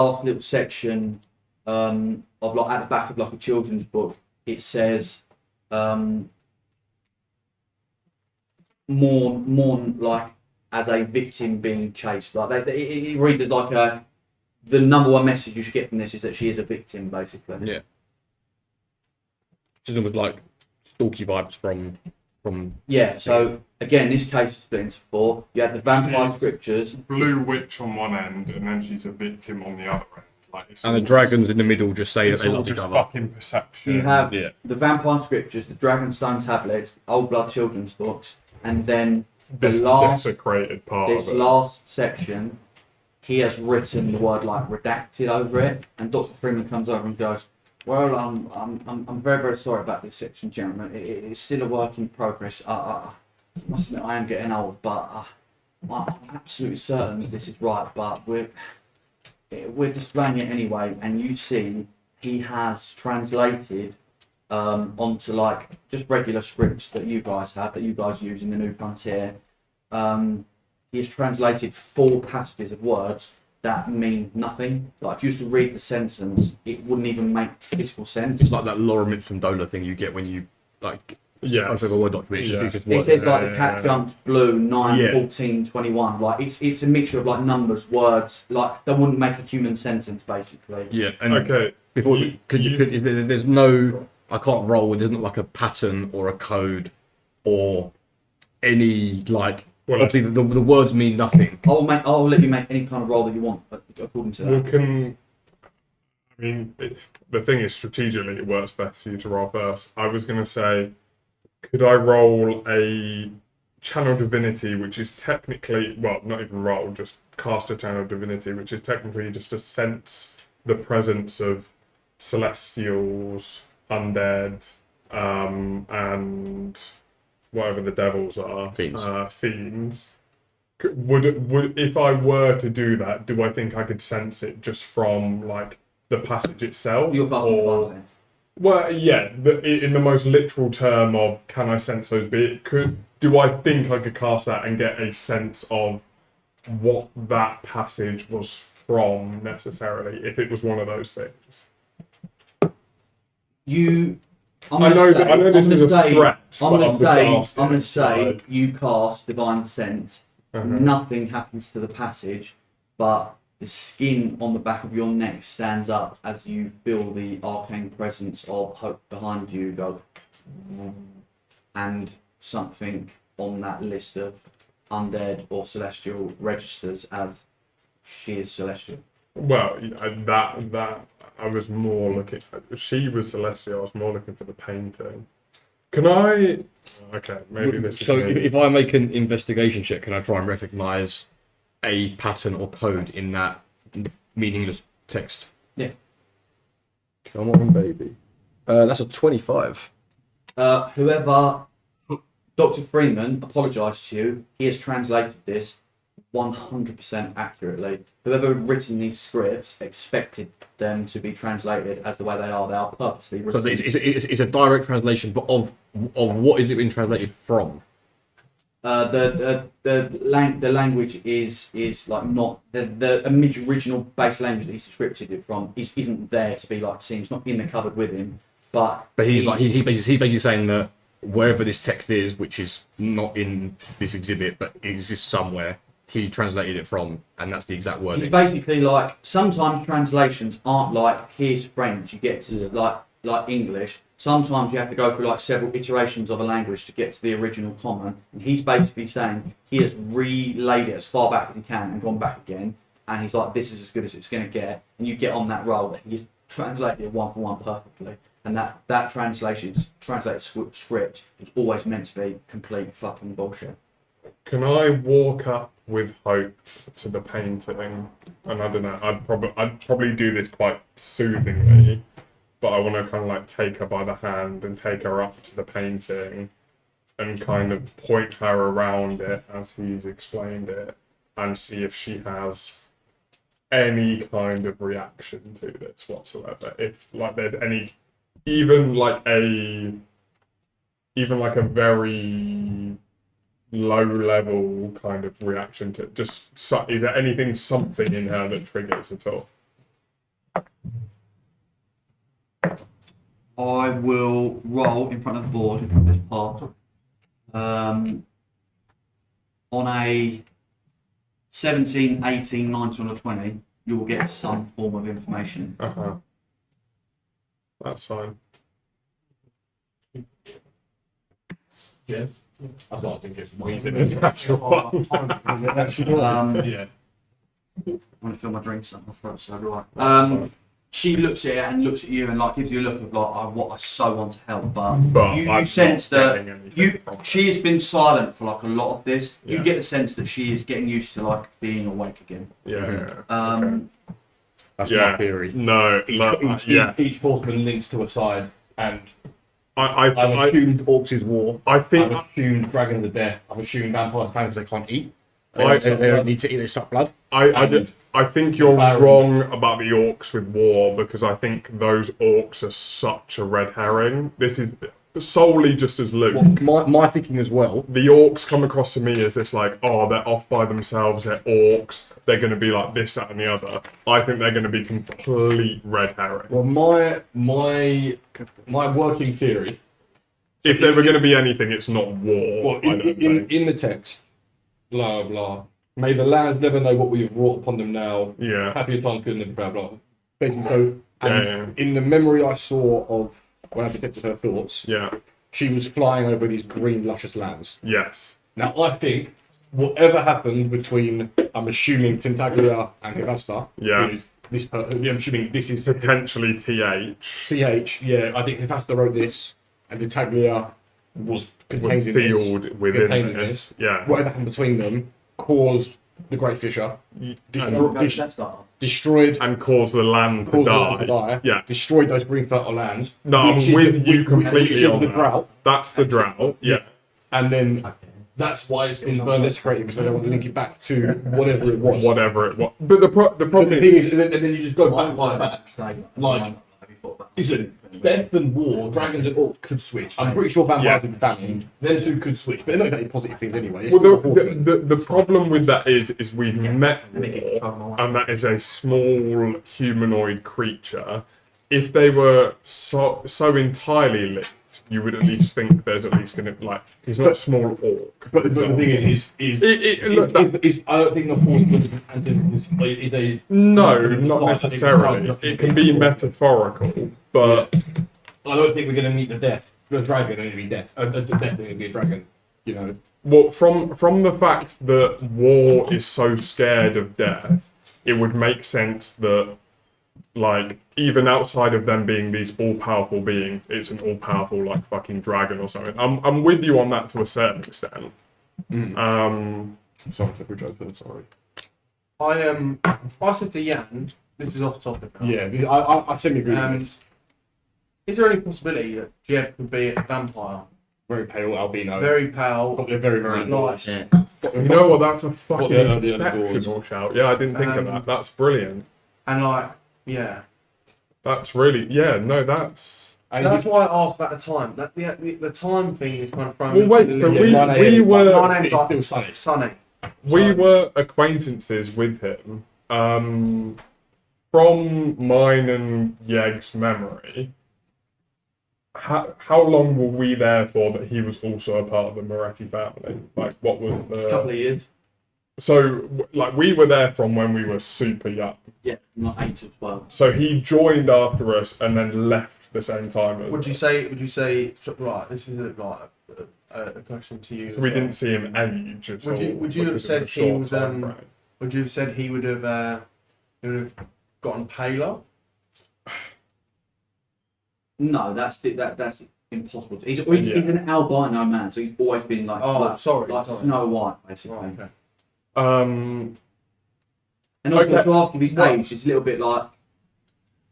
last little section of like at the back of like a children's book, it says mourn like as a victim being chased. Like it reads as like the number one message you should get from this is that she is a victim, basically. Yeah. It's almost like stalky vibes from. Yeah. So again, this case is split into four. You had the vampire scriptures, Blue witch on one end, and then she's a victim on the other end. Like And the dragons in the middle just say that it's they all love each just other. fucking perception. you have Yeah. the vampire scriptures, the Dragonstone tablets, Old Blood children's books, and then this last desecrated part this of it. last section, he has written the word like redacted over it, and Dr. Freeman comes over and goes, "Well, I'm very, very sorry about this section, gentlemen. It's still a work in progress. I must admit, I am getting old, but I'm absolutely certain that this is right. But we're displaying it anyway, and you see, he has translated onto like just regular scripts that you guys have, that you guys use in the New Frontier. He has translated 4 passages of words that mean nothing. Like if you used to read the sentence, it wouldn't even make physical sense. It's like that Lorem Ipsum Dolor thing you get when you like Yes. over a Word document. Yeah. It's just It words. says like the cat jumped blue 9, Yeah. 14, 21. Like it's a mixture of like numbers, words, like that wouldn't make a human sentence basically. Yeah, and Okay. before You- there's no, I can't roll. There's not like a pattern or a code or any like. Well, obviously, the words mean nothing. I'll let you make any kind of roll that you want, according to Well, that. the thing is, strategically, it works best for you to roll first. I was going to say, could I roll a channel divinity, which is technically, well, not even roll, just cast a channel divinity, which is technically just to sense the presence of celestials, undead, and whatever the devils are, Fiends. fiends. Would if I were to do that, do I think I could sense it just from like the passage itself? You're casting or- divine sense. Well, yeah, in the most literal term of can I sense those bits? Do I think I could cast that and get a sense of what that passage was from necessarily, if it was one of those things? I know this is a stretch. I'm but going just to asking, say like, you cast divine sense. Nothing happens to the passage, but the skin on the back of your neck stands up as you feel the arcane presence of hope behind you go, and something on that list of undead or celestial registers as she is celestial. Well, that I was more looking. She was celestial. I was more looking for the painting. Can I? Okay, maybe this is. So me. if I make an investigation check, can I try and recognise a pattern or code in that meaningless text? Yeah. Come on, baby. That's a 25. Whoever, Dr. Freeman apologised to you. He has translated this 100% accurately. Whoever had written these scripts expected them to be translated as the way they are. They are purposely So written. it's a direct translation, but of what is it being translated from? The language is like not the original base language that he's scripted it from isn't there to be like seen. It's not in the cupboard with him. But he's basically saying that wherever this text is, which is not in this exhibit but exists somewhere, he translated it from, and that's the exact He's wording. basically like, sometimes translations aren't like here's French, you get to like English. Sometimes you have to go through like several iterations of a language to get to the original common. And he's basically saying he has relayed it as far back as he can and gone back again. And he's like, this is as good as it's going to get. And you get on that roll that he's translated it one for one perfectly. And that translated script is always meant to be complete fucking bullshit. Can I walk up with hope to the painting? And I don't know. I'd probably do this quite soothingly, but I want to kind of like take her by the hand and take her up to the painting and kind of point her around it as he's explained it and see if she has any kind of reaction to this whatsoever. If like there's any, even like a very low level kind of reaction to just, is there something in her that triggers at all? I will roll in front of the board, in front of this part. On a 17, 18, 19 or 20, you will get some form of information. That's fine. Yeah. I don't think it's wheezing in the actual one. Yeah. I'm gonna fill my drinks up my throat, so do I. She looks at it and looks at you and like gives you a look of like, what I so want to help, but you I'm sense not that getting anything from she has been silent for like a lot of this. Yeah. You get the sense that she is getting used to like being awake again. Yeah. That's Yeah. my theory. No. Yeah. Each horseman links to a side, and I've assumed orcs is war. I think. I've assumed dragons are death. I've assumed vampires because they can't eat. I- They don't need to eat, they suck blood. I think you're Baron. wrong about the orcs with war because I think those orcs are such a red herring. This is solely just as Luke. Well, my thinking as well. The orcs come across to me as this like, oh, they're off by themselves, they're orcs, they're going to be like this, that, and the other. I think they're going to be complete red herring. Well, my working theory. If they were going to be anything, it's not war. Well, I don't think. in the text, blah blah. May the lands never know what we have wrought upon them now. Yeah. Happier times good and blah blah. Basically, so and Yeah. in the memory I saw of when I detected her thoughts, Yeah. she was flying over these green, luscious lands. Yes. Now, I think whatever happens between, I'm assuming Tintaglia and Hivasta, Yeah. who is this I'm assuming this is Potentially TH. TH, yeah, I think Hivasta wrote this, and Tintaglia was contained Was in this. sealed within Contained in this. Yeah. Whatever happened between them caused the Great Fissure, destroyed And cause the land to caused the die. land to die, Yeah. destroyed those green fertile lands. No, I'm which is with the- you which completely is on the that. drought. That's the drought. Yeah. And then that's why it's been burned desecrated, because they don't want to link it back to whatever it was. Whatever it was. But the problem The is, thing is, and then you just go back. Like, listen, death and war, dragons and orcs could switch. I'm pretty sure vampires and famine, them two could switch, but they're not exactly positive things anyway. It's well, not a horseman. the problem with that is we've met war, and that is a small humanoid creature. If they were so entirely linked, you would at least think there's at least going to like he's not a small orc. But the thing is Look, I don't think the horseman is a no, not necessarily. It can be metaphorical, but I don't think we're going to meet the death. The dragon going to be death. The death going to be a dragon. You know. well, from the fact that war is so scared of death, it would make sense that, like, even outside of them being these all-powerful beings, it's an all-powerful, like, fucking dragon or something. I'm with you on that to a certain extent. Sorry, to joke, but sorry. I said to Jan, this is off topic now. Yeah, I semi agree with this. Is there any possibility that Jeb could be a vampire? Very pale albino. Very pale. Got the very, very Nice. Yeah. You know what? That's a fucking the other doors? exceptional shout. Yeah, I didn't think of that. That's brilliant. And like, yeah. That's really, yeah, no, that's... And That's why I asked about the time. That the time thing is kind of thrown. Well, wait, so we were... My name's still Sunny. Sunny. We were acquaintances with him. From mine and Yeg's memory, how long were we there for that he was also a part of the Moretti family? Like, what was A couple of years. So, like, we were there from when we were super young. Yeah, not 8 to 12. So he joined after us and then left the same time as Would you us. say? Right. This is a question to you. So we didn't see him age at all. Would you have because of said the he short was time frame. Would you have said he would have gotten paler? No, that's impossible. He's an albino man, so he's always been like like Snow White, basically. Oh, okay. And also Okay. to ask if his Well- age, it's a little bit like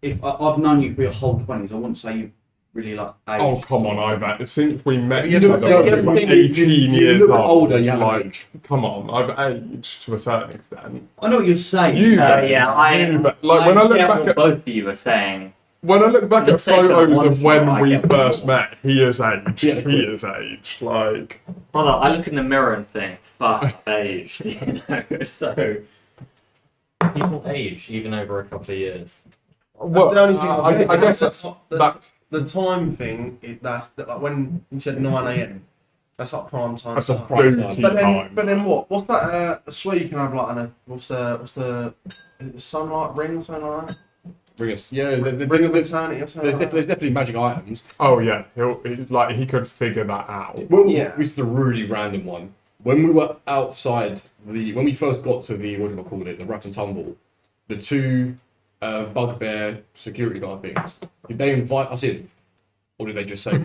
if I've known you for your whole 20s, I wouldn't say you really like age. Oh, come on, I've since we met You each look- other, you I was look- like you 18 years look old. older, you haven't like, aged. come on, I've aged to a certain extent. I know what you're saying. You, Yeah, like when I look get back what at both of you are saying. when I look back For the at sake of photos one of when shot, I we get first what- met, he is aged. Yeah. He is aged. Like, Brother, I look in the mirror and think, fuck, I've aged, you know? So, people age even over a couple of years. Well, the only thing I guess that's that's the time thing. That's like when you said 9 a.m. That's like prime time. That's a start. prime spooky time. time. But then what? What's that? A swear you can have like what's the is it the sunlight ring or something like that? Bring us. Yeah, Ring of eternity or something. Like there's that? definitely magic items. Oh yeah, he could figure that out. Well, Yeah. this is a really random one. When we were outside when we first got to the, what do I call it, the Rough and Tumble, the two bugbear security guard things, did they invite us in? Or did they just say, No,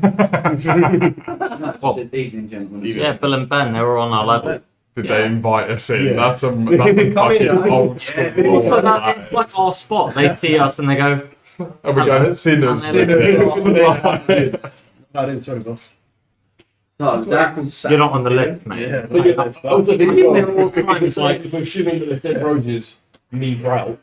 just an evening, gentlemen. Evening. Yeah, Bill and Ben, they were on our level. Did Yeah. they invite us in? Yeah. That's a Come in, fucking right? old school. Yeah. Also, that, it's like our spot. They see us and they go, And we go sinners. And they're I didn't throw it off. So that's "You're not on the list, mate." Yeah, But yeah, I also think They were all trying it's to like, if we're assuming that the dead roses need drought,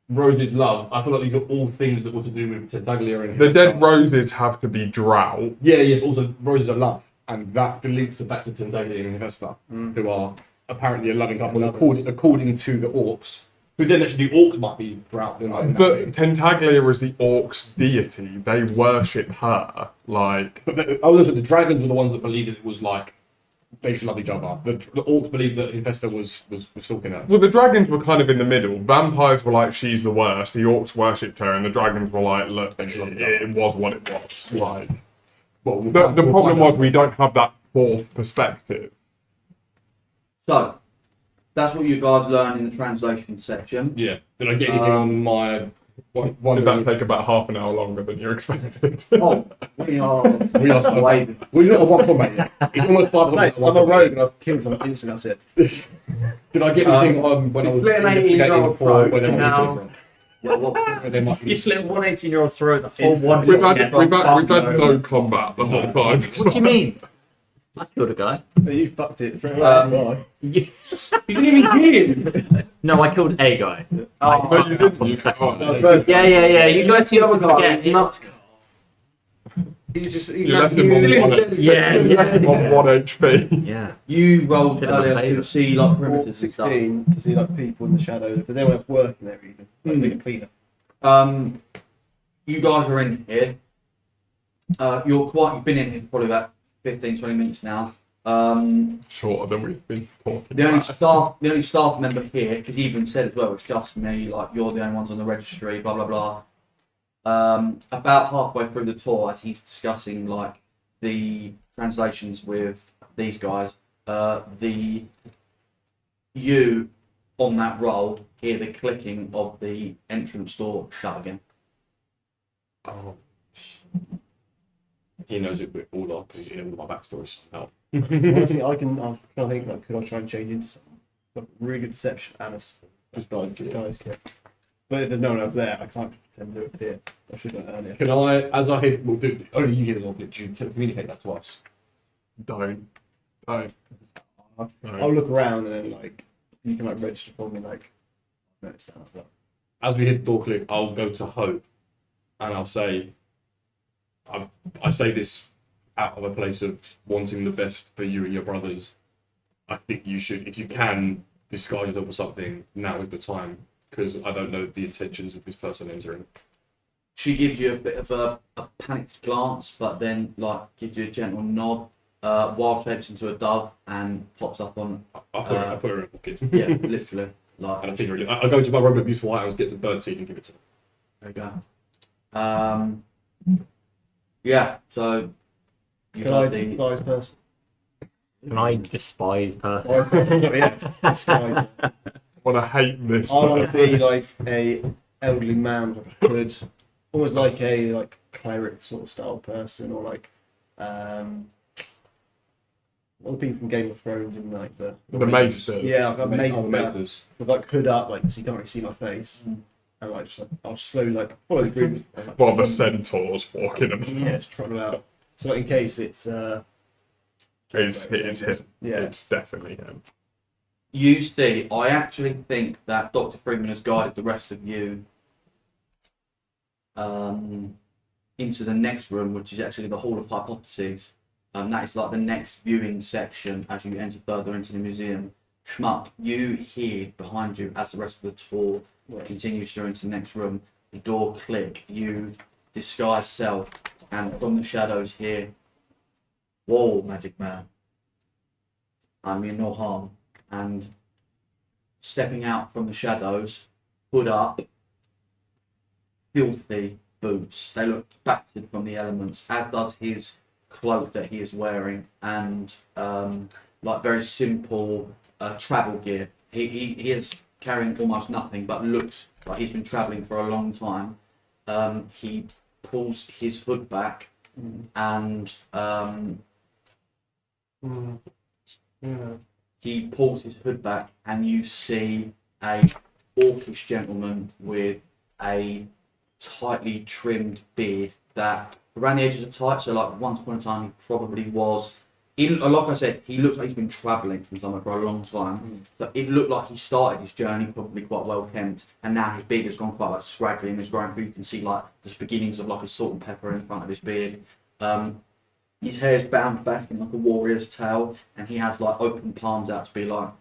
roses love, I feel like these are all things that were to do with Tentaglia and The dead roses have to be drought. Yeah, but also roses are love. And that links it back to Tentaglia and Hester, who are apparently a loving couple according to the orcs. Who then actually the orcs might be drought. Then, like, But Tentaglia is the orcs' deity. They worship her. Like, also the dragons were the ones that believed it was like they should love each other. The orcs believed that Infesta was stalking her. well, the dragons were kind of in the middle. Vampires were like, she's the worst. The orcs worshipped her, and the dragons were like, look, it was what it was. Like, Well, the problem was we don't have that fourth perspective. so that's what you guys learn in the translation section. Yeah. Did I get anything on my one? Did that take about half an hour longer than you expected? Oh, we are We are way. We're not at one combat yet. It's almost 5 Mate, I'm a rogue and I've killed someone instantly, that's it. Did I get anything on when I was split an 18-year-old investigating for throat. whether No. they might You slit one 18-year-old throat the whole one. we've had Yeah. no combat the whole time. What do you mean? I killed a guy. You fucked it. Straight away. Yes. You didn't even kill him. No, I killed a guy. Oh, no, you didn't. On the second one. Oh, Yeah. You guys seem to forget. You just You left him on one, Yeah. on 1 HP. Yeah. You rolled Bit of a earlier favour. to see like perimeters and stuff. 16 to see like people in the shadows. If there's anyone else working there, even like being a cleaner. You guys are in here. You've been in here for probably about 15, 20 minutes now. Shorter than we've been talking The only about. staff member here, because he even said as well, it's just me. Like you're the only ones on the registry. Blah blah blah. About halfway through the tour, as he's discussing like the translations with these guys, you on that roll hear the clicking of the entrance door shut again. Oh. He knows it all off because he's in all my backstories somehow. Honestly, I'm trying to think, like, could I try and change into something? Got really good deception and a disguise kit. But if there's no one else there, I can't pretend to appear. I should have done it earlier. Can I, as I hit, well, only you hear the Lord, do you communicate that to us? Don't. I'll No. look around and then, like, you can, like, register for me, like, notice that as well. As we hit door click, I'll go to Hope and I'll say, I say this out of a place of wanting the best for you and your brothers. I think you should, if you can, disguise yourself for something, now is the time, because I don't know the intentions of this person entering. She gives you a bit of a panicked glance, but then like gives you a gentle nod. Wild shapes into a dove and pops up on. I put her in a pocket. Yeah, literally. Like And I think I go into my room of beautiful items, get some bird seed and give it to them. there you go. Yeah. So you Can I got the. disguise person? Can I despise person? Yeah, disguise. I want to hate this. I want person. to be like a elderly man with a hood, almost like a like cleric sort of style person, or like all the people from Game of Thrones in like the Maesters. yeah, like a mate Maesters. with like hood up, like so you can't really see my face, and like just like, I'll slowly like follow the group. And, like, While the centaurs walking about. yeah, just trotting about. So like, in case it's It's him. yeah. It's definitely him. You see, I actually think that Dr. Freeman has guided the rest of you into the next room, which is actually the Hall of Hypotheses. That is like the next viewing section as you enter further into the museum. Schmuck, you hear behind you as the rest of the tour continues through into the next room. the door click, you disguise self, and from the shadows hear, "Whoa, magic man, I mean no harm." And stepping out from the shadows, hood up, filthy boots. They look battered from the elements, as does his cloak that he is wearing, and like very simple travel gear. He is carrying almost nothing, but looks like he's been travelling for a long time. He pulls his hood back, and Yeah. he pulls his hood back, and you see a orcish gentleman with a tightly trimmed beard that around the edges are tight. So, like once upon a time, he probably was. Like I said, he looks like he's been travelling from somewhere for a long time. So it looked like he started his journey probably quite well kempt, and now his beard has gone quite like scraggly and is growing through. You can see like the beginnings of like a salt and pepper in front of his beard. His hair is bound back in like a warrior's tail, and he has like open palms out to be like,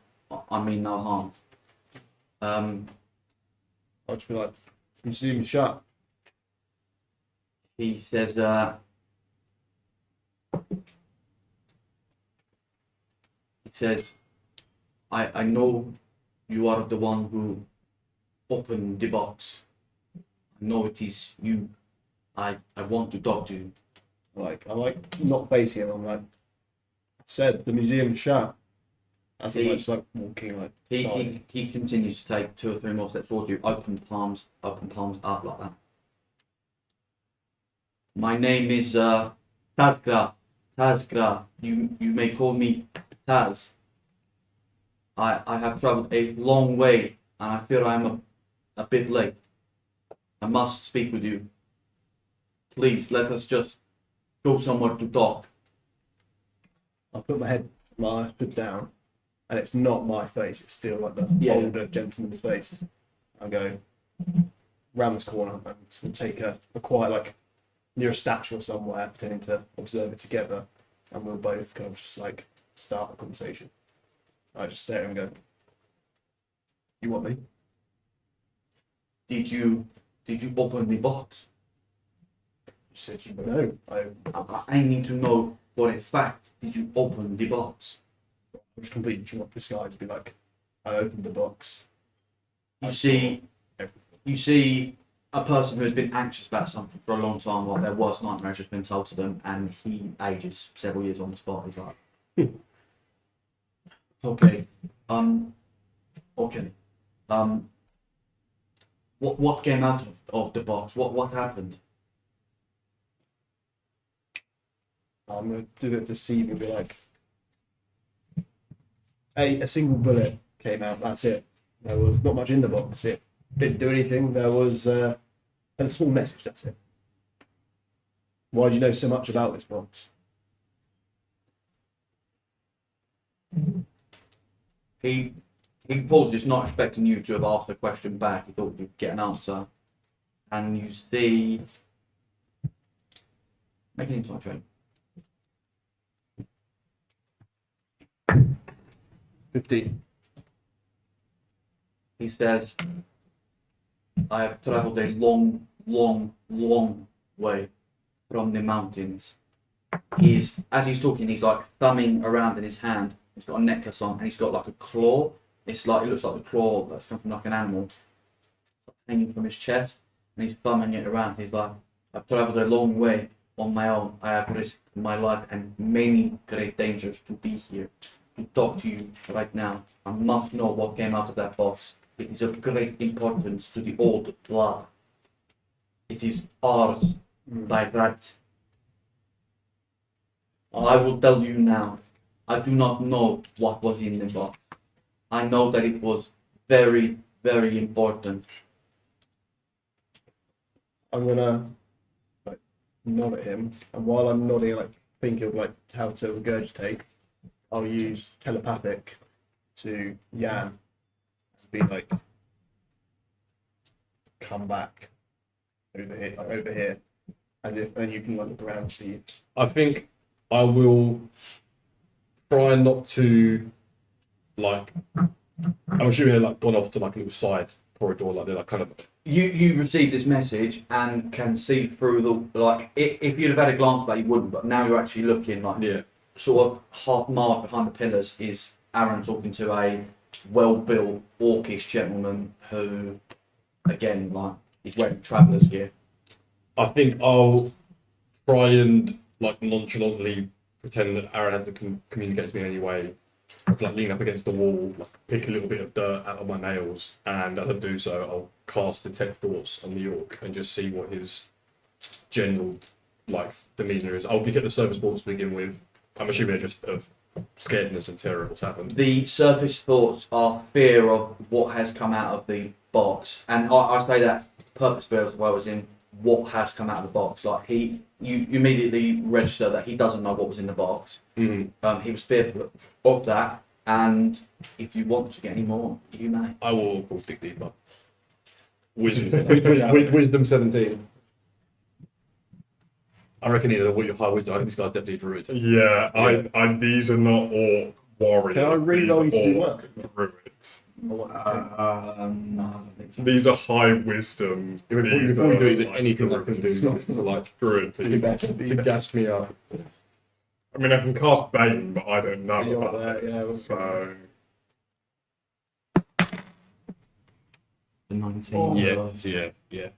"I mean no harm." I'll just be like, museum shut. He says, I know you are the one who opened the box. I know it is you. I want to talk to you." I'm like not facing him. I'm like, I said the museum's shut. As I'm like, just like walking like. He continues to take 2 or 3 more steps towards you, open palms up like that. "My name is Tazgra. Tazgra. You may call me Taz. I have travelled a long way, and I fear I am a bit late. I must speak with you. Please let us just go somewhere to talk." I put my hood down, and it's not my face. It's still like the Yeah. older gentleman's face. I go round this corner and take a quiet like near a statue or somewhere, pretending to observe it together, and we'll both kind of just like start a conversation. I just stare at him and go, "You want me?" Did you open the box? He said, "You know, I need to know for a fact. Did you open the box?" I was completely dropped this guy to be like, I opened the box. You see Everything. You see a person who has been anxious about something for a long time, while their worst nightmare has just been told to them, and he ages several years on the spot. He's like, okay, okay, what came out of the box? What happened? I'm gonna do it to see and be like, a single bullet came out. That's it. There was not much in the box. It didn't do anything. There was a small message. That's it. Why do you know so much about this box? He pauses, not expecting you to have asked a question back. He thought you'd get an answer, and you see. Make an insight check. 15. He says, "I have travelled a long, long, long way from the mountains." As he's talking, he's like thumbing around in his hand. He's got a necklace on, and he's got like a claw. It looks like the claw that's come from like an animal, hanging from his chest, and he's thumbing it around. He's like, "I've travelled a long way on my own. I have risked my life and many great dangers to be here, to talk to you right now. I must know what came out of that box. It is of great importance to the old blood. It is ours by right. I will tell you now, I do not know what was in the box. I know that it was very, very important." I'm gonna like nod at him, and while I'm nodding, like think of like how to regurgitate, I'll use telepathic to Yan to be like, "Come back over here," as if, and you can like look around and see. I think I will try not to, like, I'm assuming they're like gone off to like a little side corridor, like they're like kind of you receive this message and can see through the like. If you'd have had a glance back, you wouldn't. But now you're actually looking like Yeah. sort of half mile behind the pillars is Aaron talking to a well-built orcish gentleman who, again, like he's wearing traveller's gear. I think I'll try and like nonchalantly pretend that Aaron has to communicate to me in any way. I'd, like lean up against the wall, like, pick a little bit of dirt out of my nails, and as I do so, I'll cast detect thoughts on the orc and just see what his general like demeanour is. I'll get the surface thoughts to begin with. I'm assuming they're just of scaredness and terror of what's happened. The surface thoughts are fear of what has come out of the box, and I say that purposefully as well as in what has come out of the box. Like you immediately register that he doesn't know what was in the box. Mm. He was fearful of that, and if you want to get any more, you may. I will of course dig deeper. Wisdom 17. I reckon these are what your high wisdom. I think this guy's definitely a druid. Yeah, I these are not orc warriors. Can I reroll you to do these are orc druids. No, I don't think so. These are high wisdom. Before These you do is like, anything I can do to like druid people. to gas me up. I mean, I can cast Bane, but I don't know You're about not there, it. yeah, So The 19. Yeah.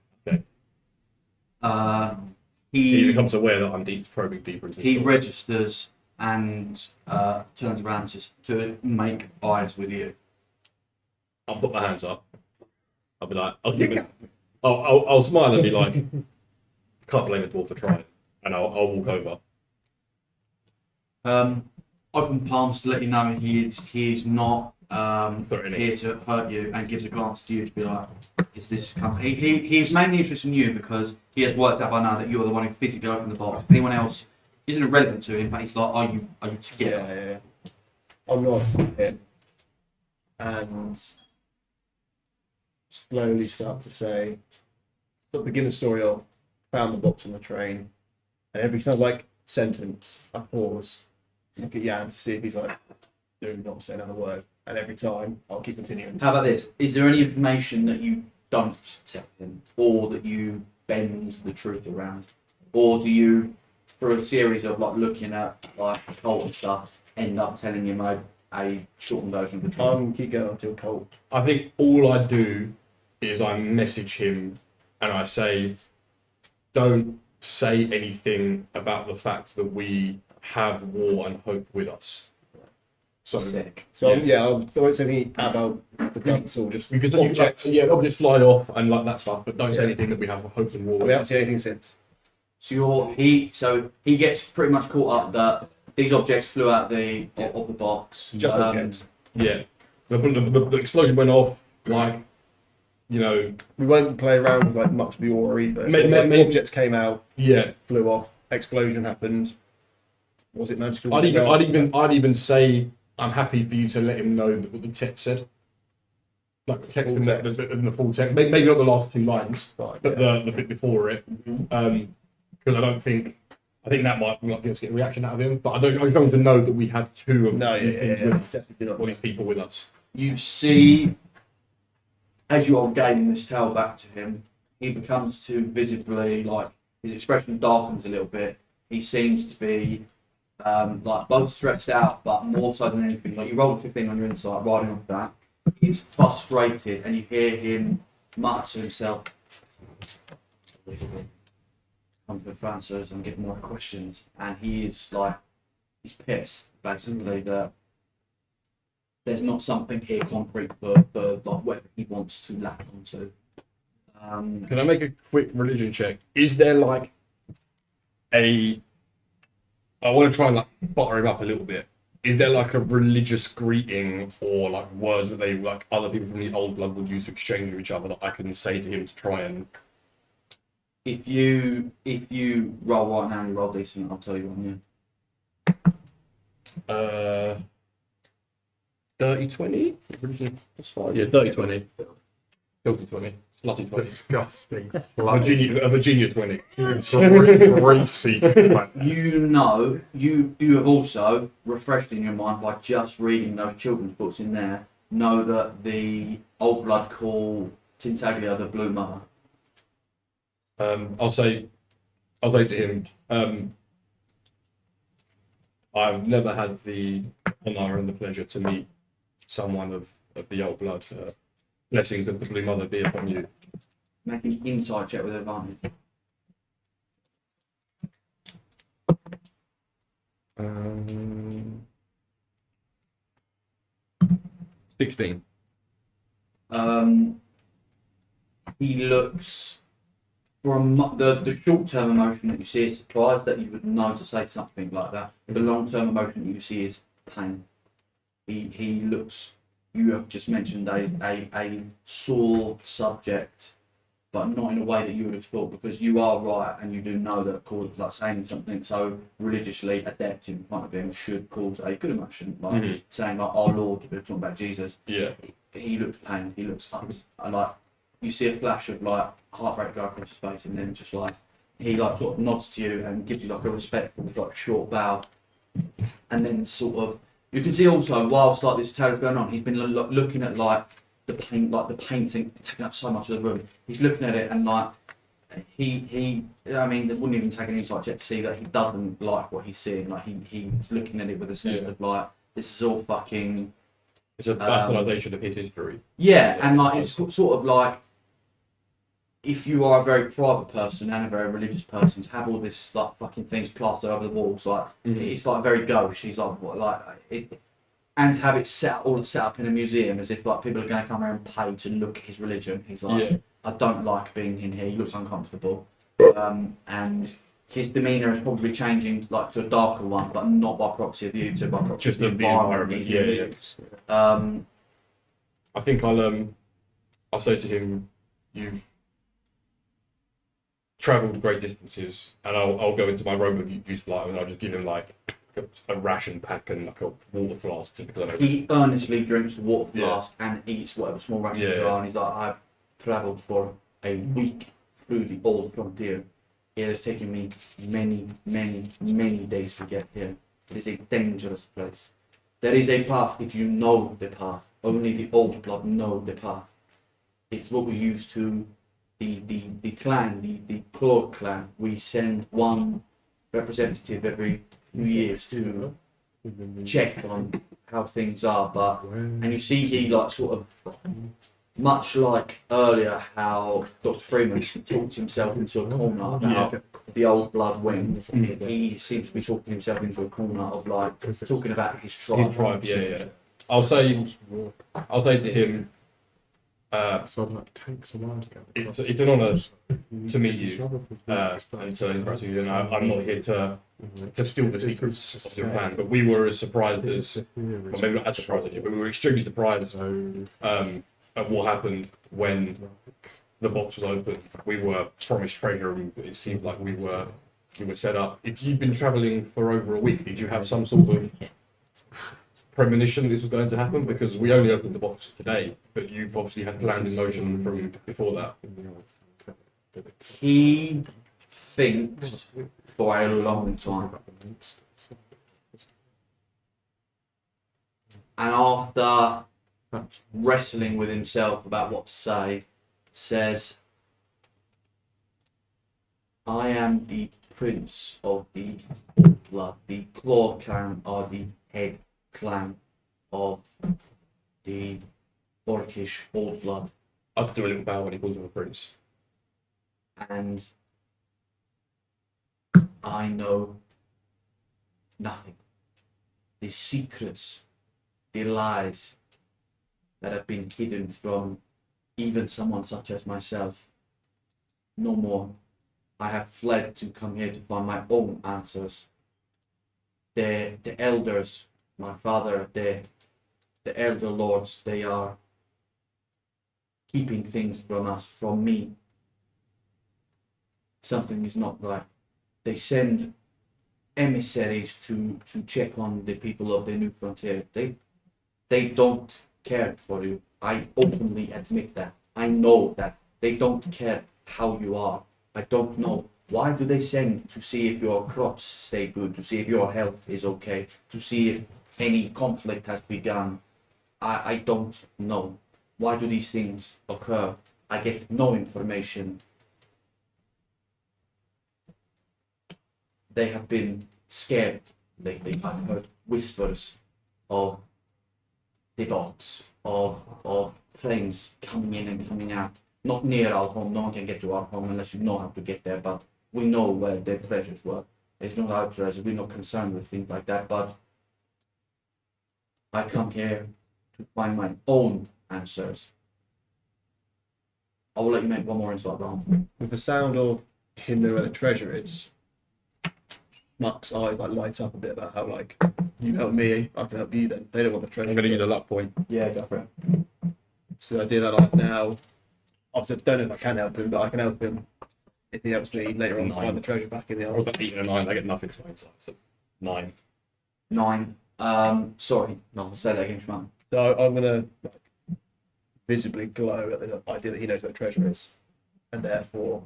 He He becomes aware that I'm probing deeper into. he his thoughts. registers and turns around to make eyes with you. I'll put my hands up. I'll be like, I'll smile and be like, can't blame a dwarf for trying, and I'll walk over. Open palms to let you know he is not Threatening. here to hurt you, and gives a glance to you to be like, is this company? He's mainly interested in you because he has worked out by now that you are the one who physically opened the box. Anyone else isn't irrelevant to him, but he's like, are you together? Yeah. I'll nod him and slowly start to say, begin the story of found the box on the train, and every kind of like sentence I pause, look at Jan to see if he's like, do not say another word, and every time I'll keep continuing. How about this? Is there any information that you don't tell him, or that you bend the truth around, or do you, through a series of like looking at like occult and stuff, end up telling him a shortened version of the truth? Keep going until Colt. I think all I do is I message him and I say, don't say anything about the fact that we have war and hope with us. So, Sick. So Yeah. I won't say anything about the guns or just because objects. objects fly off and like that stuff, but don't say anything that we have hope and war We with haven't us. seen anything since. So he gets pretty much caught up that these objects flew out of the box. Just objects. Yeah, the explosion went off. Like, you know, We won't play around with like much of the aura either. May- Objects came out, yeah. flew off, explosion happened. Was it magical? I'd even say I'm happy for you to let him know that what the text said. Like the text in the full text, maybe not the last two lines, Right, but yeah. the bit before it. Because I think that might get us get a reaction out of him. But I just want him to know that we have two of No, these things with definitely not. all these people with us. You see, as you are gaining this tale back to him, he becomes to visibly, like, his expression darkens a little bit. He seems to be, like, both stressed out, but more so than anything. Like, you roll a 15 on your insight, riding off that. He's frustrated, and you hear him mutter to himself, come to the answers and get more questions. And he is, like, he's pissed, basically, that there's not something here concrete for like whatever he wants to latch onto. Can I make a quick religion check? Is there like I want to try and like butter him up a little bit. Is there like a religious greeting or like words that they like other people from the old blood would use to exchange with each other that I can say to him to try and? If you roll right now and you roll decent, I'll tell you one. 30-20? That's fine. Yeah, 30-20. Filthy 20. Slutty 20. disgusting. A Virginia 20. Greasy. You know, you have also refreshed in your mind by just reading those children's books in there. Know that the old blood call Tintaglia, the Blue Mother. I'll say to him, I've never had the honour and the pleasure to meet someone of the old blood. Blessings of the Blue Mother be upon you. Make an insight check with advantage. 16. He looks from the short-term emotion that you see is surprise that you would know to say something like that. The long-term emotion that you see is pain. He looks. You have just mentioned a sore subject, but not in a way that you would have thought, because you are right and you do know that like saying something so religiously adept in front of him should cause a good emotion, like saying like "Our Lord," we're talking about Jesus. Yeah. He looks pain. He looks like you see a flash of like heartbreak go across his face, and then just like he like sort of nods to you and gives you like a respectful like short bow, and then sort of you can see also whilst like this tale is going on, he's been looking at like the paint, like the painting taking up so much of the room. He's looking at it and like he I mean, there wouldn't even take an insight check to see that he doesn't like what he's seeing. Like he's looking at it with a sense of like this is all fucking. It's a bastardisation of his history. Yeah, and like it's sort of like if you are a very private person and a very religious person, to have all this like fucking things plastered over the walls, like it's like very gauche. He's like what like it, and to have it set up in a museum as if like people are going to come around and pay to look at his religion. He's like, I don't like being in here. He looks uncomfortable, and his demeanour is probably changing like to a darker one, but not by proxy of you, by proxy Just of the environment. he's Yeah. I think I'll say to him, you've travelled great distances, and I'll go into my room with useful item, and I'll just give him like a ration pack and like a water flask, just because I know. He earnestly drinks the water flask and eats whatever small rations there are, and he's like, I've travelled for a week through the old frontier. It has taken me many, many, many days to get here. It is a dangerous place. There is a path if you know the path. Only the old blood know the path. It's what we use to the clan, the Claw clan. We send one representative every few years to check on how things are, but and you see he like sort of much like earlier how Dr. Freeman talked himself into a corner about the old blood wing. He seems to be talking himself into a corner of like talking about his tribe. His tribe, yeah. I'll say to him, So like takes a while to get. it's an honour to meet you and to interact with you, and I'm not here to steal the secrets of your plan, but we were as surprised as, well, maybe not as surprised as you, but we were extremely surprised at what happened when the box was opened. We were promised treasure, and it seemed like we were set up. If you've been travelling for over a week, did you have some sort of premonition this was going to happen? Because we only opened the box today, but you've obviously had planned in motion from before that. He thinks for a long time, and after wrestling with himself about what to say, says, I am the prince of the Old Blood. The Claw clan are the head clan of the Orcish Old Blood. I'll do a little bow when he calls him a prince. And I know nothing. The secrets, the lies that have been hidden from even someone such as myself, no more. I have fled to come here to find my own answers. The elders, my father, the elder lords, they are keeping things from us, from me. Something is not right. They send emissaries to check on the people of the New Frontier. They don't care for you. I openly admit that. I know that. They don't care how you are. I don't know. Why do they send to see if your crops stay good, to see if your health is okay, to see if any conflict has begun? I don't know. Why do these things occur? I get no information. They have been scared lately. I've heard whispers of the dogs, of planes coming in and coming out. Not near our home, no one can get to our home unless you know how to get there, but we know where their treasures were. It's not our treasure, we're not concerned with things like that, but I come here to find my own answers. I will let you make one more insight round. With the sound of him knowing where the treasure is, Mark's eyes like light up a bit about how like you help me, I can help you. Then they don't want the treasure. I'm going to use a luck point. Yeah, go for it. So the idea that like now, obviously I don't know if I can help him, but I can help him if he helps me later on to find the treasure back in the I old. rolled an 8 and a 9. I get nothing to my insight. So 9. 9. Sorry, no, say that again, Shman. So I'm gonna like, visibly glow at the idea that he knows where the treasure is, and therefore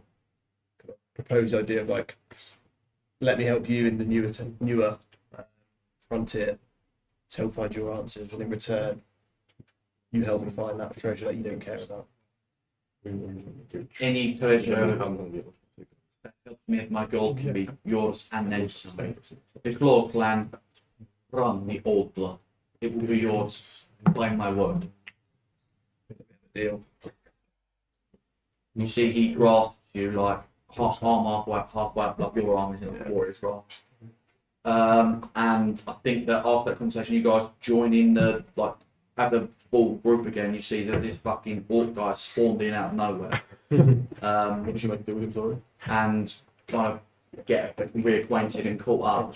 kind of propose the idea of like, let me help you in the newer frontier to help find your answers, and in return, you help me find that treasure that you don't care about. Any treasure that helps me at my goal can be yours and then some. The Claw clan run the old blood. It will be yours by my word. Deal. You see, he grasps you like halfway up, like your arm is in a warrior's grasp. And I think that after that conversation, you guys join in the like as a full group again. You see that this fucking orc guy spawned in out of nowhere. What did you make do with him, sorry? And kind of get reacquainted and caught up.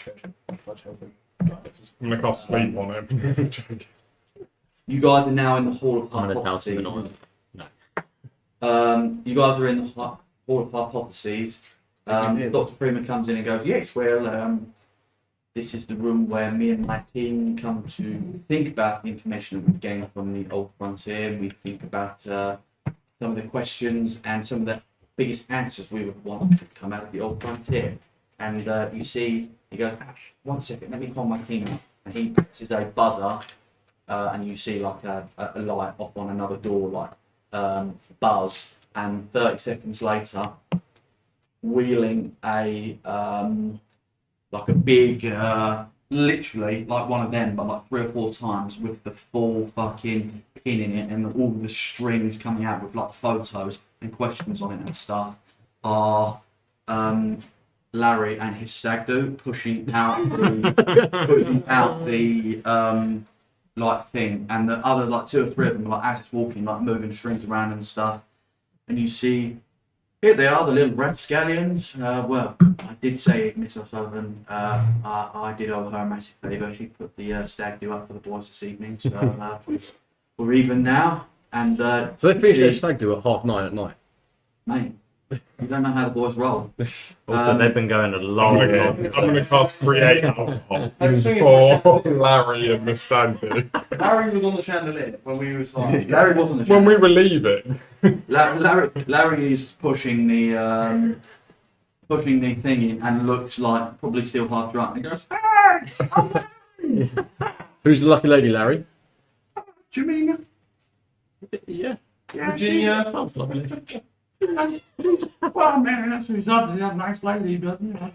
I'm gonna cast sleep on him. You guys are now in the Hall of I'm gonna tell him Hypotheses. no. You guys are in the Hall of Hypotheses. Dr. Freeman comes in and goes, yes, well, this is the room where me and my team come to think about the information that we've gained from the Old Frontier. We think about some of the questions and some of the biggest answers we would want to come out of the Old Frontier. And you see, he goes, Ash, 1 second, let me call my team up. And he presses a buzzer, and you see like a light off on another door, like buzz. And 30 seconds later, wheeling a like a big, literally like one of them, but like 3 or 4 times with the full fucking pin in it and all the strings coming out with like photos and questions on it and stuff, are Larry and his stag do pushing out the like thing, and the other like 2 or 3 of them like as it's walking, like moving strings around and stuff, and you see. Here they are, the little rapscallions. Well, I did say Miss O'Sullivan, I did owe her a massive favour. She put the stag do up for the boys this evening, so we're even now. And So they finished their stag do at 9:30 at night. mate, you don't know how the boys roll. Also, they've been going a long I'm gonna cast create alcohol I'm singing for Larry and the stag do. Larry was on the chandelier when we was like. Larry wasn't the When we were leaving. Larry is pushing the thing in and looks like probably still half drunk. He goes, "Hey, I'm Larry." Who's the lucky lady, Larry? Do you mean? Yeah. Yeah, Virginia. Sounds lovely. Well, man, she's not a nice lady, but you know.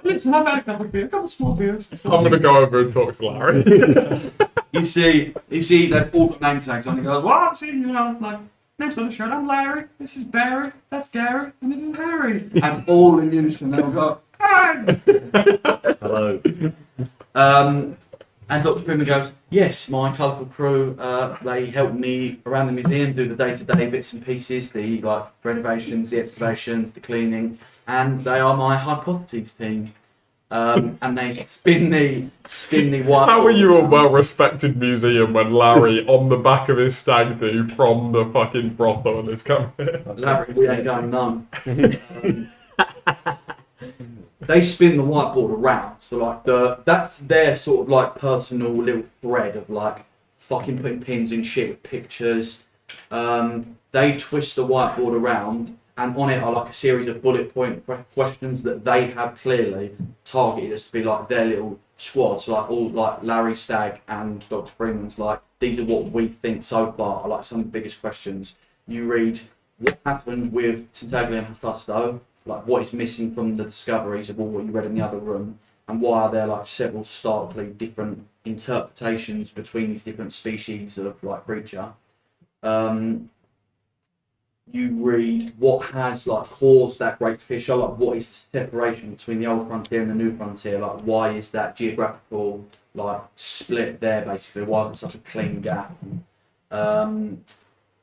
Listen, I've had a couple small beers. I'm gonna go over and talk to Larry. You see, they've all got name tags on. He goes, well, I'm seeing, you know, like, names on the shirt. I'm Larry, this is Barry, that's Gary, and this is Harry. And all in unison, they'll go, hey! Hello. And Dr. Freeman goes, yes, my colourful crew, they help me around the museum do the day-to-day bits and pieces, the like renovations, the excavations, the cleaning, and they are my hypotheses team. And they spin the white. How are you a well-respected museum when Larry, on the back of his stag do from the fucking brothel, is coming here? Larry, we ain't going none. They spin the whiteboard around, so like that's their sort of like personal little thread of like fucking putting pins in shit with pictures. They twist the whiteboard around, and on it are like a series of bullet point questions that they have clearly targeted as to be like their little squads, like all like Larry, Stag, and Dr. Freeman's. Like these are what we think so far are like some of the biggest questions. You read what happened with Tintaglia and Hephaestus, like what is missing from the discoveries of all what you read in the other room, and why are there like several starkly different interpretations between these different species of like creature. You read what has like caused that great fissure, like what is the separation between the old frontier and the new frontier, like why is that geographical like split there basically, why is it such a clean gap?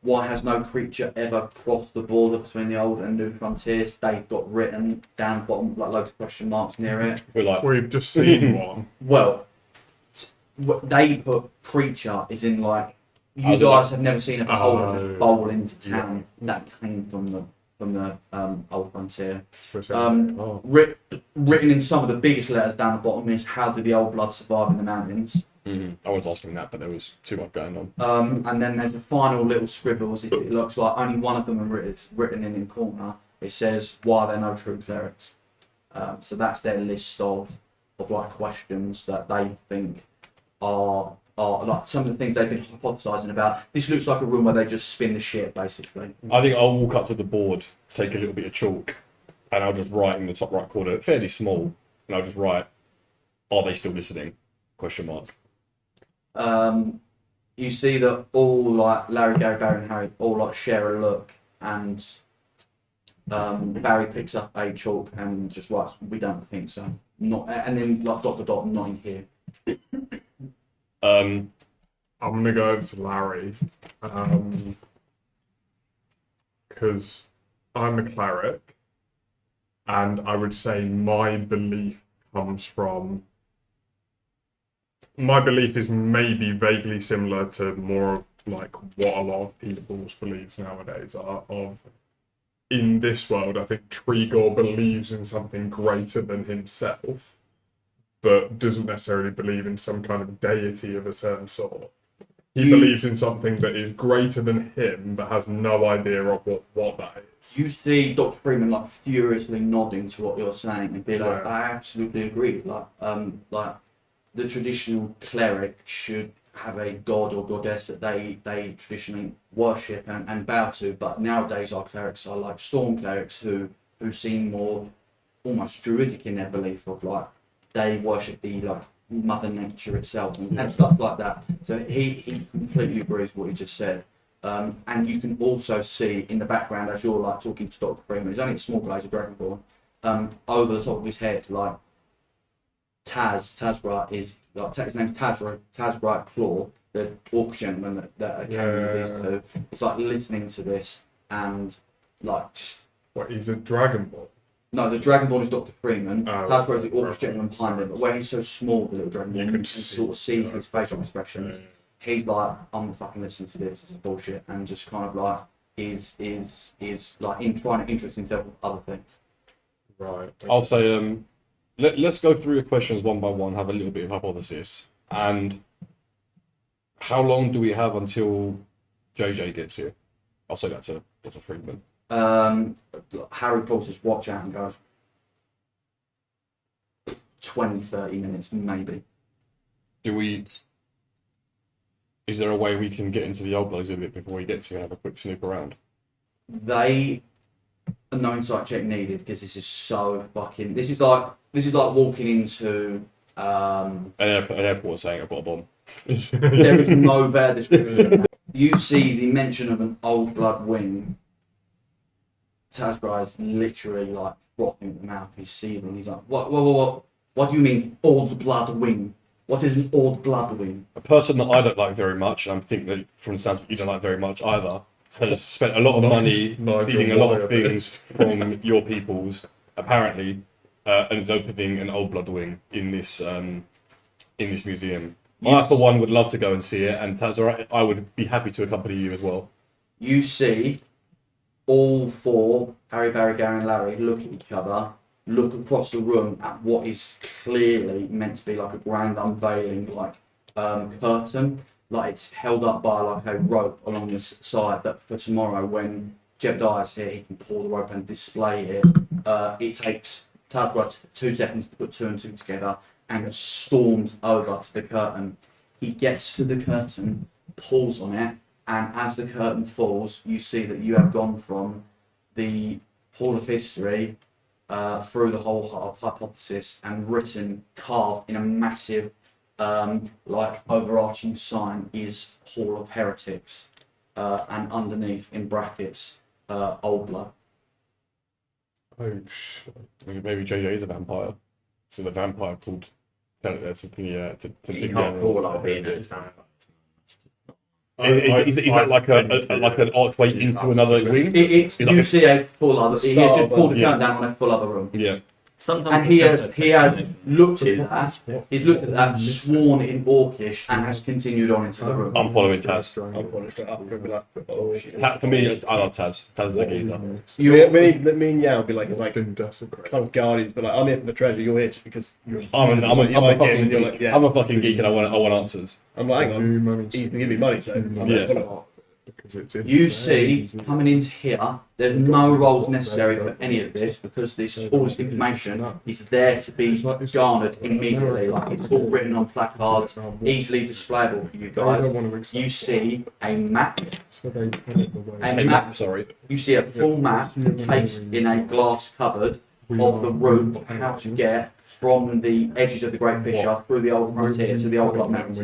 Why has no creature ever crossed the border between the old and new frontiers? They've got written down bottom like loads of question marks near it. We're like, We've just seen one. Well, they put creature is in like you As in, guys like- have never seen a beholder Oh. bowl into town that came from the old frontier. Oh. Written in some of the biggest letters down the bottom is how did the old blood survive in the mountains? I was asking that, but there was too much going on. And then there's a final little scribbles. It looks like only one of them are written in corner. It says why are there no true clerics? So that's their list of like questions that they think are like some of the things they've been hypothesizing about. This looks like a room where they just spin the shit basically. I think I'll walk up to the board, take a little bit of chalk, and I'll just write in the top right corner, fairly small, and I'll just write, "Are they still listening?" Question mark. You see that all like Larry, Gary, Barry, and Harry all like share a look, and Barry picks up a chalk and just writes, "We don't think so." Not, and then like dot dot dot, not in here. I'm gonna go over to Larry, because I'm a cleric, and I would say my belief comes from. My belief is maybe vaguely similar to more of like what a lot of people's beliefs nowadays are of. In this world, I think Trigor believes in something greater than himself, but doesn't necessarily believe in some kind of deity of a certain sort. He believes in something that is greater than him, but has no idea of what that is. You see Dr. Freeman like furiously nodding to what you're saying and be like, Yeah. "I absolutely agree." Like the traditional cleric should have a god or goddess that they traditionally worship and bow to, but nowadays our clerics are like storm clerics who seem more almost druidic in their belief of like they worship the like mother nature itself and stuff like that. So he completely agrees with what you just said. And you can also see in the background as you're like talking to Dr. Freeman, he's only a small guy, he's a dragonborn, over the top of his head, like Tazbright is like his name's Tazbright Claw, the orc gentleman that came with these two. It's like listening to this and like just What, he's a dragonborn? no, the dragonborn is Dr. Freeman. Oh, Tazbright's the orc right. gentleman behind him, but where he's so small, the little dragonborn, you can sort of see his facial expressions. He's like, I'm not fucking listening to this. This is bullshit, and just kind of like is like trying to interest himself with other things. Right. I'll say, let's go through your questions one by one, have a little bit of hypothesis, and how long do we have until JJ gets here? I'll say that to Dr. Friedman. Harry pulls his watch out and goes 20-30 minutes maybe. Is there a way we can get into the old blood exhibit before we get to and have a quick snoop around? They no insight check needed because this is so fucking. This is like walking into. An airport saying I've got a bomb. There is no better description than that. You see the mention of an old blood wing. Tazbright's literally like frothing at the mouth. He's seething. He's like, what? What do you mean old blood wing? What is an old blood wing? A person that I don't like very much, and I think that from the sounds of it, you don't like very much either, has spent a lot of money stealing a lot of things from your peoples, apparently, and is opening an old blood wing in this museum. I, for one, would love to go and see it, and Taz, I would be happy to accompany you as well. You see all four, Harry, Barry, Gary and Larry, look at each other, look across the room at what is clearly meant to be like a grand unveiling, like curtain, like it's held up by like a rope along this side that for tomorrow when Jebediah's here, he can pull the rope and display it. It takes Tazbright 2 seconds to put 2 and 2 together and storms over to the curtain. He gets to the curtain, pulls on it, and as the curtain falls, you see that you have gone from the Hall of History through the whole of Hypothesis and written, carved in a massive, like overarching sign is Hall of Heretics, and underneath in brackets, Old Blood. Oh shit. Maybe JJ is a vampire. So the vampire called something to You can't call like being a vampire. Is that like an archway into another wing? It's like you a- see a full other. He has just pulled the Yeah. curtain down on a full other room. Yeah. Sometimes And he has looked at that. He's looked at that, sworn in Orcish, and has continued on into the room. I'm following Taz. I'll call it straight up. I'll be like, oh shit. For me, I love Taz. Taz is a geezer. Me and Yao will be like, it's like been desecrated. kind of guardians, but like, I'm here for the treasure. You're here just because you're. I'm a you like him, fucking and you're geek. like, yeah. I'm a fucking geek, and I want answers. I'm like, hang on, New money. he's gonna give me money, so I'm Yeah. like, well, Because it's in You there, see, isn't it? coming into here, there's no roles necessary for any of this because all this information is there to be garnered immediately. Like it's all written on placards, easily displayable for you They don't guys. want to accept You see a map. so they tell it the way. A Hey, map. Matt, sorry. You see a full map placed in a glass cupboard of the route of how to get from the edges of the Great Fissure through the old frontier to the old Blood Mountains.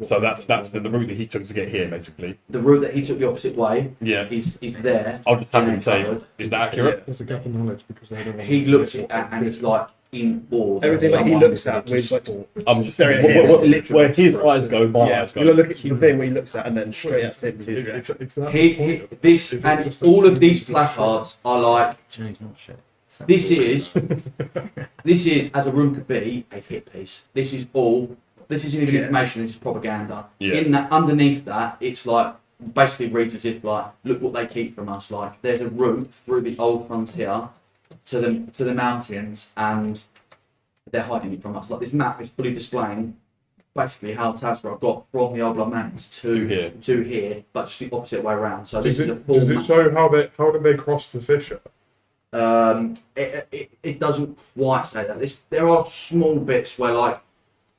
So that's the route that he took to get here, basically. The route that he took the opposite way Yeah. is there. I'll just have in a him say, cupboard. is that accurate? There's a gap of knowledge because they don't want He to looks get at and it's like in awe. that everything that he someone- looks at, with like, Very Where his eyes go, my eyes you go. look at the thing where he looks at, and then straight at him. It's that He point. this Is it and just all a- of these placards are like this is as a room could be a hit piece. This is all. This isn't even Yeah. information. This is propaganda. Yeah. In that, underneath that, it's like basically reads as if like, look what they keep from us. Like there's a route through the old frontier to the mountains, and they're hiding it from us. Like this map is fully displaying basically how Tazra got from the old Blood Mountains To here. to here, but just the opposite way around. So this Does is a it, full does it map. show how did they cross the fissure? It doesn't quite say that. There are small bits where like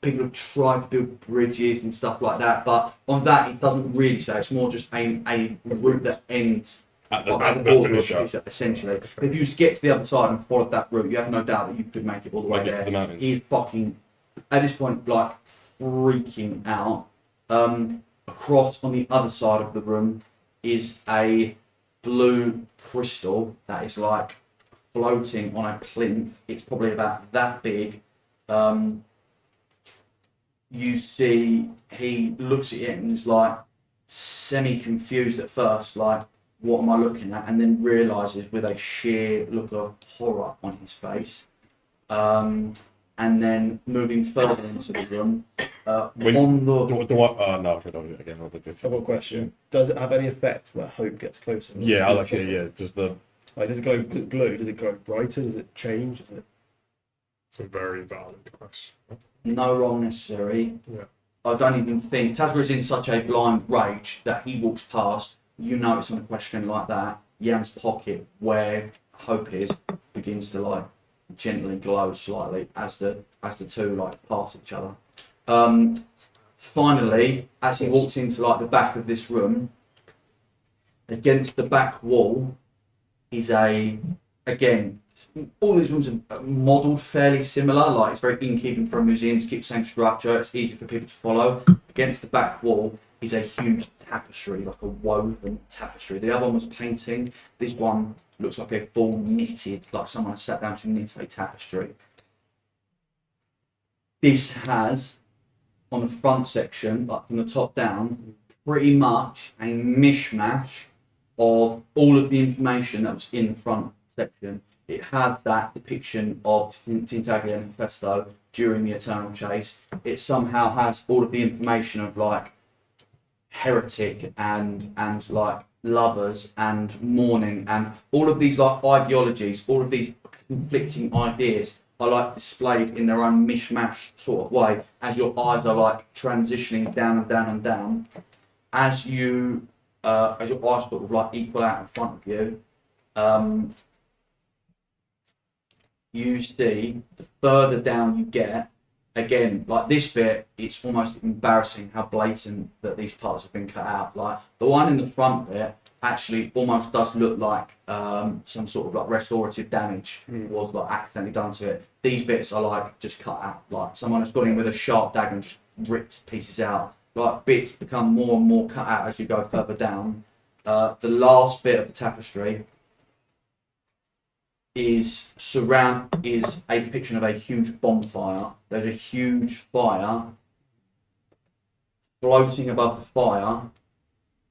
people have tried to build bridges and stuff like that, but on that it doesn't really say. It's more just a route that ends At at the border of the fissure, essentially. But if you just get to the other side and follow that route, you have no doubt that you could make it all the way Make it to there. the mountains. He's fucking at this point like freaking out. Across on the other side of the room is a blue crystal that is like floating on a plinth. It's probably about that big. You see he looks at it and is like semi-confused at first, like, what am I looking at? And then realises with a sheer look of horror on his face. And then moving further into the room, When- on the... No, I don't do it again. I've got a question. Does it have any effect where hope gets closer? Yeah, I like it. Yeah, just the Like, does it go blue? Does it go brighter? Does it change? Does it... It's a very valid question. No roll necessary. Yeah. I don't even think Tazra is in such a blind rage that he walks past. You notice on a question like that, Yam's pocket where hope is begins to like gently glow slightly as the two like pass each other. Finally, as he walks into like the back of this room, against the back wall is again. All these rooms are modelled fairly similar, like it's very in keeping for a museum to keep the same structure, it's easy for people to follow. Against the back wall is a huge tapestry, like a woven tapestry. The other one was painting, this one looks like a full knitted, like someone has sat down to knit a tapestry. This has, on the front section, like from the top down, pretty much a mishmash of all of the information that was in the front section. It has that depiction of Tintaglia and Hephaestus during the Eternal Chase. It somehow has all of the information of like heretic and like lovers and mourning and all of these like ideologies, all of these conflicting ideas are like displayed in their own mishmash sort of way as your eyes are like transitioning down and down and down. As your eyes sort of like equal out in front of you, you see the further down you get, again, like this bit, it's almost embarrassing how blatant that these parts have been cut out. Like the one in the front bit actually almost does look like some sort of like restorative damage was like accidentally done to it. These bits are like just cut out. Like someone has gone in with a sharp dagger and just ripped pieces out. Like bits become more and more cut out as you go further down. The last bit of the tapestry is a depiction of a huge bonfire. There's a huge fire floating above the fire.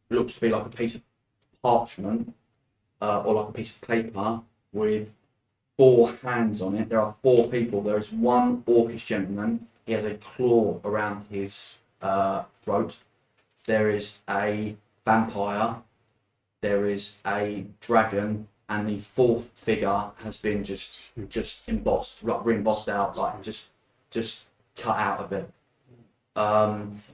It looks to be like a piece of parchment or like a piece of paper with 4 hands on it. There are 4 people. There is one orcish gentleman. He has a claw around his throat. There is a vampire. There is a dragon. And the 4th figure has been just embossed, like re-embossed out, like just cut out of it. And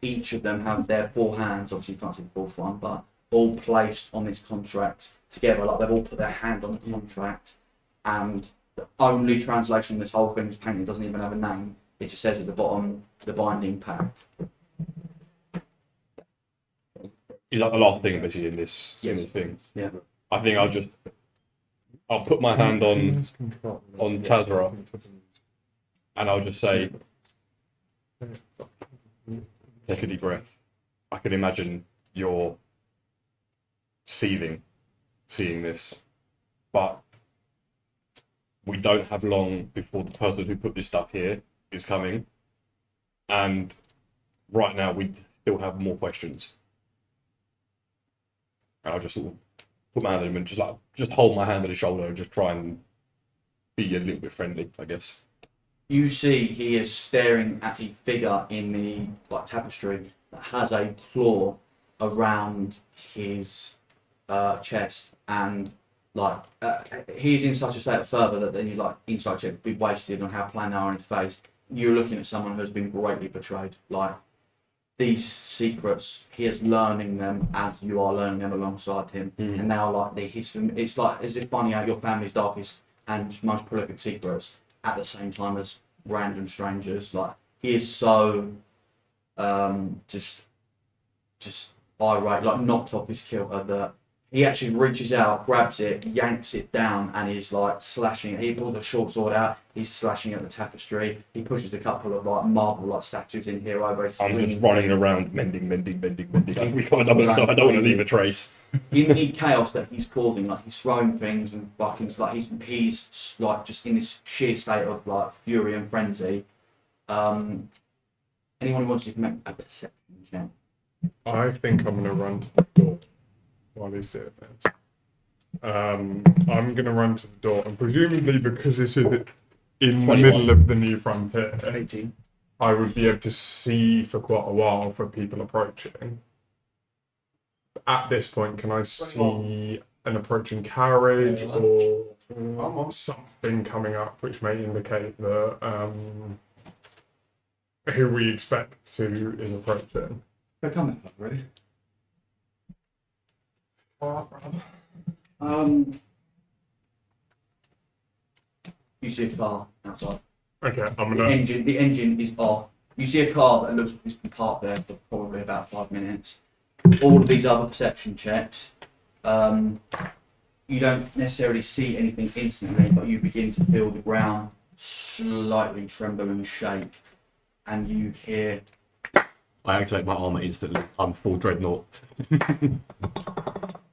each of them have their 4 hands. Obviously, you can't see the 4th one, but all placed on this contract together. Like they've all put their hand on the contract, and the only translation of this whole thing is painting doesn't even have a name. It just says at the bottom, the binding pact. Is that the last thing basically in this thing? Yeah. I think I'll put my hand on Tazra and I'll just say, take a deep breath. I can imagine you're seething, seeing this, but we don't have long before the person who put this stuff here is coming, and right now we still have more questions. And I'll just sort of put my hand on him and just hold my hand on his shoulder and just try and be a little bit friendly, I guess. You see, he is staring at the figure in the tapestry that has a claw around his chest, and he's in such a state of fervour that then insight check would be wasted on how plain they are on his face. You're looking at someone who has been greatly betrayed. These secrets, he is learning them as you are learning them alongside him, and now it's like as if finding out your family's darkest and most prolific secrets at the same time as random strangers. He is so just irate, knocked off his kilter, that he actually reaches out, grabs it, yanks it down, and he's slashing it. He pulls a short sword out, he's slashing at the tapestry. He pushes a couple of marble statues in here over. I'm just running around mending. I don't want to leave a trace. In the chaos that he's causing, he's throwing things and fucking he's just in this sheer state of fury and frenzy. Anyone who wants to make a perception check? I think I'm gonna run to the door while he's doing this. I'm gonna run to the door, and presumably because this is in 21. the middle of the New Frontier, 18. I would be able to see for quite a while for people approaching. At this point, can I see an approaching carriage or something coming up which may indicate that who we expect to is approaching? Go come back up, really. You see a car outside. Okay, I'm The gonna. engine is off. You see a car that looks like it's been parked there for probably about 5 minutes. All of these other perception checks, you don't necessarily see anything instantly, but you begin to feel the ground slightly tremble and shake, and you hear I activate my armor instantly. I'm full dreadnought.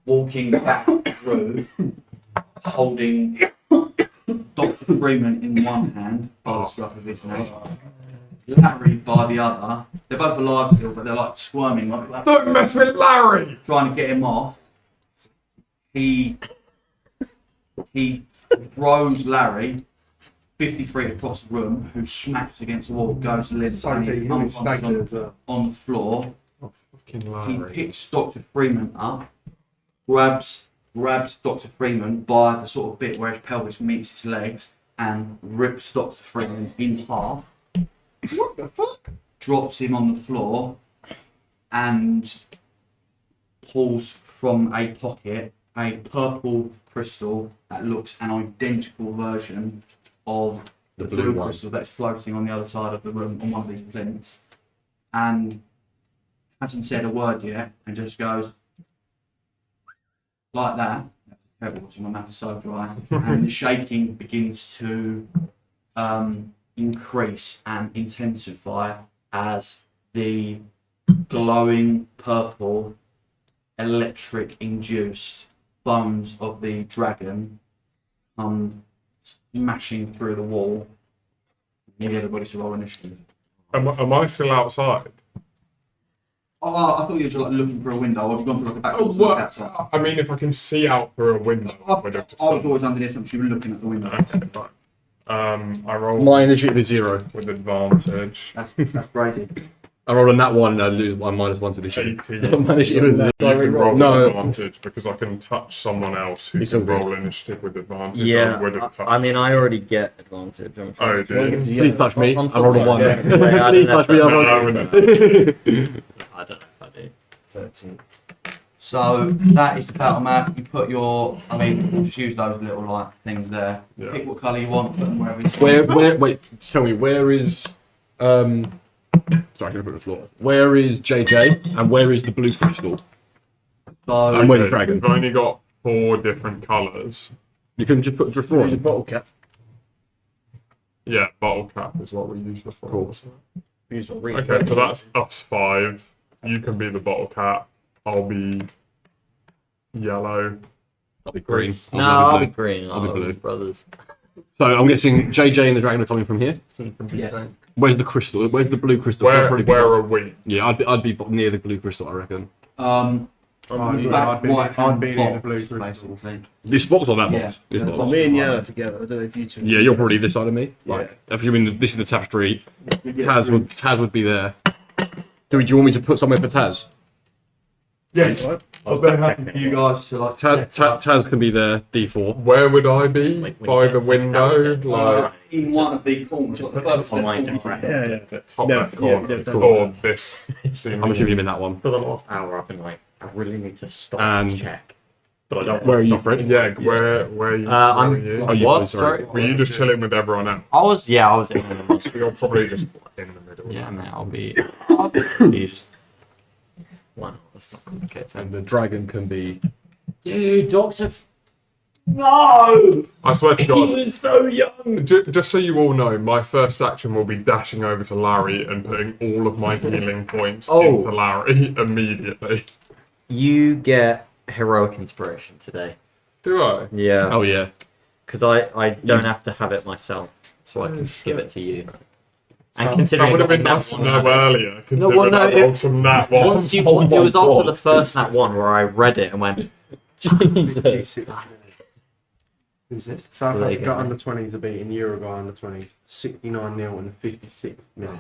walking back through, holding Dr. Freeman in one hand, by the scruff of his neck, Larry by the other. They're both alive still, but they're squirming, Don't mess with Larry! trying to get him off. He throws Larry 50 feet across the room, who smacks against the wall, goes limp, and is unconscious on the floor. Oh, fucking He Larry. picks Dr. Freeman up, grabs Dr. Freeman by the sort of bit where his pelvis meets his legs, and rips Dr. Freeman in half. What the fuck? Drops him on the floor, and pulls from a pocket a purple crystal that looks an identical version of the blue blue one. crystal that's floating on the other side of the room on one of these plinths, and hasn't said a word yet, and just goes like that. Terrible, watching, my mouth is so dry, and the shaking begins to increase and intensify as the glowing purple, electric-induced bones of the dragon come smashing through the wall. Need everybody to roll initiative. Am I still outside? Oh, I thought you were just like looking for a window. Or have you gone for like a back Oh, door to look well, outside? I mean, if I can see out through a window, I would have just I was done always under the assumption you were looking at the window. that. Okay, fine. I roll My initiative is 0. with advantage. That's crazy. I rolled on that one and I lose my -1 to the sheet. 18. My initiative is You can roll No. with advantage because I can touch someone else who It's can all good. roll initiative with advantage. Yeah, I would have touched. I mean, I already get advantage. I'm Oh, fine. dude. Please touch me. I'm I still rolled a fine. 1. Yeah. Please touch me. I rolled No, a no. I don't know if I do. 13. So that is the battle map. You put your, I mean, we'll just use those little like things there. Yeah. Pick what colour you want, put them wherever you want. wait, tell me, where is, sorry, I'm going to put it on the floor. Where is JJ and where is the blue crystal? So I'm with the dragon. We've only got 4 different colours. You can just put, just draw Use a it. bottle cap. Yeah, bottle cap is what we used before. Cool. Use a ring. Okay, so that's us 5. You can be the bottle cap. I'll be yellow. I'll be green. No, I'll be blue. green. I'll be I'll blue. be brothers. So I'm guessing JJ and the dragon are coming from here. So you can be Yes. pink. Where's the crystal? Where's the blue crystal? Where, That'd probably be where like- are we? Yeah, I'd be near the blue crystal, I reckon. back right I'd be in the box, blue crystal. basically. This box or that Yeah. box? This Yeah, box. the Me and Yellow together. I don't know if you two. Yeah, you're probably this side of me. Yeah. Like, assuming this is the tapestry, Taz would be there. Do you want me to put somewhere for Taz? Yeah, I'm very happy for you guys to like. Taz can be there, D4. Where would I be? Like, when By you the get window? to Like, in one of the corners. Like the first Online corner. direct. Yeah, yeah. top No, left corner. yeah, yeah, or this. I'm assuming you mean that one. For the last hour, I've been like, I really need to stop And- and check. But I don't. Where are you, want to. Fred? Yeah, where you? I'm- where are you? Oh, you- What? sorry. Were you just chilling with everyone else? I was in the middle. You're probably just in the middle. Yeah, man, I'll be just. Why not? Let's not complicate And things. the dragon can be. Dude, dogs have. No! I swear to God. was so young! Just so you all know, my first action will be dashing over to Larry and putting all of my healing points Oh. into Larry immediately. You get heroic inspiration today. Do I? Yeah. Oh yeah. Because I don't have to have it myself, so I can give it to you. And That considering would have I been got nice to that know one, earlier, considering well, no, I it- rolled some nat one. once you, Oh it my was after God. the first that one where I read it and went, Jesus. Who's this? There South you Africa go. under 20s are beating Uruguay under 20s 69-0 in the 56th minute.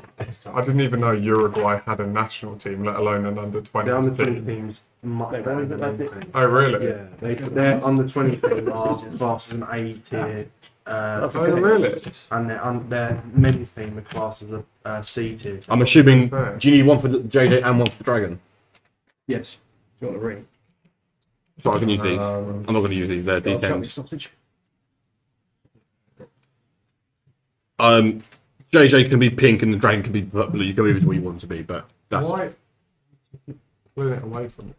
I didn't even know Uruguay had a national team, let alone an under 20 The under 20s team. team's much better than that team. Oh, really? Yeah, their under 20s team are classed as an A tier. Oh, really? And their men's team are classed as a C tier. I'm assuming. Fair. Do you need one for the JJ and one for the dragon? Yes. Do you want a ring? So I can use these. I'm not going to use these. They're Got a chunky D10s. sausage. JJ can be pink and the dragon can be blue. You can move it to where you want it to be, but that's Why? Pulling it away from me.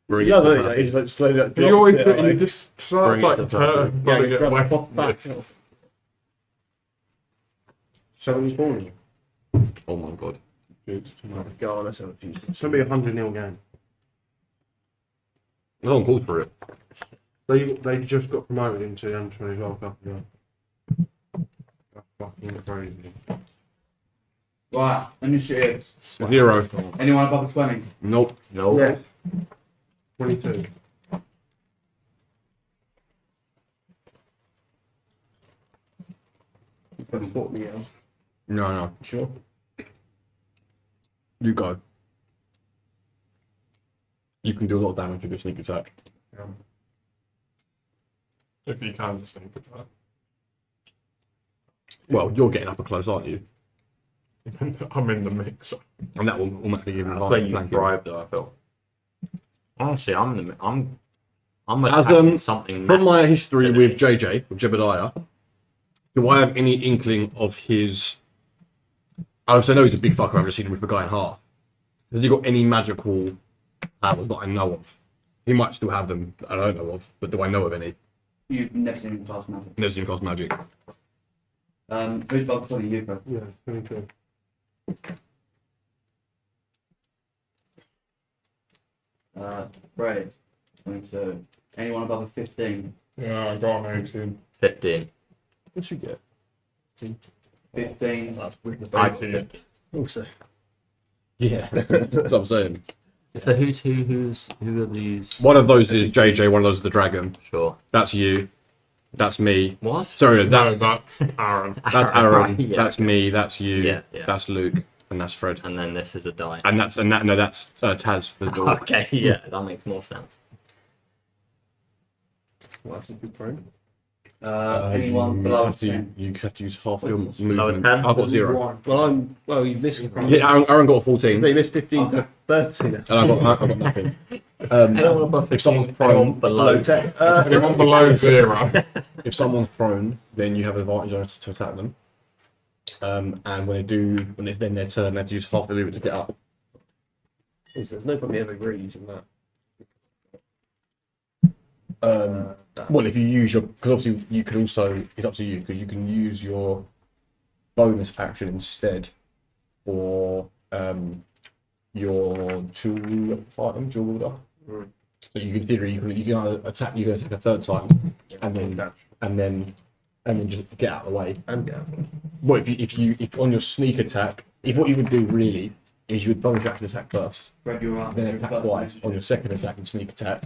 bring Yeah, it to no, that. he's like slowly like. You always drops it, you like- just start Bring it like to top. pulling Yeah, it away. back. So he's born. Oh my god. Go on, let's have a few. It's going to be a 100-0 game. No one called for it. They just got promoted into the under 20s World Cup. Yeah. That's fucking crazy. Right. Initiative. 0. Anyone above a 20? Nope. No. Yeah. 22. You can support me, yeah. No. Sure. You go. You can do a lot of damage with your sneak attack. If you can sneak attack. Well, you're getting up close, aren't you? I'm in the mix. And that will automatically give you That's where you flanking. thrive, though. I feel. Honestly, I'm As, attacking something. From my history with JJ, with Jebediah, do I have any inkling of his? I know he's a big fucker. I've just seen him rip a guy in half. Has he got any magical powers that I know of? He might still have them that I don't know of, but do I know of any? You've never seen him cast magic. Never seen him cast magic. Who's above 20? You, bro. Yeah, 22. Brad, 22. Anyone above a 15? Yeah, I got an 18. 15. What should you get? 15. That's weird. I 18. Also, Yeah, that's what I'm saying. So who are these? One of those is JJ. One of those is the dragon. Sure. That's you. That's me. What? Sorry, No, that's that's Aaron. Aaron. Right, yeah. That's me. That's you. Yeah, yeah. That's Luke. And that's Fred. And then this is a die. And that's Taz the dog. Okay, yeah, that makes more sense. what happens if you're prone? Anyone you below have to, 10? you have to use half your Below movement. 10? I've got 0. Well, you missed. Yeah, Aaron got a 14. So you missed 15 Okay. to 13. And I've got nothing. Anyone above 15? If someone's Anyone prone, below 10? Anyone below 0? if someone's prone, then you have advantage on it to attack them. And when it's then their turn, they have to use half the movement to get up. There's no point me ever really using that. Well, if you use your, because obviously you can also, it's up to you, because you can use your bonus action instead for your tool fighting dual wielder. Right. So you can, in theory, you can either attack, you can attack a third time, and then just get out of the way. And yeah. Well, if on your sneak attack, if what you would do really is you would bonus action attack first, Fred, you're up. then attack twice on your second attack and sneak attack.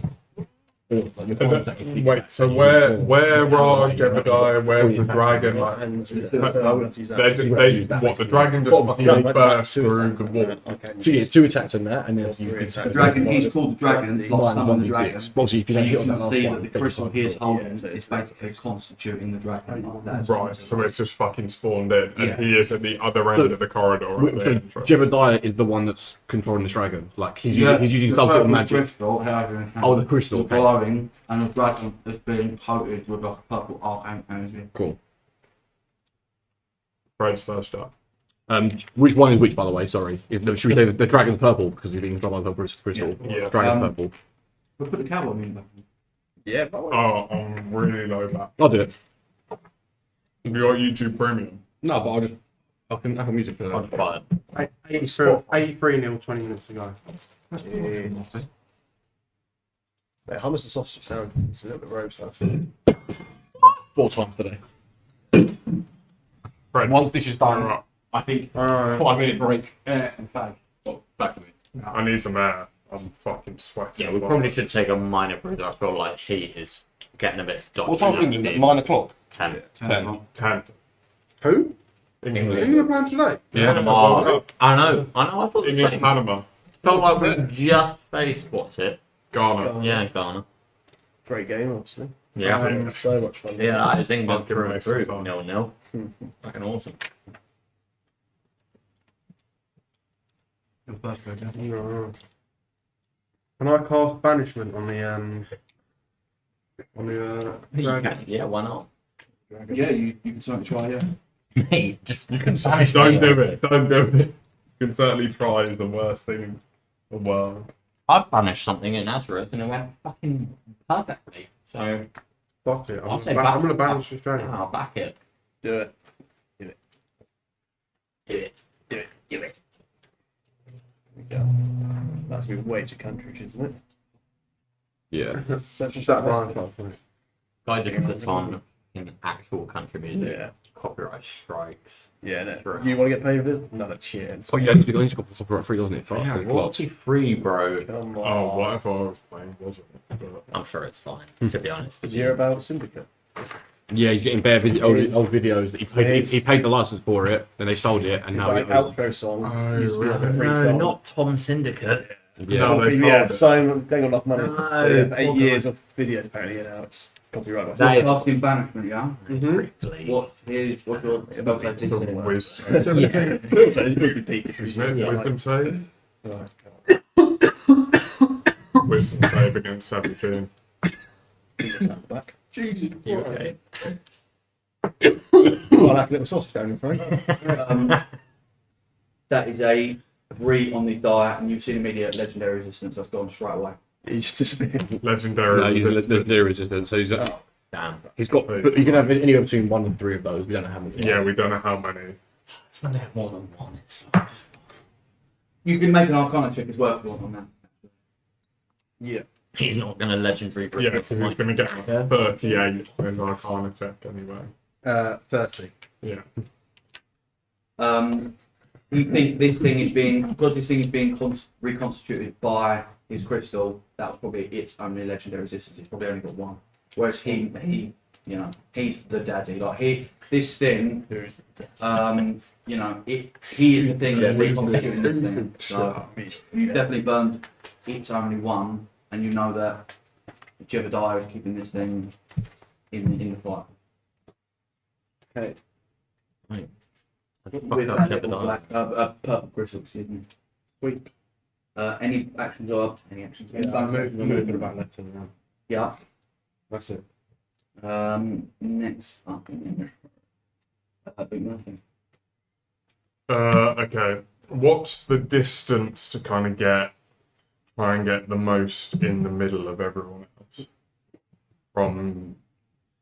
Or like your bonus attack and sneak Wait, attack. so where are Jebediah? Where's the dragon? Like, And I wouldn't use that. what, the dragon just fucking burst through the wall? So yeah, 2 attacks on that, and then you can The dragon, he's called the dragon, lost some of the dragon. Obviously, if you don't And hit you on that can last see one, that the then crystal you he is can't. holding Yeah, is basically constituting the dragon. That's Right, so it's just fucking spawned in, and Yeah. he is at the other end of the corridor. At the So entrance. Jebediah is the one that's controlling this dragon. Like he's Yeah, using the self-built purple magic. crystal, however you can. Oh, the crystal, Is okay. glowing, and the dragon has been coated with like a purple arcane energy. Cool. Fred's first up. Which one is which, by the way? Sorry. Should we say the dragon's purple because you're being controlled by the purple crystal? Yeah. Dragon's Um, purple. We'll put the cowboy music back on. Yeah, but Oh, I'm really low back. I'll do it. Have you got YouTube Premium? No, but I can have music for I'll that. try it. 83-0, 20 minutes ago. hummus and sausage sound. It's a little bit rogue stuff. 4 times today. Fred, Once this is done, you're up. I think Alright. 5-minute break and fag. Well, back to me. I need some air. I'm fucking sweating. Yeah, we probably should take a minor breather. I feel like heat is getting a bit dodgy. What time now. in England? 9 o'clock. 10. 10. 10. Who? England. England playing today? Yeah. Panama. I know. I thought the England, same. Panama, Felt like we just faced, what's it? Ghana. Yeah, Ghana. Great game, obviously. Yeah. So much fun. Yeah, that is England Fucking through and waste through. of time. 0-0. Fucking awesome. Your first Fred, yeah. No. Can I cast banishment on the You dragon? can, yeah, why not? Yeah, you can certainly try, yeah. Mate, just you can banish Don't me. do it. Don't do it. You can certainly try is the worst thing in the world. I banished something in Nazareth and it went fucking perfectly. So, Fuck it. I'll I'm, say I'm gonna banish this yeah, dragon. I'll back it. Do it. Do it. Do it. Do it. There we go. That's been way too country, isn't it? Yeah. Is that Brian Clark? Isn't it? Guy just puts on in actual country music. Yeah. Copyright strikes. Yeah, no. Sure. You want to get paid for this? Another chance. Oh, yeah, it's got copyright free, doesn't it? For Yeah, the clock. royalty free, bro. Come on. Oh, whatever I was playing wasn't. But I'm sure it's fine, to be honest. Did you hear about Syndicate? Yeah, you're getting bare old videos that he paid the license for it, then they sold it, and It's now like it owns- outro song. Oh, Used to be like a right. free No, song. not Tom Syndicate. yeah. No, they Yeah, sold it. so they got enough money. No. Yeah, 8 years of videos apparently, and now it's copyright. That is- Casting banishment, yeah? Strictly. What's your spell save? Whiz. So it's pretty peak. Isn't it? Yeah. Wisdom save? Right. Wisdom save against 17. Back. Jesus You okay? Got like a little sausage down in front. That is a 3 on the die, and you've seen immediate legendary resistance. That's gone straight away. He just disappeared. Legendary. No, he's a resistance. legendary resistant, so he's Damn. he's got. But you can have anywhere between 1 and 3 of those. We don't know how many. Yeah, we don't know how many. It's when they have more than one. It's like, You can make an Arcana check as well if you want on that. Yeah. he's not going to legendary Yeah, resist. so he's going to get 38 with Arcana check anyway. 30. Yeah. You think this thing is being, because this thing is being reconstituted by his crystal, that was probably its only legendary resistance. It's probably only got 1. Whereas he, you know, he's the daddy. Like this thing, you know, he is the thing that reconstituted this thing. So you've definitely burned its only 1, and you know that Jebediah is keeping this thing in the fight. Okay. Right. With Fuck up, that little Jebediah. black, purple crystal, excuse me. Sweet. Any actions or any actions? Yeah, I'm moving to the back left and round. Yeah. That's it. Next up, big nothing. Okay. What's the distance to kind of try and get the most in the middle of everyone else? From,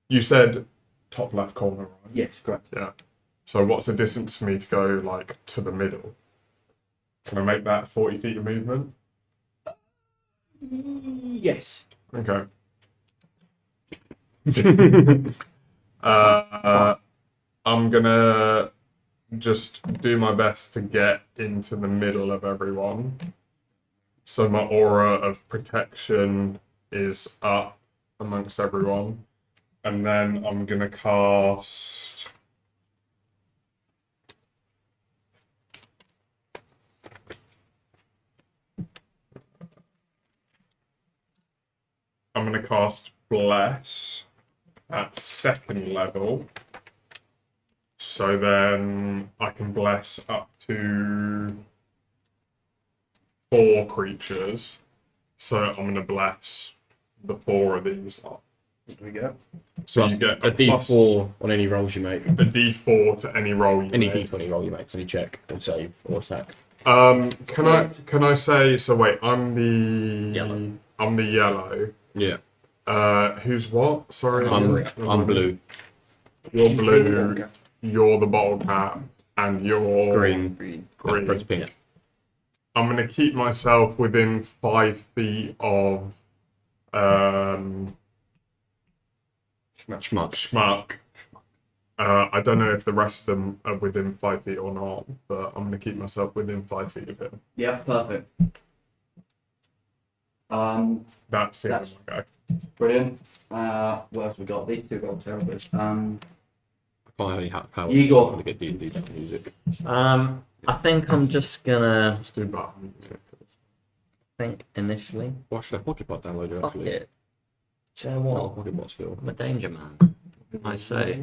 you said top left corner, right? Yes, correct. Yeah. So what's the distance for me to go like to the middle? Can I make that 40 feet of movement? Yes. Okay. I'm gonna just do my best to get into the middle of everyone. So my aura of protection is up amongst everyone. And then I'm gonna cast Bless at 2nd level. So then I can bless up to 4 creatures. So I'm going to bless the 4 of these lot. What do we get? So Plus you get a plus D4 on any rolls you make. a D4 to any roll you Any make. D20 roll you make, any check or save or attack. Can I say, so wait, I'm the Yellow. I'm the yellow. Yeah. Who's what? Sorry. I'm blue. You're blue. You're the bottle cap, and you're Green. Green. Red's pink. I'm gonna keep myself within 5 feet of Schmuck. Schmuck. I don't know if the rest of them are within 5 feet or not, but I'm gonna keep myself within 5 feet of him. Yeah, perfect. That's it. That's- Okay. Brilliant. What else we got? These 2 roll terribly. I can't have any power. Igor. To get D&D music. I think I'm just gonna Let's do button. think initially. Why should I pocket pot download you Fuck actually? it. Do you know Oh, what? pocket pot still. I'm a danger man. I say.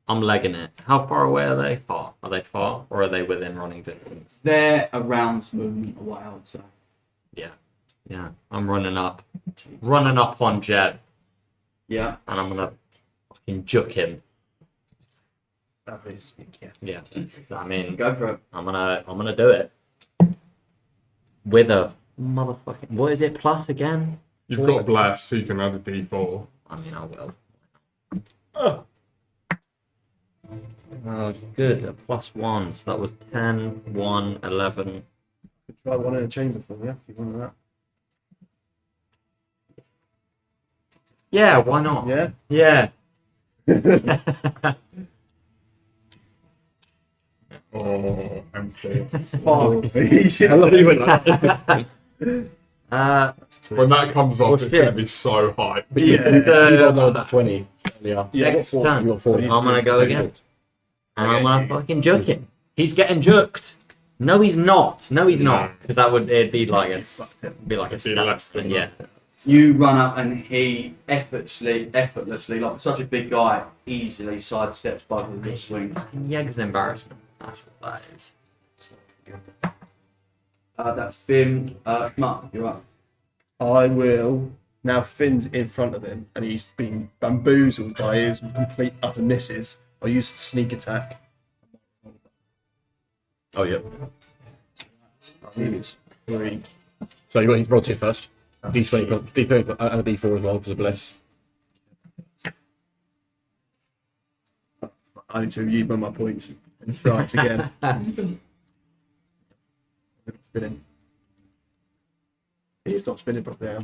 I'm legging it. How far away are they? Far. Are they far, or are they within running distance? they're a round's movement away, I would say. Yeah. Yeah. I'm running up on Jeb, Yeah. and I'm gonna fucking juke him. That is, yeah. Yeah. I mean, Go for it. I'm gonna do it with a motherfucking. What is it? Plus again? You've got bless, so you can add a D4. I mean, I will. Oh, good. A +1. So that was 10, 1, 11. Could try one in a chamber for me if you want that. Yeah, why not? Yeah. Yeah. Oh, empty. Oh, I love you when that. When that comes off, Oh, it's shit. going to be so hype. yeah. You got lowered that 20 earlier. Yeah, Next turn. You got 40. I'm gonna go again. And I'm gonna fucking juke him. He's getting juked. No, he's not. No, he's not. Because it'd be like a It'd be stat less than thing, yeah. You run up and he effortlessly, like for such a big guy, easily sidesteps both of your swings. Fucking Yeg's embarrassment. That's what that is. That's Finn. Mark, you're up. I will Now Finn's in front of him, and he's been bamboozled by his complete utter misses. I'll use sneak attack. Oh yeah. 3. So you got his roll tip first. D20 and a D4 as well because of bless. I need to use one of my points and try it again. Spinning. He's not spinning properly now.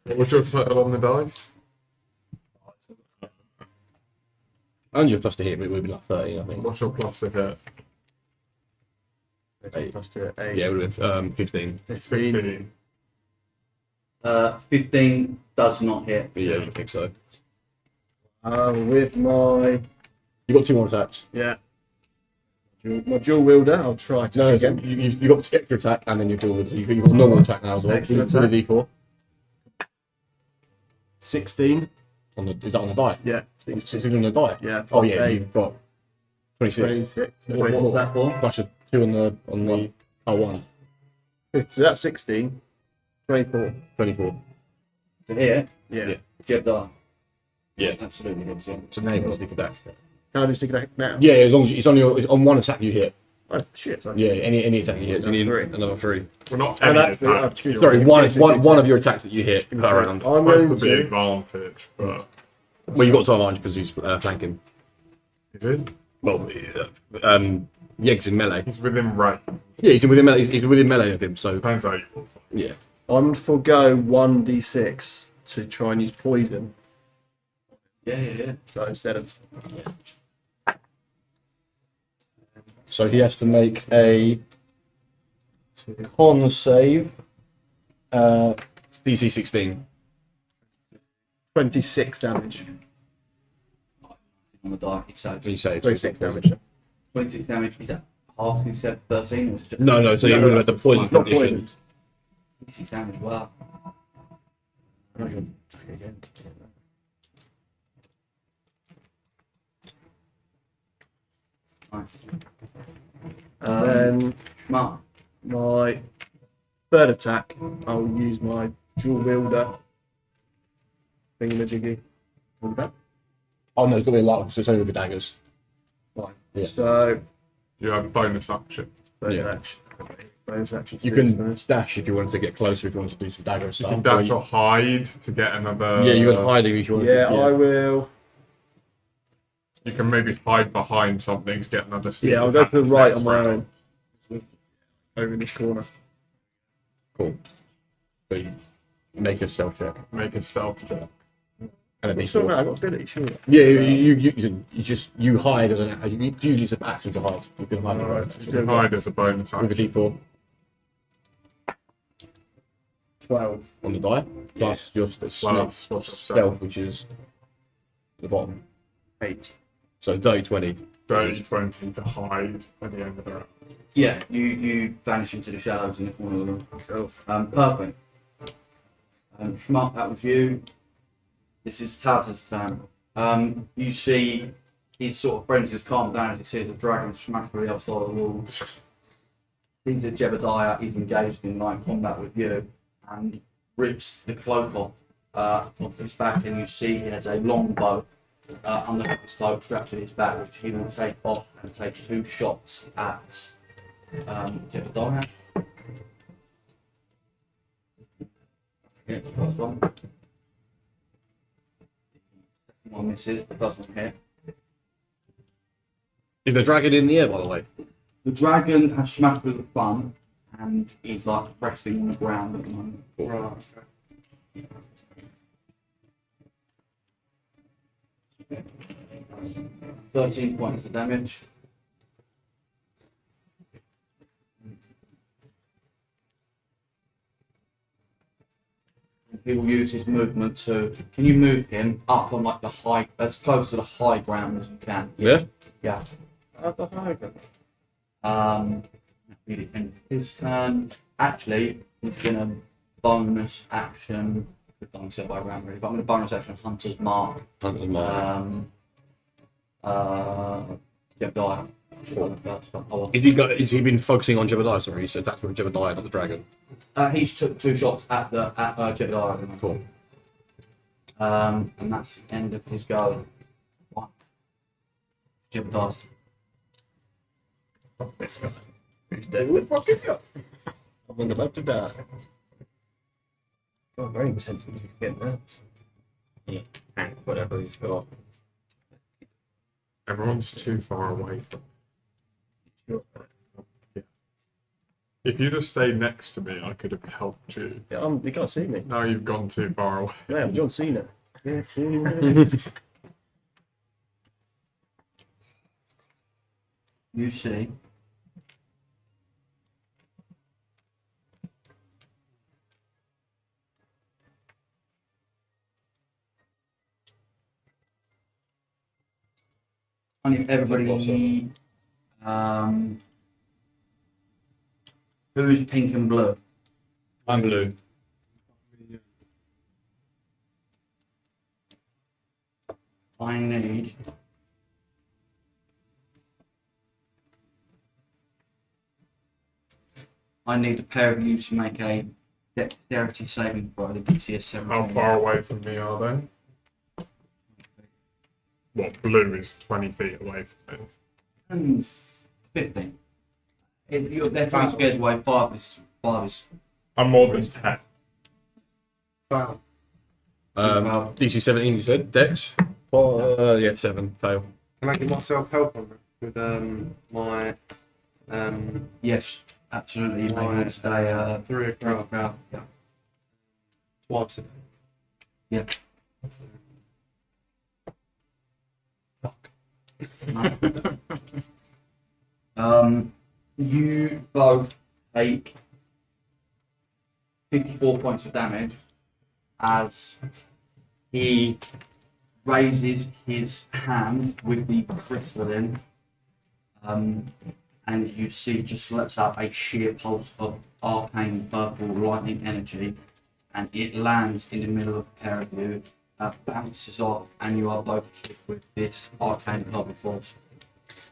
What was your total on the dice? And your plus to hit, it would be like 13, I think. What's your plus to hit? Plus 2, 8. Yeah, it would have been 15. 15. 15 does not hit. Yeah, I think so. With my You got 2 more attacks. my dual wielder, I'll try to No, again. you got the extra attack and then your dual. You got normal attack now as well. Extra You got the D4. 16. Is that on the die? Yeah. It's on the die. Yeah. Oh yeah, 8, you've got 26. 26. What's that for? Plus a 2 on the one. So that's 16. 24. 24. To hit, Yeah. Jebediah. Yeah. Absolutely hits him. So now you can stick with that. Can I do sneak attack now? Yeah, as long as it's on one attack you hit. Oh shit. Sorry. Yeah, any attack you hit. So you need Three. another 3. Well, not And any that's attack. Sorry, one of your attacks that you hit per round. I'm Supposed going to be to. advantage, but Well, you got to advantage because he's flanking. is it? Well, Yegg's in melee. He's within range. Yeah, he's within melee. He's within melee of him. So Depends how you. yeah. I'm going to forego 1d6 to try and use poison. Yeah. So instead of. So he has to make a con save. DC 16. 26 damage. On the die, he saves. He saves. 26 damage. 26 damage. Is that half? You said 13? Or was it just No. So you would have had the poison Not condition. poisoned. 26 damage? Wow. Nice. Then Mark. my third attack, I'll use my dual wielder thingamajiggy. With that. Oh no, it's got to be a lot. So it's only with the daggers. Fine. Yeah. So You have bonus action. bonus Yeah. action. Bonus action. You can dash if you wanted to get closer. If you wanted to do some dagger You stuff. can dash or hide to get another. Yeah, you can hide if you want. Yeah, I will. You can maybe hide behind something to get another. sneak Yeah, I'll go attack for the right on next my round. own. Over in this corner. Cool. So you make a stealth check Make a stealth check. and a Sure, no, D4. I've got ability, sure. Yeah, you hide as an usually it's an action to hide. You can hide with Alright, bonus you action. can hide as a bonus With a action. D4 12. on the die plus your Plus what's your stealth, which is the bottom. 8. So dirty 20. Dirty 20 to hide at the end of the round. Yeah, you vanish into the shadows in the corner of the room. Cool. Perfect. Schmuck, that was you. This is Taz's turn. You see his sort of frenzy has calmed down as he sees a dragon smash through the outside of the wall. He's a Jebediah, he's engaged in light combat with you and rips the cloak off his back, and you see he has a long bow under his cloak strapped to his back, which he will take off and take 2 shots at Jebediah. Yeah, it's the first one. The second one misses, the first one hit. Is the dragon in the air, by the way? The dragon has smashed through the front and is like resting on the ground at the moment. Right. 13 points of damage. He will use his movement to. Can you move him up on like the high, as close to the high ground as you can? Yeah. Yeah. At the high ground. That'll be the end of his turn. Actually, he's gonna bonus action. I don't say by round really, but I'm gonna bonus action Hunter's Mark. Hunter's Mark. Jebediah. Is he been focusing on Jebediah? Sorry, he said that's from Jebediah, not the dragon. He's took 2 shots at Jebediah. Cool. And that's the end of his go. One. Jebediah's. Fuck this guy. Who's dead? Who the fuck is that? I'm about to die. God, very intense when you get that. Tank, whatever he's got. Everyone's too far away from. If you'd have stayed next to me, I could have helped you. Yeah, you can't see me. Now you've gone too far away. Yeah, I'm John Cena. Yeah, Cena. You see. I need everybody. Who's pink and blue? I'm blue. I need. I need a pair of you to make a dexterity saving throw. The DC is 17. How far away from me are they? What, blue is 20 feet away from me. And 15. If you're there 3 squares away, 5 is. I'm more than 10. Fail. DC 17, you said? Dex? Yeah, 7. Fail. Can I give myself help on that with my Yes, absolutely. You Right. may need to stay 3 o'clock crowd. Yeah. twice a day? Yeah. You both take 54 points of damage as he raises his hand with the crystal in, and you see just lets out a sheer pulse of arcane purple lightning energy, and it lands in the middle of the pair of you, bounces off, and you are both hit with this arcane purple force.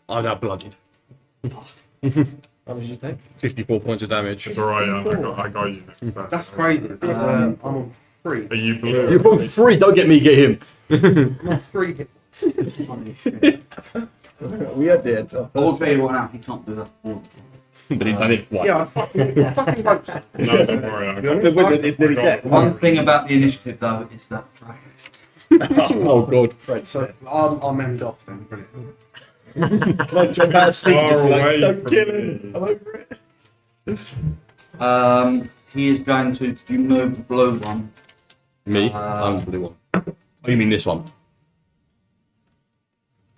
I'm now bloodied. How much did you take? 54 points of damage. It's alright, I got you next time. That's crazy. I'm on 3. Are you blue? You're on 3, don't get me, get him. I'm on 3 hits. Holy shit. We had the I'll tell you right now, he can't do that. But he's done it once. Yeah, I fucking hope so. No, don't worry. I got It's nearly dead. One thing about the initiative though is that dragons. Oh, God. Right, So I'm emmed off then. Brilliant. like John Bad sleep. Far away Don't from kill me. him. I'm over it. He is going to. Did you move the blue one? Me? I'm the blue one. Oh, you mean this one?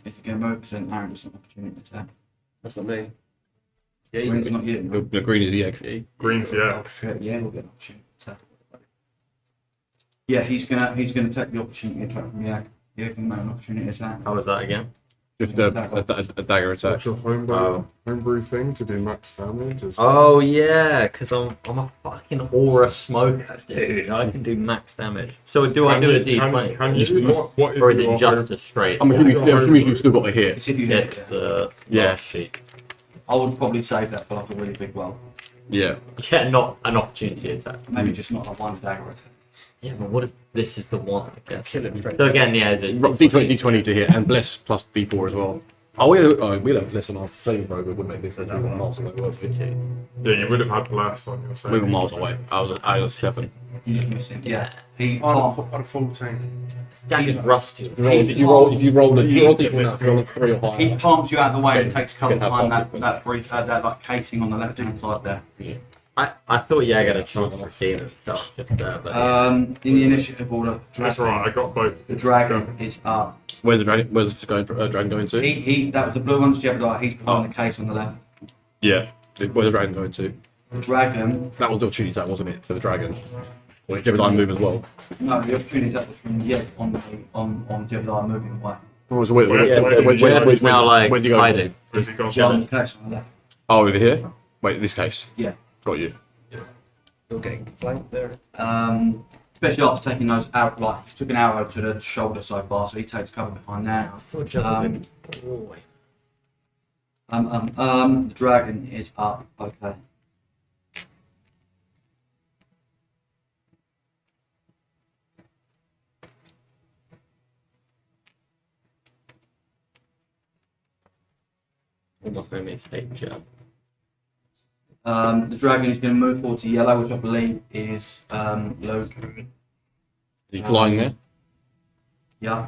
If you can move, then Aaron's an opportunity to attack. That's not me. Green's not you. The green is the egg. Green's, yeah. Oh shit! Yeah, we'll get an opportunity to attack. Yeah, he's gonna take the opportunity attack from the egg. The egg can make an opportunity attack. How was that again? Just a dagger attack. That's your homebrew, Oh. homebrew thing to do max damage. Oh yeah, because I'm a fucking aura smoker, dude. I can do max damage. So do I do a D20? Can you? What is Or is it your just a straight? I'm assuming you've still got it here. It's if you It's hit. the Yeah. last sheet. I would probably save that for like a really big roll. Yeah. Yeah, not an opportunity attack. Maybe just not a one dagger attack. Yeah, but what if this is the one that gets Kill him straight. So again, yeah, is it D20 to hit and bless plus D4 as well. Oh, we'll have bless on our saving throw, but it would make this a little miles away. Yeah, you would have had bless on your side. We were miles away. I was 7. You just missed him. Yeah. He I'd palmed. have 14. Dagger's rusty. If you roll D4 now, if you're on a 3 or He higher. palms you out of the way and takes cover Can have behind half that brief that like casing on the left hand side there. I thought yeah, I got a chance to redeem himself just there, but In the initiative order, That's alright, I got both. the dragon is up. Where's the dragon? Where's the dragon going to? He that was the blue one's Jebediah. He's behind the case on the left. Yeah. Where's the dragon going to? The dragon. That was the opportunity attack, wasn't it, for the dragon? Well, Jebediah move as well. No, the opportunity that was from Yed on Jebediah moving away. Oh, so wait, Where's now like where's he going? hiding. Where's he gone? Behind the case on the left. Oh, over here? Wait, this case. Yeah. Got you. You're getting flanked there. Especially after taking those out, like he took an arrow to the shoulder so far, so he takes cover behind that. I thought Joe was a boy. The dragon is up. Okay. I'm not going to mistake jump. The dragon is going to move forward to yellow, which I believe is Luke. Is he flying there? Yeah.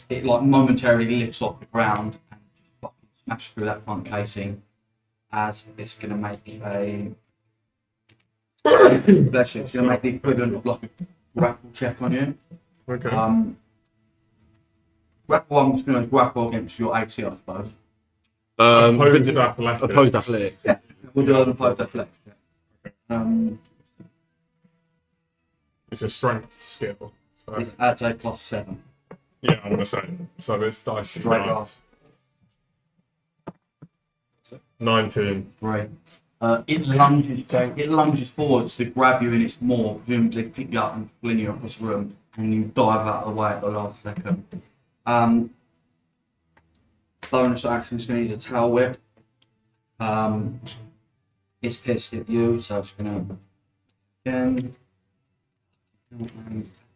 It like momentarily lifts off the ground and just fucking smashes through that front casing as it's going to make a. Bless you. It's going to make the equivalent of like a grapple check on you. Okay. Grapple, I'm just going to grapple against your AC, I suppose. Opposed athletics. Opposed athletics. Yeah, we'll do an opposed athletics. It's a strength skill. So It's adds a +7. yeah, I'm gonna say. So it's dice. Straight Dice. 19. Right. It lunges forwards to grab you in its maw, presumably pick you up and fling you across the room, and you dive out of the way at the last second. Bonus action is going to use a tail whip. It's pissed at you, so it's going to again.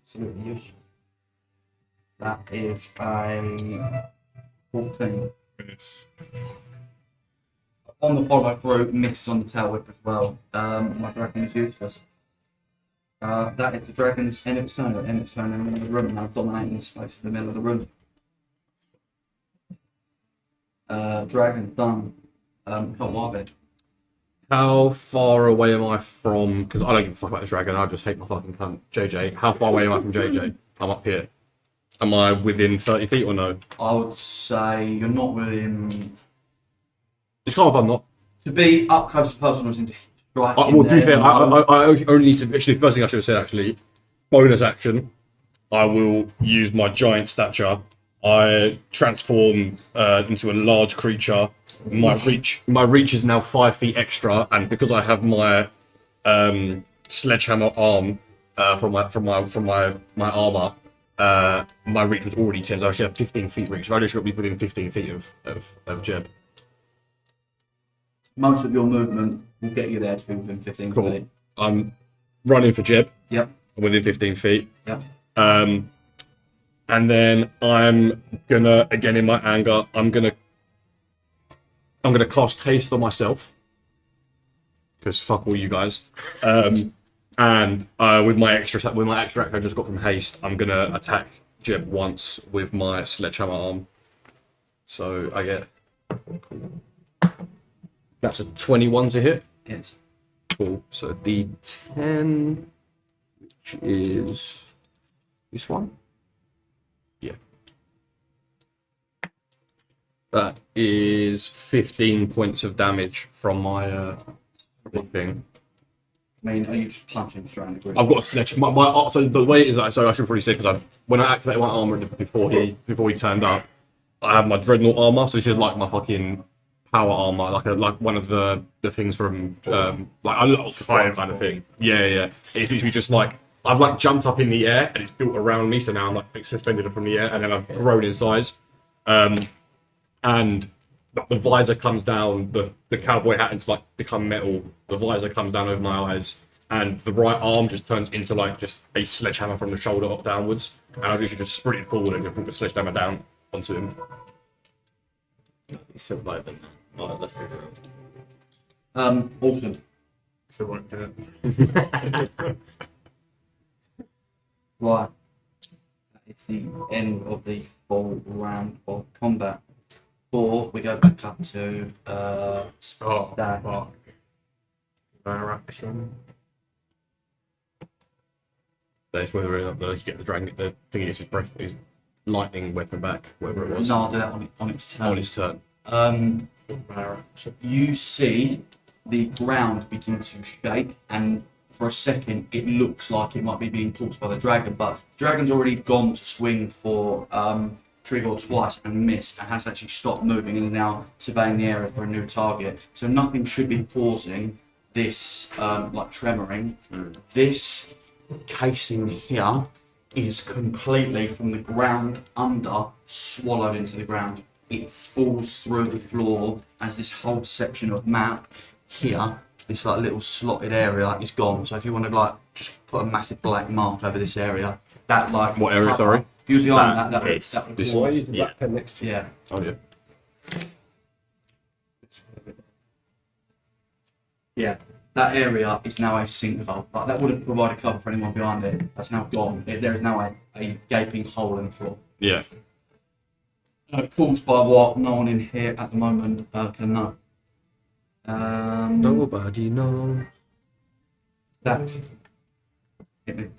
Absolutely useless. That is a 14. It's On the follow through, misses on the tail whip as well. My dragon is useless. That is the dragon's end of its turn. End of its turn in the middle of the room, now dominating the space in the middle of the room. Dragon done. Cut Warbed. How far away am I from? Because I don't give a fuck about the dragon. I just hate my fucking cunt. JJ. How far away am I from JJ? I'm up here. Am I within 30 feet or no? I would say you're not within. It's kind of I'm not. To be up close and personal is into strike. Well, to be fair, I only need to. Actually, the first thing I should have said, actually, bonus action. I will use my giant stature. I transform into a large creature. My reach is now 5 feet extra, and because I have my sledgehammer arm from my armor, my reach was already 10. So I actually have 15 feet reach. So I should be within 15 feet of Jeb. Most of your movement will get you there to be within 15 Cool. feet. I'm running for Jeb. Yep. Within 15 feet. Yep. And then I'm gonna, again in my anger, I'm gonna cast haste on myself. Because fuck all you guys. And with my extra attack I just got from haste, I'm gonna attack Jeb once with my sledgehammer arm. So I get. That's a 21 to hit. Yes. Cool. So D10, which is this one. Yeah. That is 15 points of damage from my big thing. I mean, are you just punching straight in the group? I've got a sledge. So the way it is, so I should probably say because when I activated my armor before he turned up, I have my dreadnought armor. So this is like my fucking power armor, like one of the things from like a little fire kind of thing. Yeah. It's literally just like I've like jumped up in the air and it's built around me, so now I'm like suspended from the air, and then I've grown in size. And the visor comes down, the cowboy hat has like become metal. The visor comes down over my eyes, and the right arm just turns into like just a sledgehammer from the shoulder up downwards. And I literally just sprinted forward and just put the sledgehammer down onto him. He's surviving now. Oh, let's figure it out. Awesome. so it won't do it. Right. It's the end of the full round of combat. Or we go back up to Oh, that. fuck. Their action. That's whether you get the dragon, the thing is his breath, his lightning weapon back, whatever it was, No, I'll do that on its turn. on his turn. Their action. You see the ground begin to shake, and for a second it looks like it might be being torched by the dragon, but the dragon's already gone to swing for Trigger twice and missed, and has actually stopped moving and is now surveying the area for a new target. So nothing should be causing this like tremoring. This casing here is completely from the ground under swallowed into the ground. it falls through the floor as this whole section of map here, this like little slotted area is gone. So if you want to like just put a massive black mark over this area, that like What area, sorry? If you was behind that It's- would this Why cause- use the black pen next to you? yeah. Oh yeah. Yeah, that area is now a sinkhole. Like, that would have provided cover for anyone behind it. That's now gone. There is now a gaping hole in the floor. Yeah. Caused by what? No one in here at the moment can know. Nobody knows. That's it.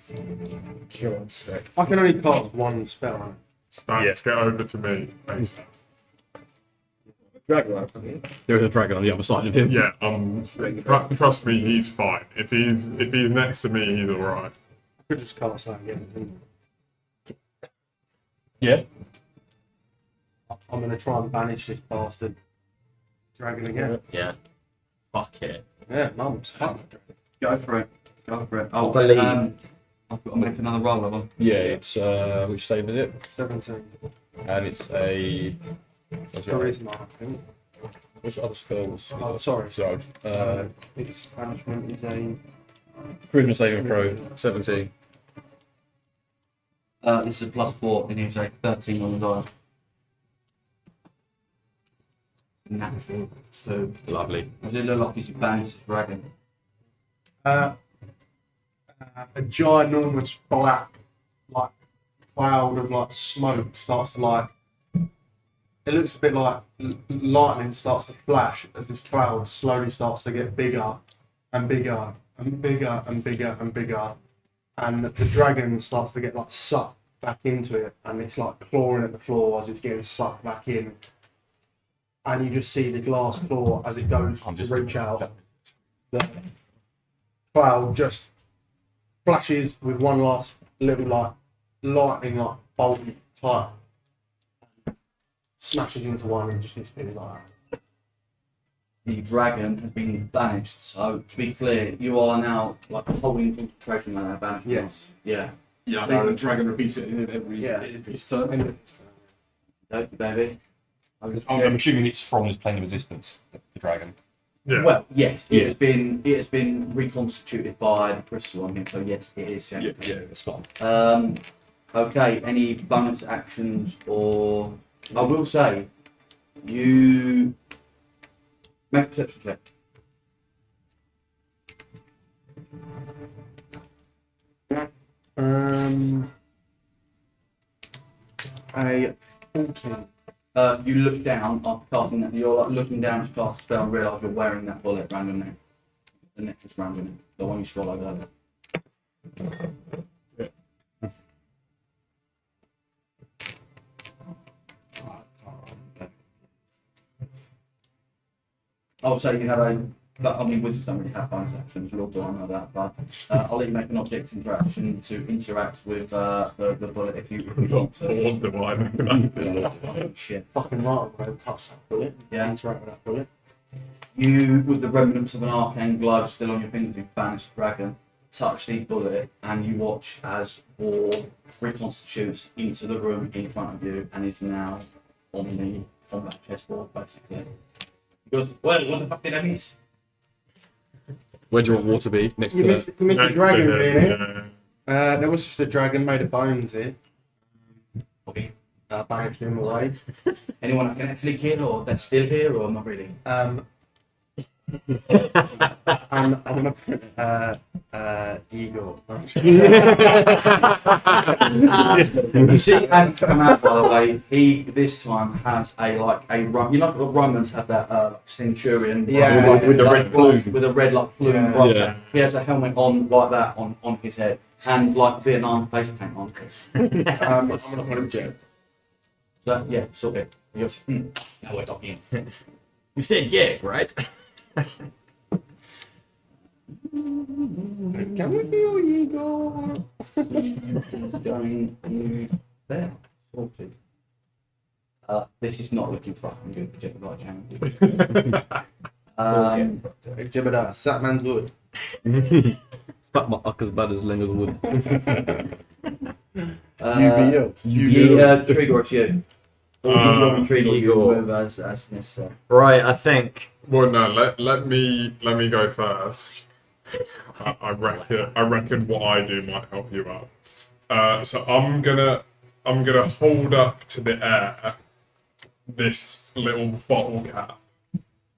Kill on stick. I can only cast one spell on it. Stats, get over to me. Thanks. Dragon Life, I mean. There is a dragon on the other side of him. Yeah, trust me, he's fine. If he's next to me, he's alright. I could just cast that again. couldn't Yeah. I? I'm going to try and banish this bastard dragon again. Yeah. Fuck it. Yeah, mums. Fuck that dragon. Go for it. Go for it. Oh, believe. I've got to make another roll, have I? Yeah, it's which save is it? 17. And it's a what's the other- Charisma, I think. which other spells? Oh, sorry. So Its banishment is a. charisma saving throw 17. This is a +4, and it's a 13 on the die. Natural 2. Lovely. Does it look like he's banished this dragon? A ginormous black, like, cloud of like smoke starts to like. It looks a bit like lightning starts to flash as this cloud slowly starts to get bigger and bigger and bigger and bigger and bigger, and the dragon starts to get like sucked back into it, and it's like clawing at the floor as it's getting sucked back in, and you just see the glass claw as it goes I'm to just reach out. The cloud just flashes with one last little like lightning like bolt type, smashes into one and just disappears like that. The dragon has been banished, so to be clear, you are now like holding concentration on that banishment. Yes. Yeah. Yeah, I think the dragon repeats it in every Yeah. his turn. Thank you, baby. I'm assuming it's from his plane of existence, the dragon. Yeah. Well, yes, Yeah. it has been reconstituted by the crystal on him, so yes, it is. Yeah. Yeah, it's fine. Okay, any bonus actions or I will say you make a perception check. A 14. You look down after casting that. You're like looking down to cast a spell and realise you're wearing that bullet around your neck. The necklace around your neck. The one you swallowed earlier. I would say you have a, but I mean, wizards don't really have bonus actions. Lord do I know that, but I'll let you make an object interaction to interact with the bullet if you want to. Lord divine. Oh, shit. Fucking right, I'm going to touch that bullet. Yeah. Interact with that bullet. You, with the remnants of an arcane glove still on your fingers, you banish the dragon, touch the bullet, and you watch as War reconstitutes into the room in front of you and is now on the combat chessboard, basically. He goes, well, what the fuck did I miss? Where do you want water to be? Next to You the missed the Next dragon to him, being it. yeah. There was just a dragon made of bones here. Okay. Banished him away. Anyone I can actually kill, or that's still here, or not really? And I'm gonna print Igor. You see, as come out, by the way, this one has a you know, the Romans have that centurion, Yeah, with the yeah. red plume, with a red plume. Yeah. Right? Yeah. He has a helmet on like that on his head, and like Vietnam face paint on. I'm gonna put him Joe. So yeah, sort it. Yes. Now we're talking. You said yeah, right? Can we feel Igor? Going there. Sorted. This is not looking fucking good for Jebediah Channel. Jebediah, Satman's wood. Fuck my uck as bad as Lenger's wood. UBL. Trigger, it's you. Or you Um, treat you Igor. with as necessary. Right, I think. Well, no. Let me go first. I reckon what I do might help you out. So I'm gonna hold up to the air this little bottle cap,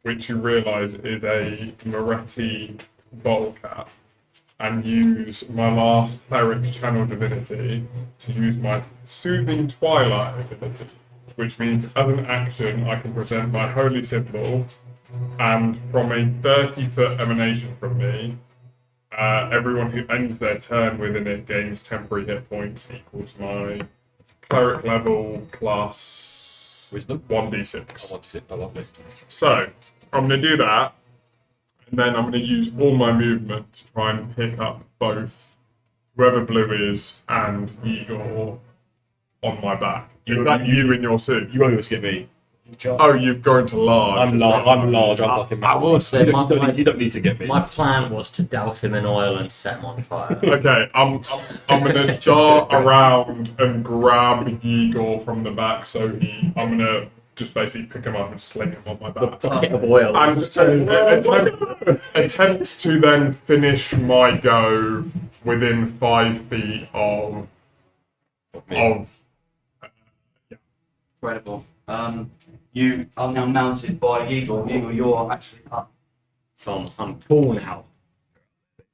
which you realise is a Moretti bottle cap, and use my last cleric channel divinity to use my soothing twilight ability, which means as an action I can present my holy symbol, and from a 30-foot emanation from me, everyone who ends their turn within it gains temporary hit points equals my cleric level plus Wisdom. 1d6. I want to sit. I love this. So, I'm going to do that, and then I'm going to use all my movement to try and pick up both whoever Blue is and Igor on my back. Is that you in your suit? You won't even skip me. Oh, you've gone to large. I'm large. I'm large. I'm fucking I massive. will say you don't need to get me. my plan was to douse him in oil and set him on fire. Okay, I'm gonna dart around and grab Igor from the back, so I'm gonna just basically pick him up and sling him on my back. Bucket of oil. And attempt to then finish my go within 5 feet of Incredible. You are now mounted by Igor. Igor, you're actually up. So I'm cool now.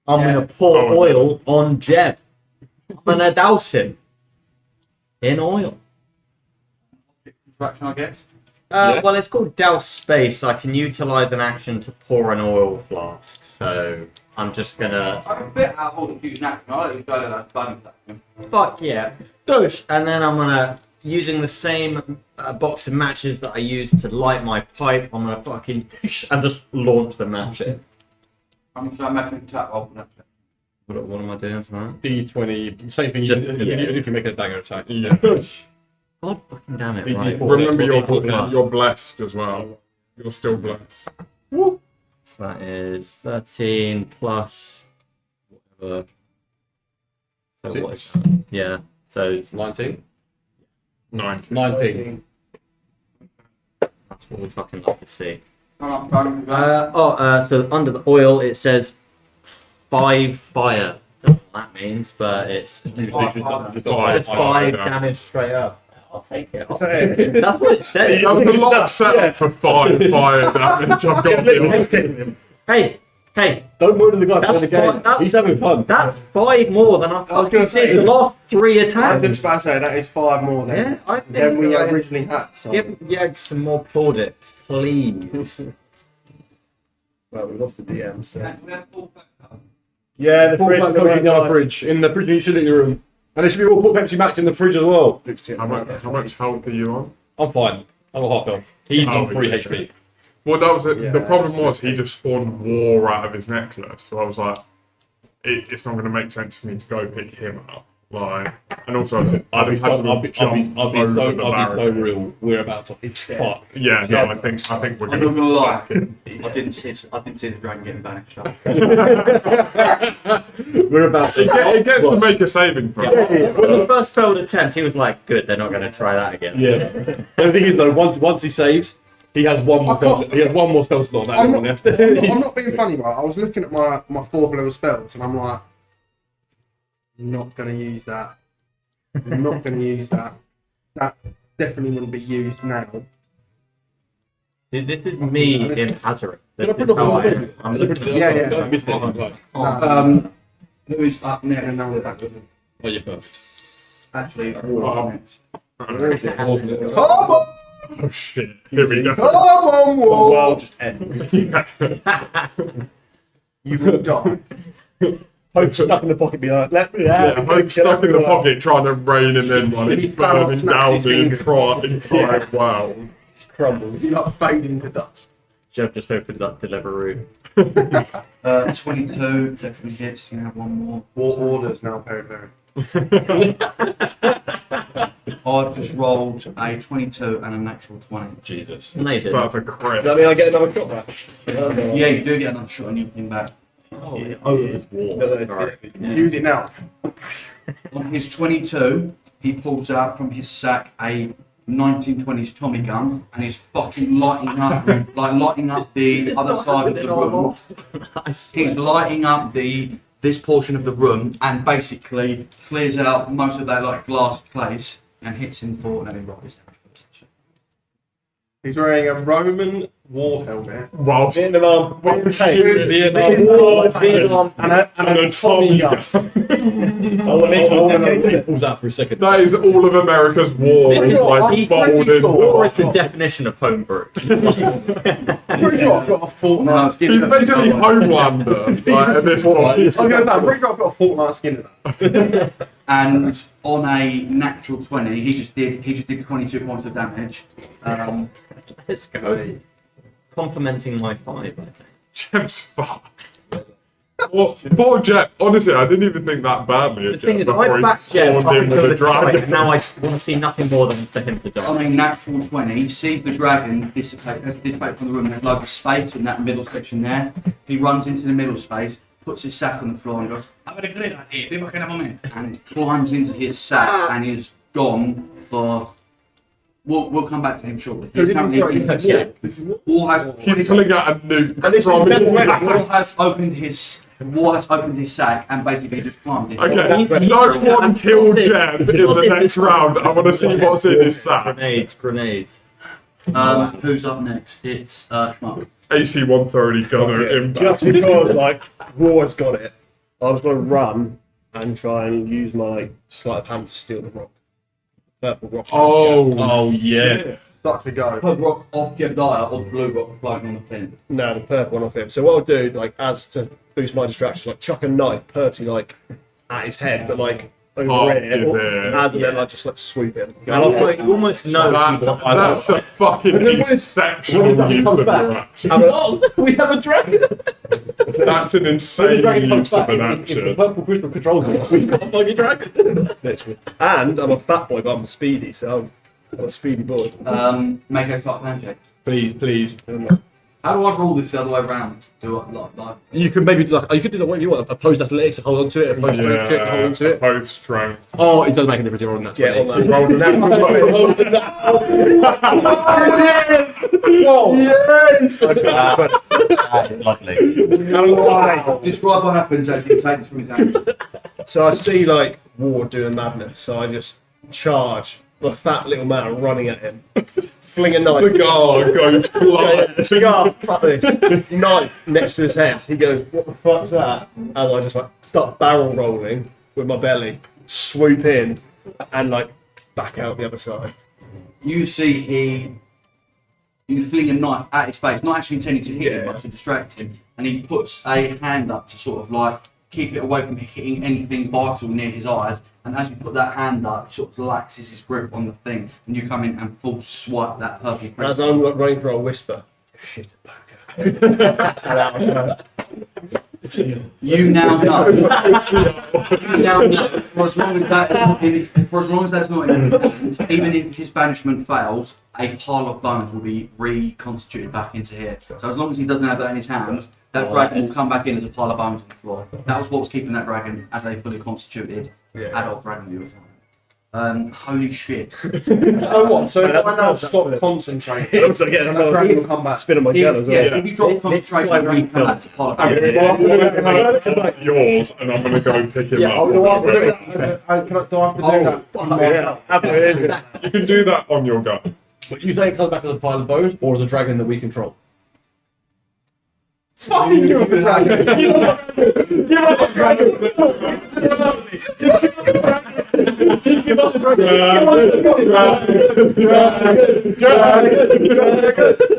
I'm Yeah. gonna pour Oh, oil on Jeb. I'm gonna douse him in oil. Interaction, I guess. Yeah. Well, it's called douse space. I can utilize an action to pour an oil flask. So I'm just gonna I'm a bit out of order to use an action. I'll let you go to that bonus action. fuck yeah, douche. And then I'm gonna using the same box of matches that I used to light my pipe. I'm gonna fucking and just launch the match in. I'm just going to make an attack roll for that. What am I doing for that? D20. Same thing. Just- If you make a dagger attack. Yeah. God fucking damn it! D- Right. D4. Remember, Yeah. you're blessed as well. You're still blessed. So that is 13 plus whatever. So what is that? Yeah. So 19. 90. 19. that's what we fucking love to see. Come on, go. So under the oil it says 5 fire. Don't know what that means, but it's Just Five. 5 yeah. damage straight up. I'll take it. That's what it said. That was a lot of setup for 5 fire damage. I've got to be honest. Hey, Don't murder the guy That's for the game. fine, that's- He's having fun. that's 5 more than I was fucking gonna said. say- The last 3 I was attacks. just about to say that is 5 more than, Yeah, I think than we originally had. So. Give Yeg some more plaudits, please. Well, we lost the DM, so. Yeah. Yeah, the Full fridge black on the coke right in our side. fridge. In the fridge in the utility room. And there should be all put Pepsi Max in the fridge as well. How much health are you on? I'm fine. I've got half health. He's Oh, on 3 yeah. HP. Well, that was it. Yeah, The problem was he just spawned war out of his necklace. So I was like, it's not going to make sense for me to go pick him up. Like, and also I'll be so barricade. real. We're about to fuck. Yeah, no, I think we're I'm going not gonna lie. to. I didn't see the dragon getting banished. We're about to. He gets to make a saving throw. When the first failed attempt, he was like, good, they're not going to try that again. Yeah. The thing is though, once he saves, he has one more. He has one more spell slot. I'm not, left. I'm not being funny, right? I was looking at my 4th level spells and I'm like, not going to use that. I'm not going to use that. That definitely wouldn't be used now. This is me in Hazaret. Did I This put is how I the am. I'm Yeah. I missed it. Oh, No, Who is up next? and now we're back with him. yeah, first. Actually, War next. Where is it? Oh shit! Here we go. Come on, The War! world just ends. You will die. Hope stuck in the pocket, be like, let me Yeah, out. Hope stuck in the pocket trying to rein him in while He he's fell off, burning snapped down his the fingers. entire world. Crumbles. You like fading to dust. Jeb just opens up Deliveroo. 22 definitely hits. You can have one more. War orders now, Perry Perry. I've just rolled a 22 and a natural 20. Jesus. No, you didn't. That's a crit. Does that mean I get another shot back? Yeah, you do get another shot and you can back. Oh, it's war. Alright. Use it now. On his 22, he pulls out from his sack a 1920s Tommy gun, and he's fucking lighting up the other side of the room. He's lighting up this portion of the room, and basically clears out most of that like glass place and hits him for. Let me roll this down first. He's wearing a Roman war helmet. Whilst Vietnam, and a Tommy gun. He pulls out for a second. That is all of America's war. This Is is like folded. War is the definition of homebrew. Pretty sure I've got a fortnight skin He's in basically Homelander. Like, at this point. I'm pretty sure I've got a fortnight skin in that. And on a natural 20, he just did 22 points of damage. Let's go. Complimenting my 5, I think. Jeb's fucked. Well, poor Jeb. Honestly, I didn't even think that badly The of thing Jeb is, before I've he backed Jeb up spawned in until with a this point, dragon. and now I want to see nothing more than for him to On die. a natural 20, sees the dragon dissipate from the room. There's loads of space in that middle section there. He runs into the middle space, puts his sack on the floor, and goes, "I've got a great idea, viva que la moment," and climbs into his sack and is gone for. We'll come back to him shortly. He's currently in his sack. He's pulling out a nuke. And this is from his- War has opened his sack and basically just climbed in. Okay, no one kill Jeb in the next round. I want to see what's in his sack. Grenades. Who's up next? It's Schmuck. AC 130 gunner Okay. impact. Just because like War's got it, I was going to run and try and use my sleight of hand to steal the rock, purple rock. Oh yeah. Such a go. Purple rock off Jebediah or blue rock floating on the pin. No, the purple one off him. So what I'll do, like, as to boost my distraction, like chuck a knife purposely like at his head, but like over After it, there. as and then like just like swoop him. You almost know. That's a fucking exceptional use of your action. We have a dragon. That's an insane use of an action. purple crystal controls it, we've got a fucking dragon. Literally. And I'm a fat boy, but I'm speedy, so I'm a speedy boy. Make a start plan check. Please. How do I rule this the other way around? Do I like? You can maybe do like, you could do the whatever you want. Opposed athletics to hold on to it. Opposed strength check to hold on to it. Both strength. Oh, it does make a difference. You're on that. Yeah, on 20. that. Rolled an That is lovely. Describe what happens as you take this from his hands. So I see like War doing madness, so I just charge the fat little man running at him, fling a knife. The guard goes flying. Cigar, fuck this. Knife next to his head. He goes, "What the fuck's that?" And I just like start barrel rolling with my belly, swoop in, and like back out the other side. You see you fling a knife at his face, not actually intending to hit him, but to distract him, and he puts a hand up to sort of like keep it away from hitting anything vital near his eyes. And as you put that hand up, he sort of relaxes his grip on the thing, and you come in and full swipe that purple As crystal. I'm like running through, I whisper, "Shit at poker." You now know. You now know. For as long as that's not in evidence, even if his banishment fails, a pile of bones will be reconstituted back into here. So as long as he doesn't have that in his hands, that dragon will come back in as a pile of bones on the floor. That was what was keeping that dragon as a fully constituted adult dragon you were finding. Holy shit. So what? So if I now stop concentrating, I'm sorry, yeah, that I'm dragon will come back. spinning my gun as well. If you drop concentration, the dragon come back to pile of bones. I'm gonna have yours, and I'm gonna go and pick him up. Do I have to do that? Do I have to do that? You can do that on your gun. But you think it comes back as a pile of bones or as a dragon that we control? Fucking you with the dragon. You want the dragon.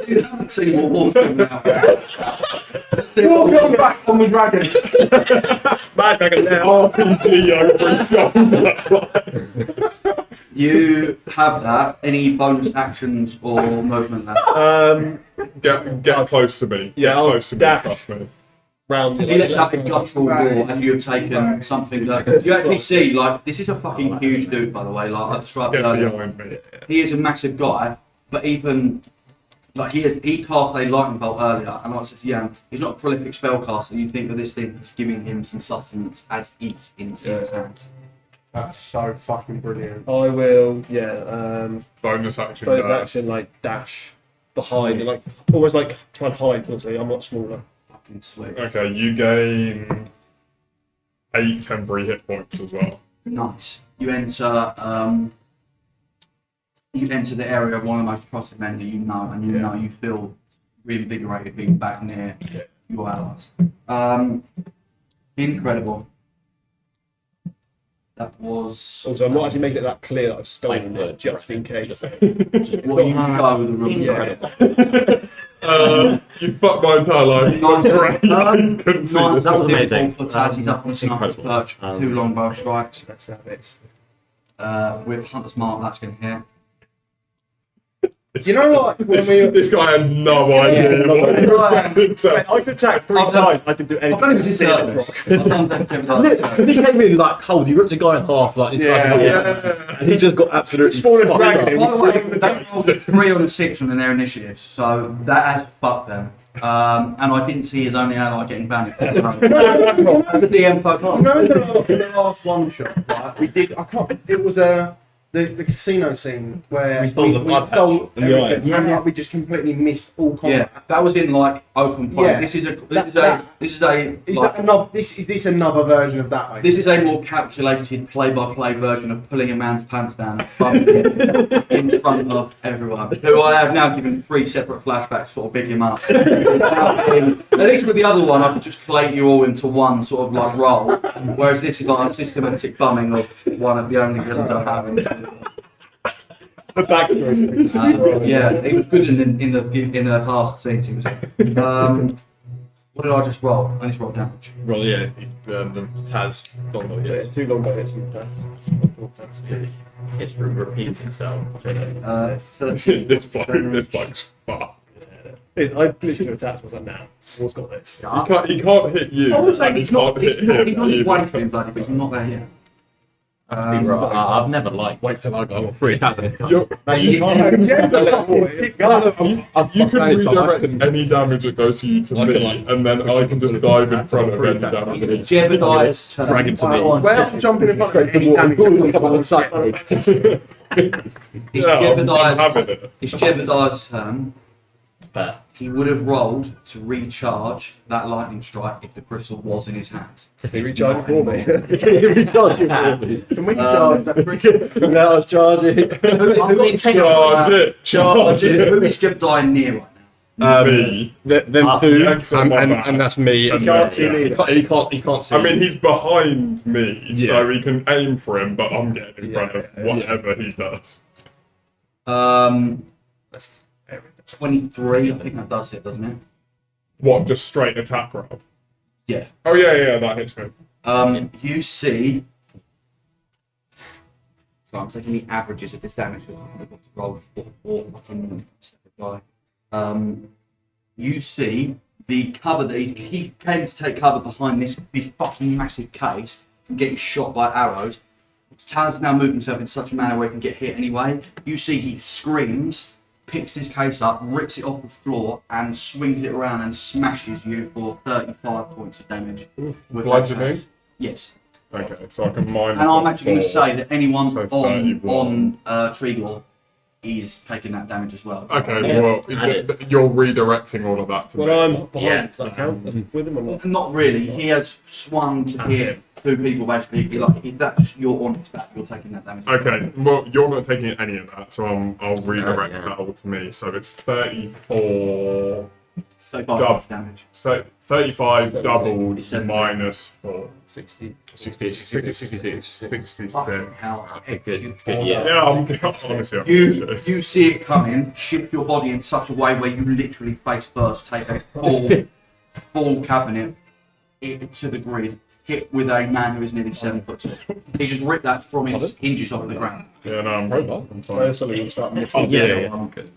You haven't seen what war's coming out. Walk on back on the dragon. Mad dragon now. RPG over his shoulder. You have that. Any bonus actions or movement left? Get close to me. Yeah, Get I'll close to me, dash. trust me. Round He lets out a guttural roar and you have taken something that you actually see, like, this is a fucking huge dude, by the way, like I described Get earlier. behind me. He is a massive guy, but even, like, he cast a lightning bolt earlier, and like I said to Jan, he's not a prolific spellcaster. You think that this thing is giving him some sustenance as he's in his hands. That's so fucking brilliant. I will, Bonus action. bonus dash. action, like, dash behind, and, like, almost like try and hide, because I'm much smaller. Fucking sweet. Okay, you gain 8 temporary hit points as well. Nice. You enter the area of one of the most trusted men that you know, and you know you feel reinvigorated being back near your allies. Incredible. That was. Also, I'm not actually making it that clear that I've stolen it, just in case. Well, you can go with the room. Incredible. You fucked my entire life. Great. Couldn't see Nice, this. that was amazing. For Taz, he's up on his sniper's Incredible. perch, 2 longbow strikes. Let's have it. With Hunter's Mark, that's going to hit. Do you know like when we? This guy had no idea. So, I could attack 3 I've done- times, I didn't do I've done anything. it I've done that Because he came in like cold, you ripped a guy in half, like this and he just got absolutely Spawn a fucked dragon. up. By the way, they rolled a 3 on a 6 on their initiative, so that has fucked them. And I didn't see his only ally getting banned. The DM folk. You know, in the last one shot, right, we did. I can't. It was the casino scene where We stole the blood stole patch in the eye. everything, and like, we just completely missed all combat. Yeah, that was in like open play. Yeah. This is a Is like, that another? Is this another version of that? Mate? this is a more calculated play-by-play version of pulling a man's pants down and bumping him in front of everyone. Who I have now given 3 separate flashbacks, sort of big him up. At least with the other one, I could just collate you all into one sort of like role, whereas this is like a systematic bumming of one of the only villains I have. The backstory. Yeah, he was good in the past scenes. He was. What did I just roll? I just rolled damage. Well, yeah, the Taz Dongo, yeah. 2 longbow hits with that. History repeats itself. 13. this bloke's fucked. I literally attacked was like, now. What's got this? He can't hit you, I was saying and he he's not. can't hit He's not. him. He's on his way to either. being bloody, but he's not there yet. I've never liked. Wait till I got 3 attacks. You're- You You can redirect any damage that goes to you to Like me, a- and then I can just dive in front of any damage. Jebediah's turn. Drag him to me. Where I'm jumping in front of any damage. It's Yeah, I'm Jebediah's. having it. It's Jebediah's turn. But He would have rolled to recharge that lightning strike if the crystal was in his hands. He recharged for me. Can we charge that cricket? Now I was charging. Who is Charge it! Charge it! Who is Jebediah near right now? Me. Them Ah, two, X on my back. and that's me. And can't then- see me. He can't see. I mean, he's behind me, Yeah. so he can aim for him, but I'm getting in front of whatever he does. 23. I think that does it, doesn't it? What, just straight attack roll? Yeah. Oh, yeah, that hits me. You see. So I'm taking the averages of this damage. So I'm going to roll for fucking die. You see the cover that he came to take cover behind this fucking massive case from getting shot by arrows. Taz now moved himself in such a manner where he can get hit anyway. You see he screams, picks his case up, rips it off the floor, and swings it around and smashes you for 35 points of damage. With that Bludgeoning? case. Yes. Okay, so I can minus. And I'm actually going to say that anyone So on 31. Triglaw is taking that damage as well. Okay, Yeah. well, you're redirecting all of that to When me. I'm behind, Yeah. does that count with him or not? Not really. He has swung to hit 2 people basically. Like if that's you're on his back, you're taking that damage. Okay, well, you're not taking any of that, so I'll redirect yeah. that all to me. So it's 34. 35 Dub. points damage. So 35 17. doubled 17. minus 4. 66. 66. Fucking hell. That's a good yeah. Yeah, I'm honestly. You see it coming, shift your body in such a way where you literally face first, take a full cabinet to the grid, hit with a man who is nearly 7 foot tall. He just ripped that from his hinges off the ground. Yeah, no, I'm When fine. something will start missing. Yeah. I'm good.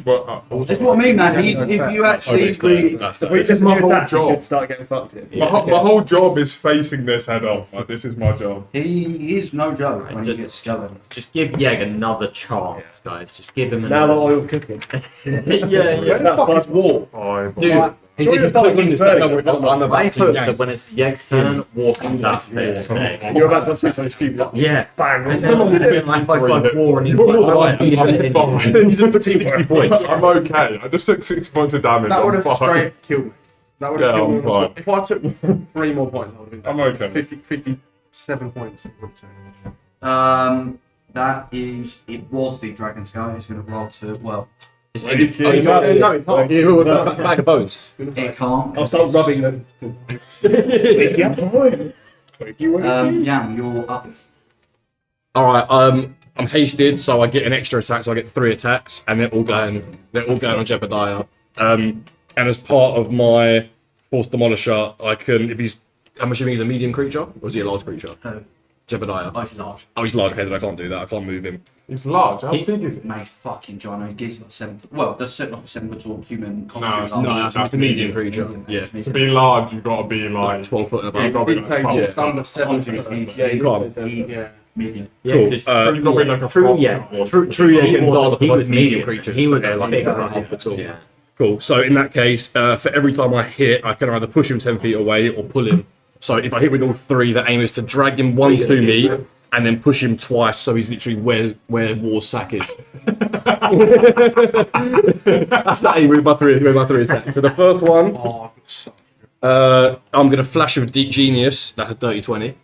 Well, That's what I mean, man. If you actually, If we This just is my do whole attack, we job. could start getting fucked here. my whole job is facing this head on. Like, this is my job. he is no joke when he Just- gets going. Just give Yeg another chance, guys. Just give him Now that another. oil cooking. yeah. Where the fuck is War? 5. Dude, He's Sure, you're starting putting this third. down. I'm I about to hope yank. that when it's Yeg's turn, walk and tap to You're about to say something stupid. Yeah. Bang. And then I'm doing like high five war and he's You're like, right. I'm fine. You just took 60 points. I'm okay. I just took 6 points of damage. That would I'm have fine. straight killed me. That would have Yeah, killed I'm me. fine. If I took 3 more points, I would have been I'm okay. 57 points. It would have taken. It was the Dragon's Go. He's going to roll to, well, It's No, it can't. Yeah, with a bag of bones. it can't. I'll start rubbing them. Jan, you're up. Alright, I'm hasted, so I get an extra attack, so I get 3 attacks, and they're all going on Jebediah. And as part of my Force Demolisher, I can, if he's, I'm assuming he's a medium creature, or is he a large creature? Jebediah. Oh, he's large. Oh, he's large, okay, then I can't do that, I can't move him. He's large. How He's- big is he? Mate, fucking John. He gives like 7 foot. Well, does set like a 7 foot tall human. it's No, not. that's a medium creature. Yeah. Yeah. To be large, you've got to be Like like 12 foot and You've above. got to be Did like say 12 under 7 He's, Yeah, You can't. Yeah. medium. Yeah, Cool. 'cause You've got to be like a True, frost yeah. giant. True, True, he yeah, was, he was medium medium creatures. He was They're like big. half foot tall. Yeah. Cool. So in that case, for every time I hit, I can either push him 10 feet away or pull him. So if I hit with all 3, the aim is to drag him 1 to me and then push him twice, so he's literally where War's sack is. That's the aim with my 3 attacks. So the first one, Oh, I've got so I'm gonna flash with Deep Genius. That's a dirty 20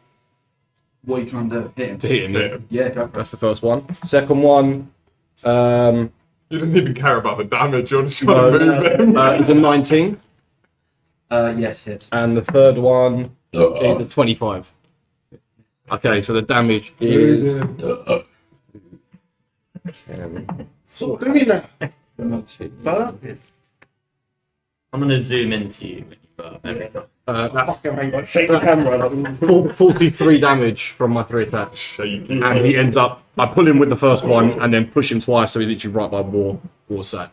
What are you trying to do? Hit him? to hit him. Yeah. Yeah, go for it. That's the first one. Second one, You didn't even care about the damage. You're just trying to move him. is a 19, Yes, hits. and the third one is a 25. Okay, so the damage is. Stop doing that. Burping. I'm gonna zoom into you when you burp every time. That's Shake the camera. 43 damage from my 3 attacks. Shaky. And he ends up, I pull him with the first one and then push him twice, so he's literally right by War sack.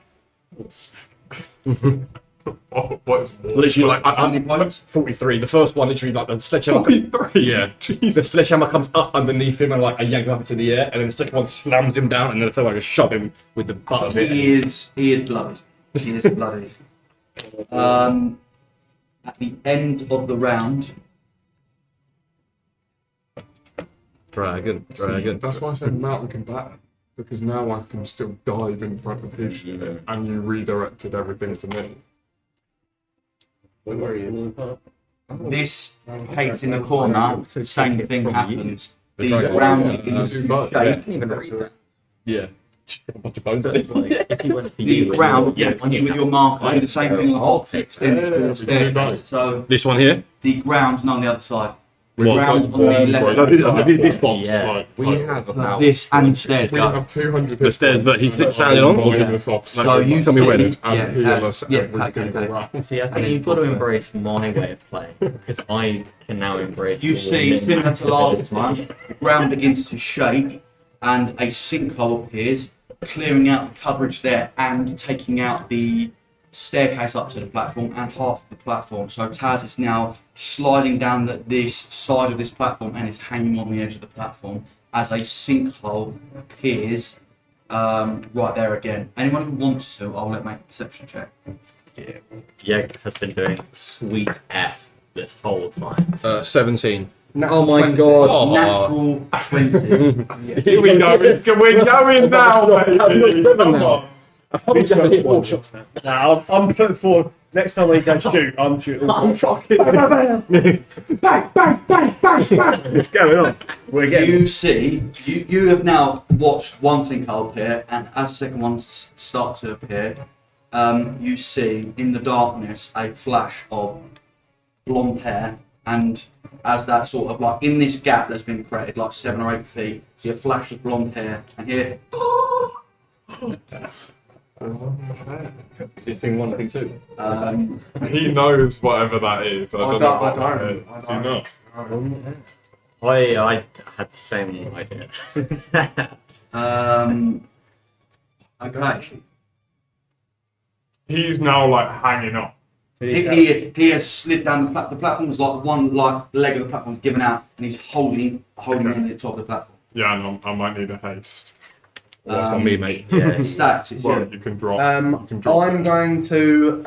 Oh, what's Literally, like, How many points? 43. The first one, literally, like, the sledgehammer. 43? Yeah. Jesus. The sledgehammer comes up underneath him and, like, I yank him up into the air, and then the second one slams him down, and then the third one I just shove him with the butt of it. He is bloody. He is bloody. At the end of the round, Dragon. That's why I said mountain combatant. Because now I can still dive in front of his shit, and you redirected everything to me. Where he is. this case in the corner, same thing happens. The dragon. ground begins to Yeah. shake. Yeah. A bunch of bones. If you went for The you, ground, Yes. when you with your marker, do the same thing on the extend to the Yeah, staircase. So This one here? the ground's not on the other side. The What? ground on the left. No, this box. Yeah. Like, We like- have For about this and the stairs We go. have 200 The stairs that he's standing on? Or Yeah. so you tell me when. And heal us yeah, every okay, single okay. round. See, I think you've got to embrace my way of playing because I can now embrace. You your see, min- similar to last time, the ground begins to shake and a sinkhole appears, clearing out the coverage there and taking out the staircase up to the platform and half of the platform. So Taz is now sliding down this side of this platform and is hanging on the edge of the platform as a sinkhole appears right there again. Anyone who wants to, I'll let make a perception check. Yeg has been doing sweet F this whole time. 17. Oh my 20. God. Oh. Natural 20. Here we go. We're going now, baby. Come on. Four shots now. Nah, I'm putting forward. Next time I go shoot, I'm shooting. I'm fucking. Bang, bang, bang, bang, bang. What's going on? We're getting. You see, you have now watched one sinkhole appear, and as the second one starts to appear, you see in the darkness a flash of blonde hair, and as that sort of like in this gap that's been created, like 7 or 8 feet, see a flash of blonde hair, and here, Thing 1, thing 2. He knows whatever that is. I don't know what that is. I Do you don't. not? I had the same idea. okay. He's now like hanging on. He has slid down the platform. Was like one like leg of the platform given out, and he's holding Okay. in the top of the platform. Yeah, no, I might need a haste. Well, it's not me, mate. Yeah. Stacks. It's Well, you. you can drop. you can drop I'm it. going to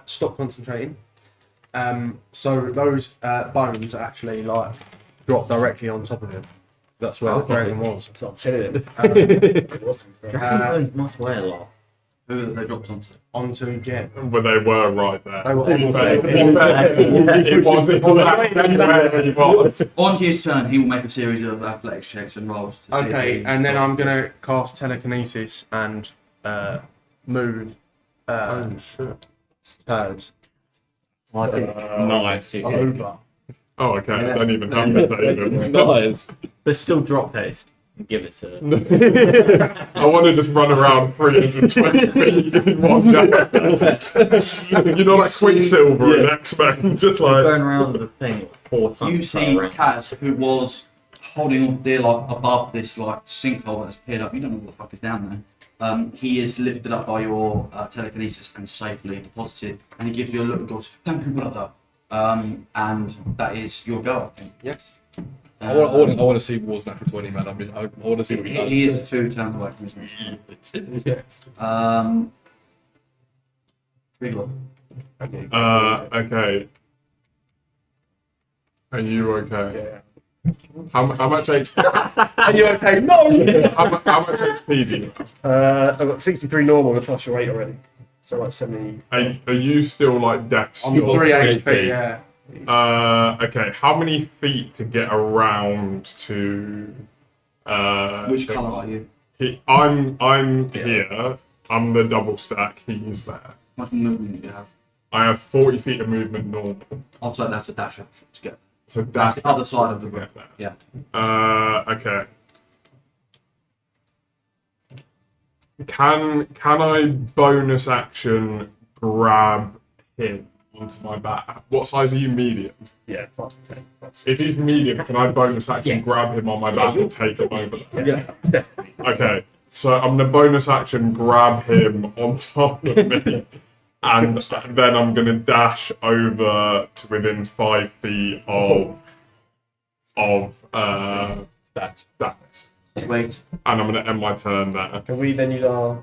stop concentrating. So those bones actually like drop directly on top of him. That's where the dragon was. So I'm chilling it. Dragon bones must weigh a lot. Who have they dropped onto? Onto Jen. But they were right there. They were It all was. On his turn, he will make a series of athletics checks and rolls. to see if Okay, he- and then I'm gonna cast telekinesis and move Taz Nice. over. Oh, okay. I don't even have to save him. Nice. But still drop haste. And give it to I want to just run around 320 feet in one go. You know, like Quicksilver in X-Men, just like. going around the thing 4 times. You per see round. Taz, who was holding on there like above this like sinkhole that's appeared up. You don't know what the fuck is down there. He is lifted up by your telekinesis and safely deposited, and he gives you a look and goes, "Thank you, brother." And that is your go, I think. Yes. I want to see War's natural 20, man. I want to see what he does. He is 2 turns away from his next Trigger. Okay. Are you okay? How much HP? Are you okay? No! How much HP do you have? I've got 63 normal and plus your 8 already. So like 70. Are you still like deaf? I'm 3 HP, yeah. Okay. How many feet to get around to? Which colour are you? I'm here. I'm the double stack. He's there. How much movement do you have? I have 40 feet of movement normal. I'll say that's a dash action to get. So That's the other side of the room. Yeah. Yeah. Okay. Can I bonus action grab him onto my back? What size are you? Medium. Yeah, 5 to 10. If he's medium, can I bonus action Yeah. grab him on my back and take him over there? Yeah. Okay. So I'm gonna bonus action grab him on top of me. And then I'm gonna dash over to within 5 feet of stats. Wait. And I'm gonna end my turn there. Can we then use our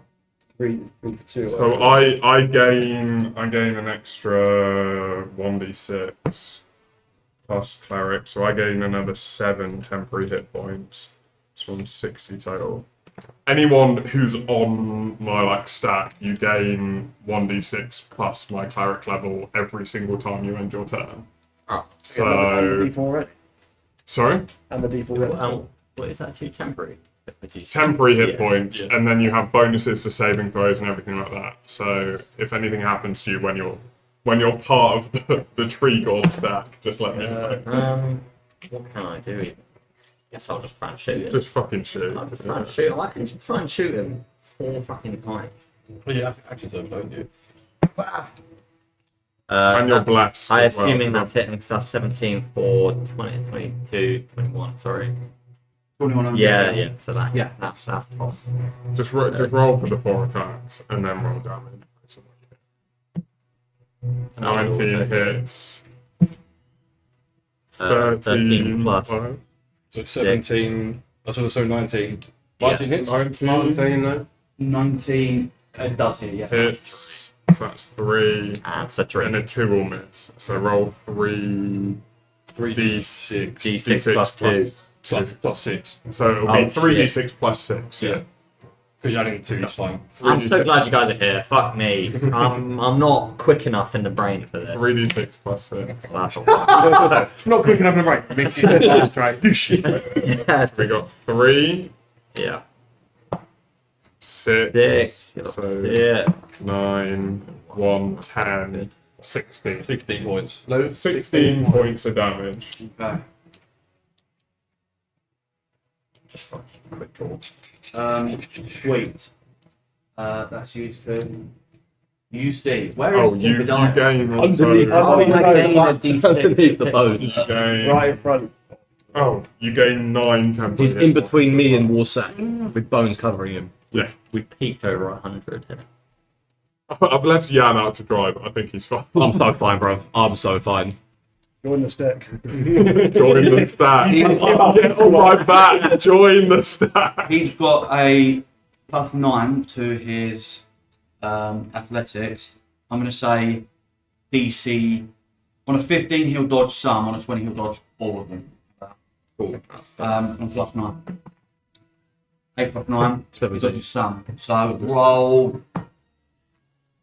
3 for 2? So I gain an extra 1d6 plus cleric, so I gain another 7 temporary hit points. So I'm 60 total. Anyone who's on my stack, you gain 1d6 plus my cleric level every single time you end your turn. Oh. So And the D4 already. sorry, And the D4 already. What is that? 2 temporary? temporary hit Yeah, points, yeah. and then you have bonuses to saving throws and everything like that. So if anything happens to you when you're part of the tree god stack, just let me know. What can I do? Guess I'll just try and shoot him. Just fucking shoot. I'll just try and shoot him. I can try and shoot him 4 fucking times. Yeah, actually, so don't you? And you're blessed. I as well. assuming that's hitting because that's 17 for 20, 22, 21. Sorry. 21 on Yeah. So that Yeah. that's top. Just roll for the 4 attacks and then roll damage. So 19 hits. 13 plus. So 17. So 19. 19 hits? 19 though. 19. It does hit, yes. hits. So that's 3. And so 3. And a 2 will miss. So roll 3 3d6. D6 plus 2. Plus 6. So it'll Oh, be 3d6 plus 6. Yeah. Because you're adding 2 each time. I'm so glad you guys are here. Fuck me. I'm not quick enough in the brain for this. 3d6 plus 6. Well, that's all right. Not quick enough in the break. Makes you concentrate. Yes. We got 3, Yeah. 6, 6. so Yeah. 9, 1, 10, 16. 16 points. 16 points of damage. Okay. Just fucking quick draw. Sweet. That's used to. You see. Where is Oh, you Medallion? gain Underneath. also. Oh, I gain a Underneath the D6. bones. You gain, Right in front. oh, you gain 9 temporary He's hit in points between as me well. and Warsack, with bones covering him. Yeah. We've peaked over 100 here. I've left Jan out to dry, but I think he's fine. I'm so fine, bro. I'm so fine. Join the stick. Join the stack. Get on my back. Join the stack. He's got a +9 to his athletics. I'm going to say DC on a 15 he'll dodge some, on a 20 he'll dodge all of them. Cool. That's fair. On +9. 8 +9 So we dodges some. So roll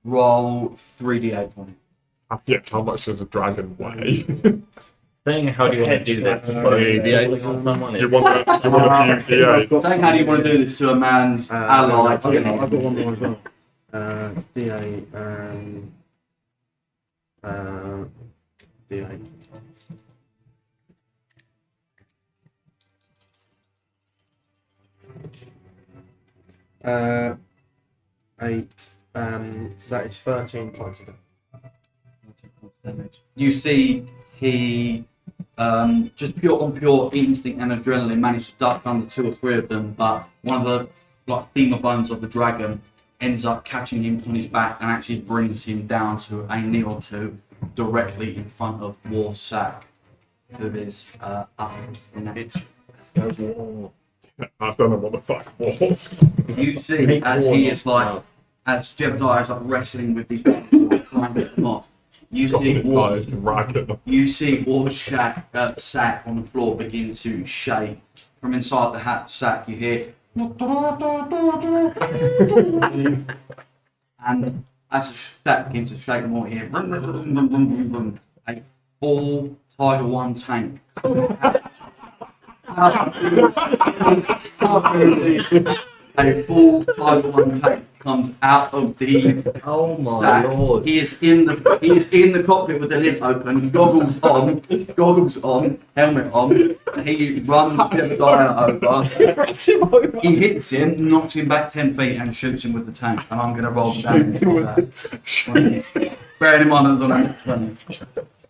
3d8 for me. Yeah, how much does a dragon weigh? Saying how do you want to do this? Rolling on someone? Do you want to view D8? Saying how do you want to do this to a man's ally? I've got one more as well. D8 D8. Eight. That is 13 points of damage. You see he just pure instinct and adrenaline managed to duck under 2 or 3 of them, but one of the femur bones of the dragon ends up catching him on his back and actually brings him down to a knee or two directly in front of War Sack, who is up next. Let's go war. I don't know what the fuck was. You see as he is like, as Jebediah is like wrestling with these people trying to get them off. You see War Sack on the floor begin to shake. From inside the sack you hear and as the sack begins to shake more here, a full Tiger 1 tank. A full Tiger 1 tank comes out of the Oh my sack. lord. He is in the cockpit with the lid open, goggles on, helmet on. He runs Jebediah over. He hits him, knocks him back 10 feet, and shoots him with the tank. And I'm going to roll the damage for that. Bearing in mind that it's on a 20.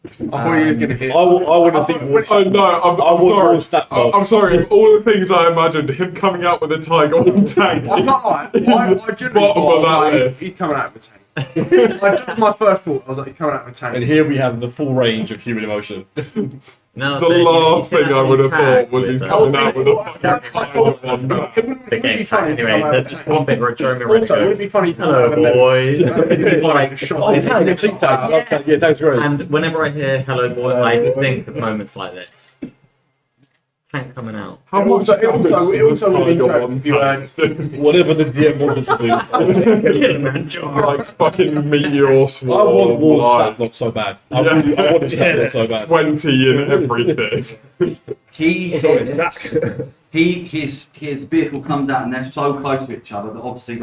I thought you were going to hit. I want to think more. Oh no, I'm want sorry. more stat block. I'm sorry. Of all the things I imagined, him coming out with a tiger on tank. I'm not right. I genuinely Bottom of thought that like, list. he's coming out of a tank. That was my first thought. I was like, he's coming out of a tank. And here we have the full range of human emotion. No, The last thing I would have thought was he's coming out with a That's- I thought- fucking tiger on tank. the game funny tag. if he Anyway, come out there's with just a one bit where Jeremy Also, Renner would it goes, be funny if he hello come out boys. with a like shot? Yeah, thanks, great. And whenever I hear hello boy, I think of moments like this. Tank coming out. How It much? also would be interesting if you Whatever the DM wanted to do. Like fucking meteor I swarm. want war like stat block so bad. I want a stat block so bad. 20 in everything. His vehicle comes out and they're so close to each other that obviously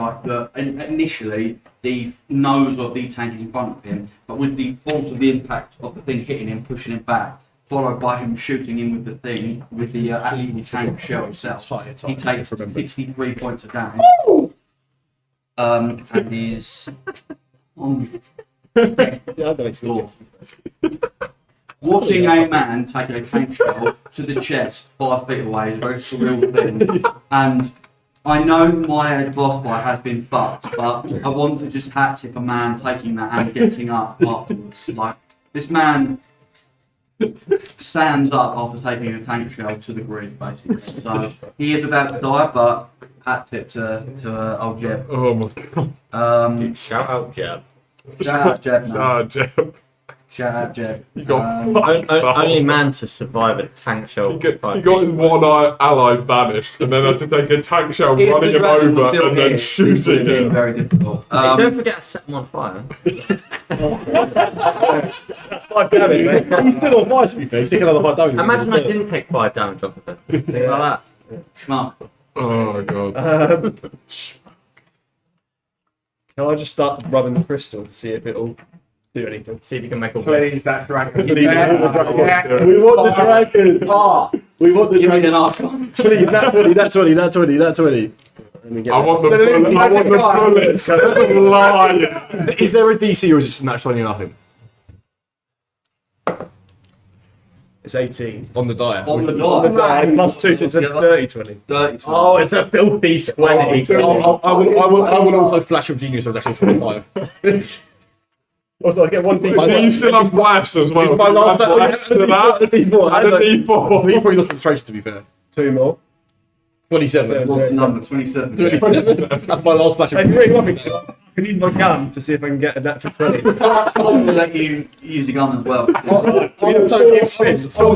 initially the nose of the tank is in front of him, but with the force of the impact of the thing hitting him, pushing him back, followed by him shooting him with the thing, with the actual tank shell itself, he takes 63 points of damage. And he is on watching a man take a tank shell to the chest 5 feet away is a very surreal thing. And I know my boss fight has been fucked, but I want to just hat tip a man taking that and getting up afterwards. Like, this man stands up after taking a tank shell to the grid, basically. So he is about to die, but hat tip to old Jeb. Oh my god. Shout out Jeb. Shout out Jeb, man. Ah, Jeb. Shout out Jeb. You got Only man to survive a tank shell. He got his one ally banished and then had to take a tank shell If running the him dragon was over still and then here, shooting it would have been him. very difficult. Hey, don't forget to set him on fire. He's still on fire to be fair. He's taking another 5 damage. Imagine I didn't take 5 damage off of it. Think like that. Schmuck. Oh my god. Can I just start rubbing the crystal to see if it'll do anything? See if you can make a Please, that dragon. Please, Yeah. we want the dragon. Yeah. We want the dragon. Ah. We want the Give me dragon. an archon. Please, that 20, that 20, that 20, that 20. Let me get I want the bullets flying. Is there a DC or is it just a natural 20 or nothing? It's 18. On the die. On the Oh, die. plus 2, so it's a dirty 20. 30. Oh, it's a filthy 20. I will also flash of genius, so it's actually 25. Also, I get one D. Do you still have bless as well? It's my last Bless to that? D4. And a D4. He probably lost concentration to be fair. 2 more. 27. What's the number? 27. 27. That's my last batch If of you really want me to, I can use my gun to see if I can get a natural 20. I'm going to let you use the gun as well.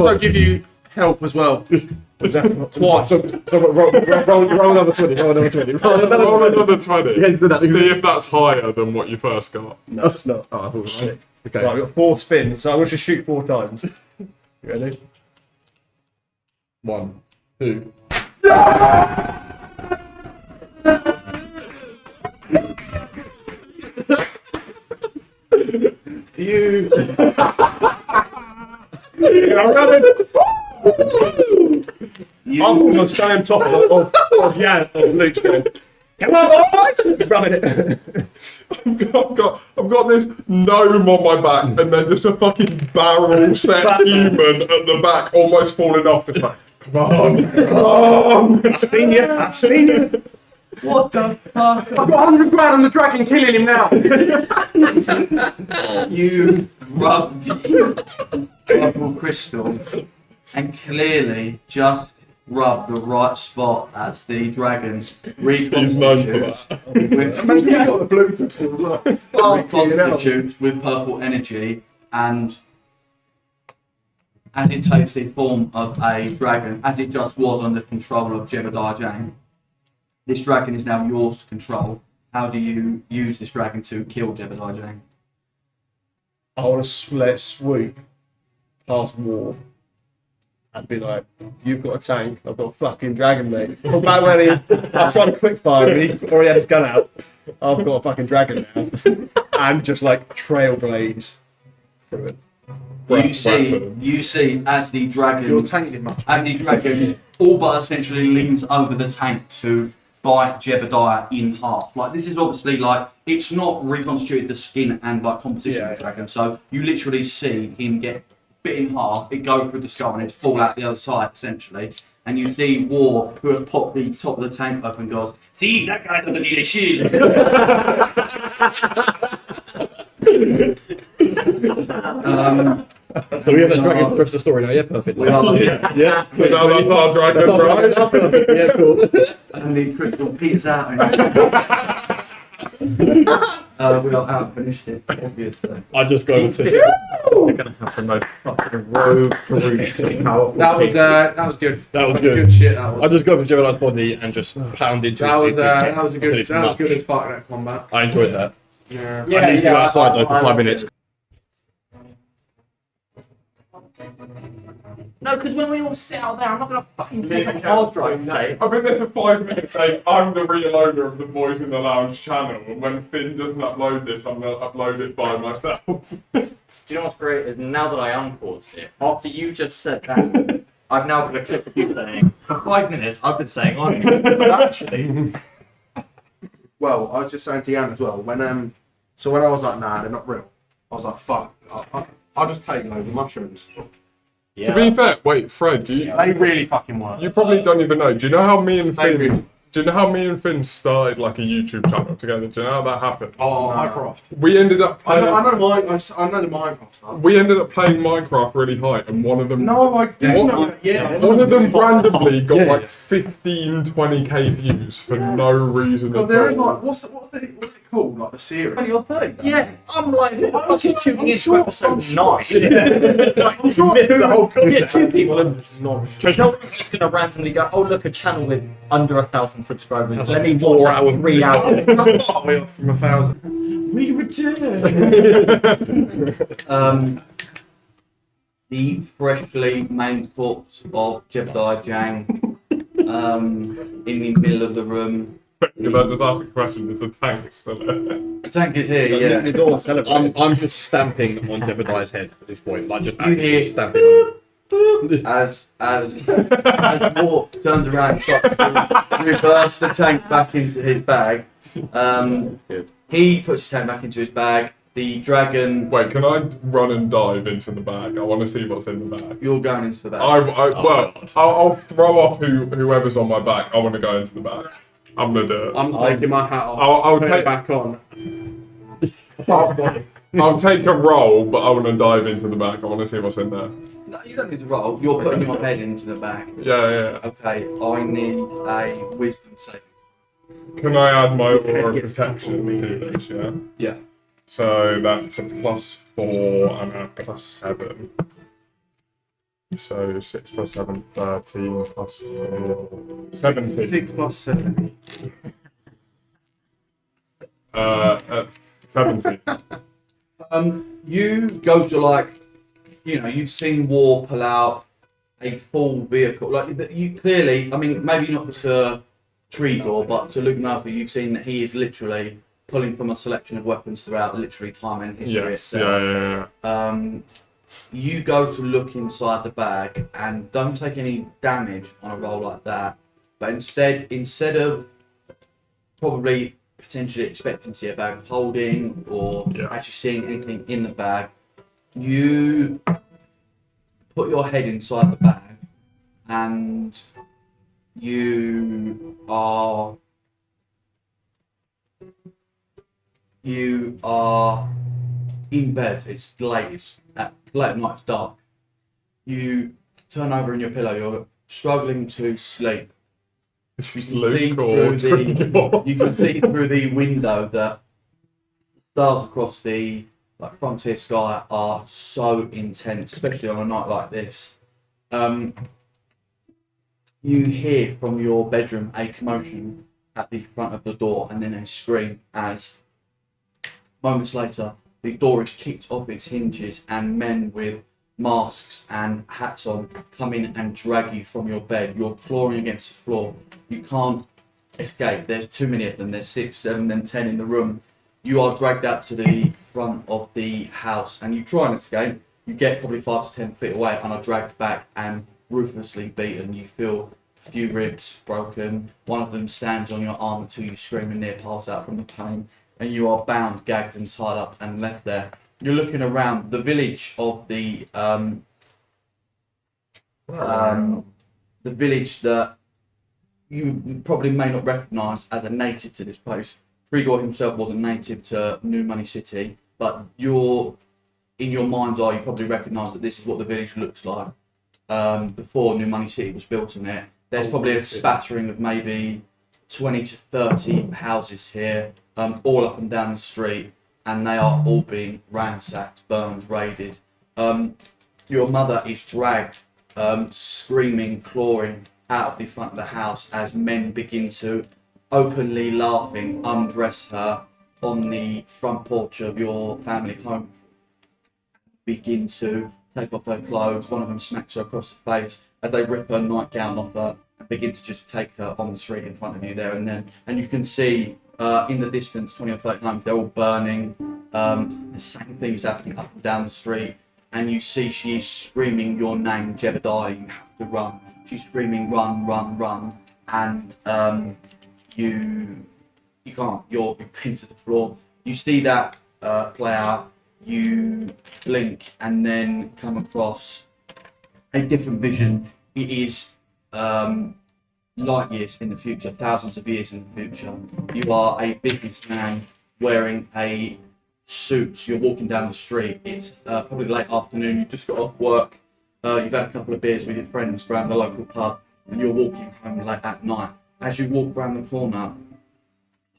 I'll give you help as well. twice. So roll another 20. Roll another 20. Roll another 20. Yeah, just do that. See if that's higher than what you first got. No, it's not. Oh, I thought it was Shit. okay. Right, we've got 4 spins, so I'm going to just shoot 4 times. You ready? 1, 2. You. I'm coming! You. I'm going to stay on top of Luke's going, come on, boys! Rubbing it. I've got this gnome on my back and then just a fucking barrel set human at the back almost falling off. Just like, come on, come on. I've seen you, I've seen you. What the fuck? I've got 100 grand on the dragon killing him now. You rubbed the purple crystal and clearly just rubbed the right spot as the dragon He's known for reconstitutes You got the blue crystal as well. reconstitutes with purple energy, and as it takes the form of a dragon, as it just was under control of Jebediah Jane, this dragon is now yours to control. How do you use this dragon to kill Jebediah Jane? I want to swoop past War and be like, you've got a tank, I've got a fucking dragon, mate. Come back when I'm trying to quick fire and he already had his gun out. I've got a fucking dragon now. And just like trailblaze through it. You see as the dragon You're tanking him much. as the dragon all but essentially leans over the tank to bite Jebediah in half. Like, this is obviously like, it's not reconstituted the skin and like composition of the dragon, so you literally see him get bit in half, it go through the skull and it fall out the other side essentially, and you see War, who has popped the top of the tank open, goes, see, that guy doesn't need a shield. So we have that dragon for the rest of the story now. Yeah, perfect. We are, Yeah. So now that's our dragon, right? Perfect. Yeah, cool. and the crystal peters out and we are out finished it, obviously. I just go to. They're gonna have the most fucking rogue brute powerful. That was good. That was Good good. shit. That was. I just go for Jebediah's body and just pound into That was it. that was a Until good. it's That was nuts. good as part of that combat. I enjoyed that. Yeah. I need to go outside though for 5 minutes. No, because when we all sit out there, I'm not gonna fucking Me keep and a Cal hard drive safe. I've been there for 5 minutes saying I'm the real owner of the Boys in the Lounge channel, and when Finn doesn't upload this, I'm going to upload it by myself. Do you know what's great is now that I unpaused it, after you just said that, I've now got a clip of you saying, for 5 minutes, I've been saying, but actually, Well, I was just saying to Jan as well, when so when I was like, nah, they're not real, I was like, fuck, I'll just take loads of mushrooms. To be fair, wait, Fred, They really fucking work. you probably don't even know. Do you know how me and They Finn? really- Do you know how me and Finn started like a YouTube channel together? Do you know how that happened? Oh, No. Minecraft. We ended up I playing. know the Minecraft stuff. We ended up playing Minecraft really high, and one of them. No, I didn't What? know that. Yeah. One of them randomly got Yeah, like yeah. 15, 20k views for no reason God, at there is all. like, what's it called? Like the series. 20 or 30? yeah, I'm like, I'm just tuning into sure- episode I'm 9. sure- It's like, you sure missed the whole two- Yeah, 2 people. No. No one's just gonna randomly go, oh, look, a channel with under 1,000 subscribers. Let me Four watch hours. 3 hours. Not far away from 1,000. We return. The freshly made corpse of Jebediah Jang in the middle of the room. Can I just ask a question? Is the tank still there? The tank is here, yeah. It's all celebrating. I'm just stamping on Jebediah's head at this point. Like, just You hear- actually stamping on As War turns around and starts to reverse the tank back into his bag. He puts his tank back into his bag. The dragon, Wait, can I run and dive into the bag? I want to see what's in the bag. you're going into the bag. I'll throw off whoever's on my back. I want to go into the bag. I'm gonna do it. I'm taking my hat off. I'll put take it back on. I'll take a roll, but I want to dive into the bag. I want to see what's in there. No, you don't need to roll. You're putting your head into the bag. Yeah. Okay, I need a wisdom save. Can I add my Your head aura of gets protection to immediately. this? Yeah. Yeah. So that's a +4 and a +7. So 6 + 7, 13 +4, 17. 6 + 7. 17. You go to you've seen War pull out a full vehicle. Like you clearly, I mean, maybe not to Trigor, but to Luke Murphy, you've seen that he is literally pulling from a selection of weapons throughout literally time and history Yes. itself. Yeah. You go to look inside the bag and don't take any damage on a roll like that, but instead of probably potentially expecting to see a bag of holding or actually seeing anything in the bag, you put your head inside the bag and you are in bed. It's late. It's late at night. It's dark. You turn over in your pillow. You're struggling to sleep. Is this You can see Luke or Trigor? you can see through the window that stars across the frontier sky are so intense, especially on a night like this. You hear from your bedroom a commotion at the front of the door and then a scream as moments later the door is kicked off its hinges and men with masks and hats on come in and drag you from your bed. You're clawing against the floor. You can't escape. There's too many of them. There's 6, 7, then 10 in the room. You are dragged out to the front of the house and you try and escape. You get probably 5 to 10 feet away and are dragged back and ruthlessly beaten. You feel a few ribs broken. One of them stands on your arm until you scream and near pass out from the pain. And you are bound, gagged and tied up and left there. You're looking around the village of the village that you probably may not recognise as a native to this place. Trigor himself wasn't native to New Money City, but in your mind's eye, you probably recognise that this is what the village looks like before New Money City was built in it. There's probably a spattering of maybe 20 to 30 houses here, all up and down the street, and they are all being ransacked, burned, raided. Your mother is dragged, screaming, clawing out of the front of the house as men begin to openly laughing undress her on the front porch of your family home. Begin to take off her clothes. One of them smacks her across the face as they rip her nightgown off her and begin to just take her on the street in front of you there and then. And you can see in the distance, 20 or 30 homes, they're all burning. The same thing's happening up and down the street. And you see she is screaming your name, Jebediah, you have to run. She's screaming, run, run, run. And you can't, you're pinned to the floor. You see that play out. You blink and then come across a different vision. It is light years in the future, thousands of years in the future. You are a businessman wearing a suit. You're walking down the street. It's probably late afternoon. You've just got off work. You've had a couple of beers with your friends around the local pub, and you're walking home late at night. As you walk around the corner,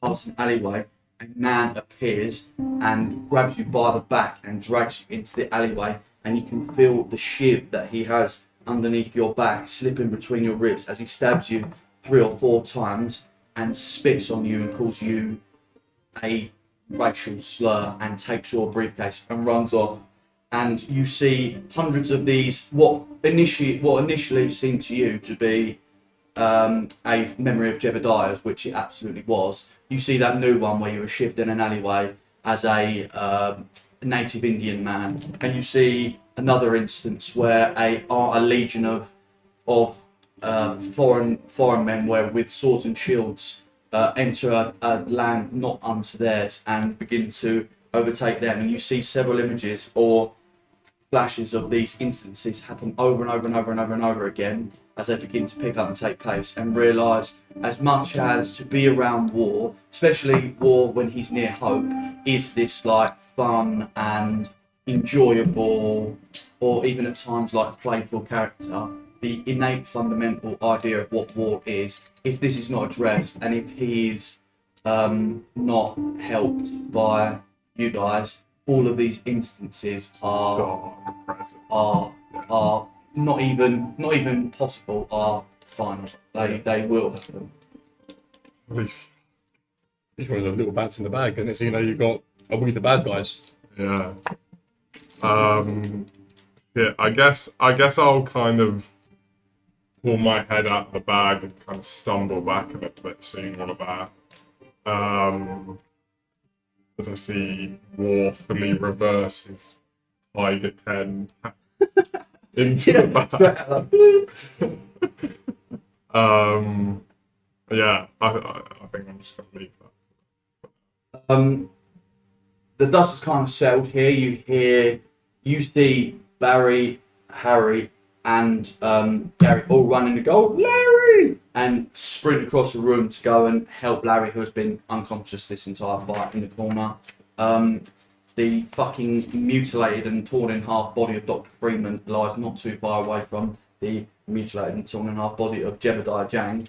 past an alleyway, a man appears and grabs you by the back and drags you into the alleyway, and you can feel the shiv that he has underneath your back slipping between your ribs as he stabs you 3 or 4 times and spits on you and calls you a racial slur and takes your briefcase and runs off. And you see hundreds of these, what initially seemed to you to be a memory of Jebediah's, which it absolutely was. You see that new one where you were shivved in an alleyway as a native Indian man, and you see another instance where a legion of foreign men with swords and shields enter a land not unto theirs and begin to overtake them. And you see several images or flashes of these instances happen over and over and over and over and over again as they begin to pick up and take place, and realise as much as to be around War, especially War when he's near Hope, is this like fun and enjoyable or even at times like playful character, the innate fundamental idea of what war is, if this is not addressed and if he is not helped by you guys, all of these instances are not even possible, are final. They will happen. Relief. It's one of the little bats in the bag, and it's, you know, you got we the bad guys. Yeah. Yeah. I guess I'll kind of pull my head out of the bag and kind of stumble back a little bit, seeing all of that. As I see War fully reverses Tiger 10 into the bag. Yeah, I think I'm just gonna leave that. The dust is kind of settled here. You see Barry, Harry, and Gary all running to go, Larry, and sprint across the room to go and help Larry, who has been unconscious this entire fight, in the corner. The fucking mutilated and torn in half body of Dr. Freeman lies not too far away from the mutilated and torn in half body of Jebediah Jang.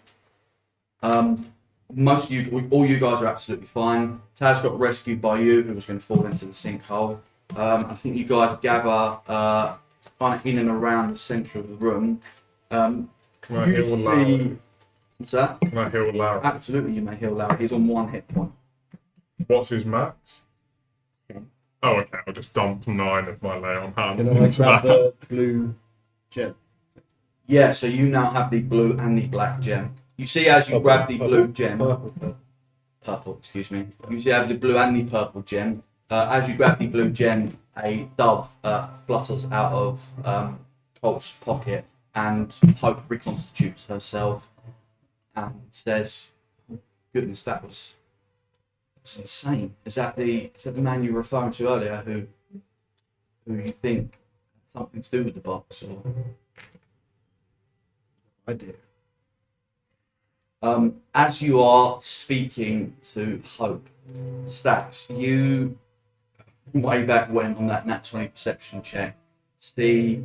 Most of you, all you guys are absolutely fine. Taz got rescued by you, who was going to fall into the sinkhole. I think you guys gather kind of in and around the centre of the room. Can I heal Larry? What's that? Can I heal Larry? Absolutely, you may heal Larry. He's on 1 hit point. What's his max? 10. Oh, okay. I'll just dump 9 of my lay on hands Can I into grab that. the blue gem? Yeah, so you now have the blue and the black gem. You see, as you grab the blue gem, purple, excuse me. You see, have the blue and the purple gem. As you grab the blue gem, a dove flutters out of Colt's pocket, and Hope reconstitutes herself and says, "Goodness, that was insane. Is that the man you were referring to earlier, who you think had something to do with the box?" Or I do. as you are speaking to Hope, Stacks, you, way back when on that nat 20 perception check, see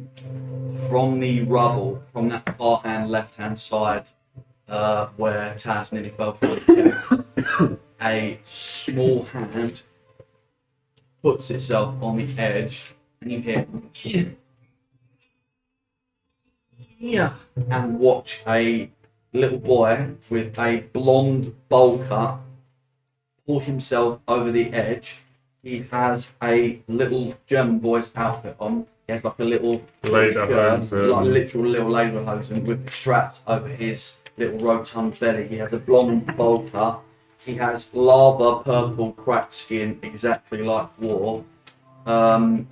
from the rubble, from that far hand, left hand side, where Taz nearly fell through, a small hand puts itself on the edge, and you hear, yeah, and watch a little boy with a blonde bowl cut pull himself over the edge. He has a little German boy's outfit on. He has like a little Lederhosen. like a literal little lederhosen with the straps over his little rotund belly. He has a blonde bowl cut. He has lava purple cracked skin, exactly like War. And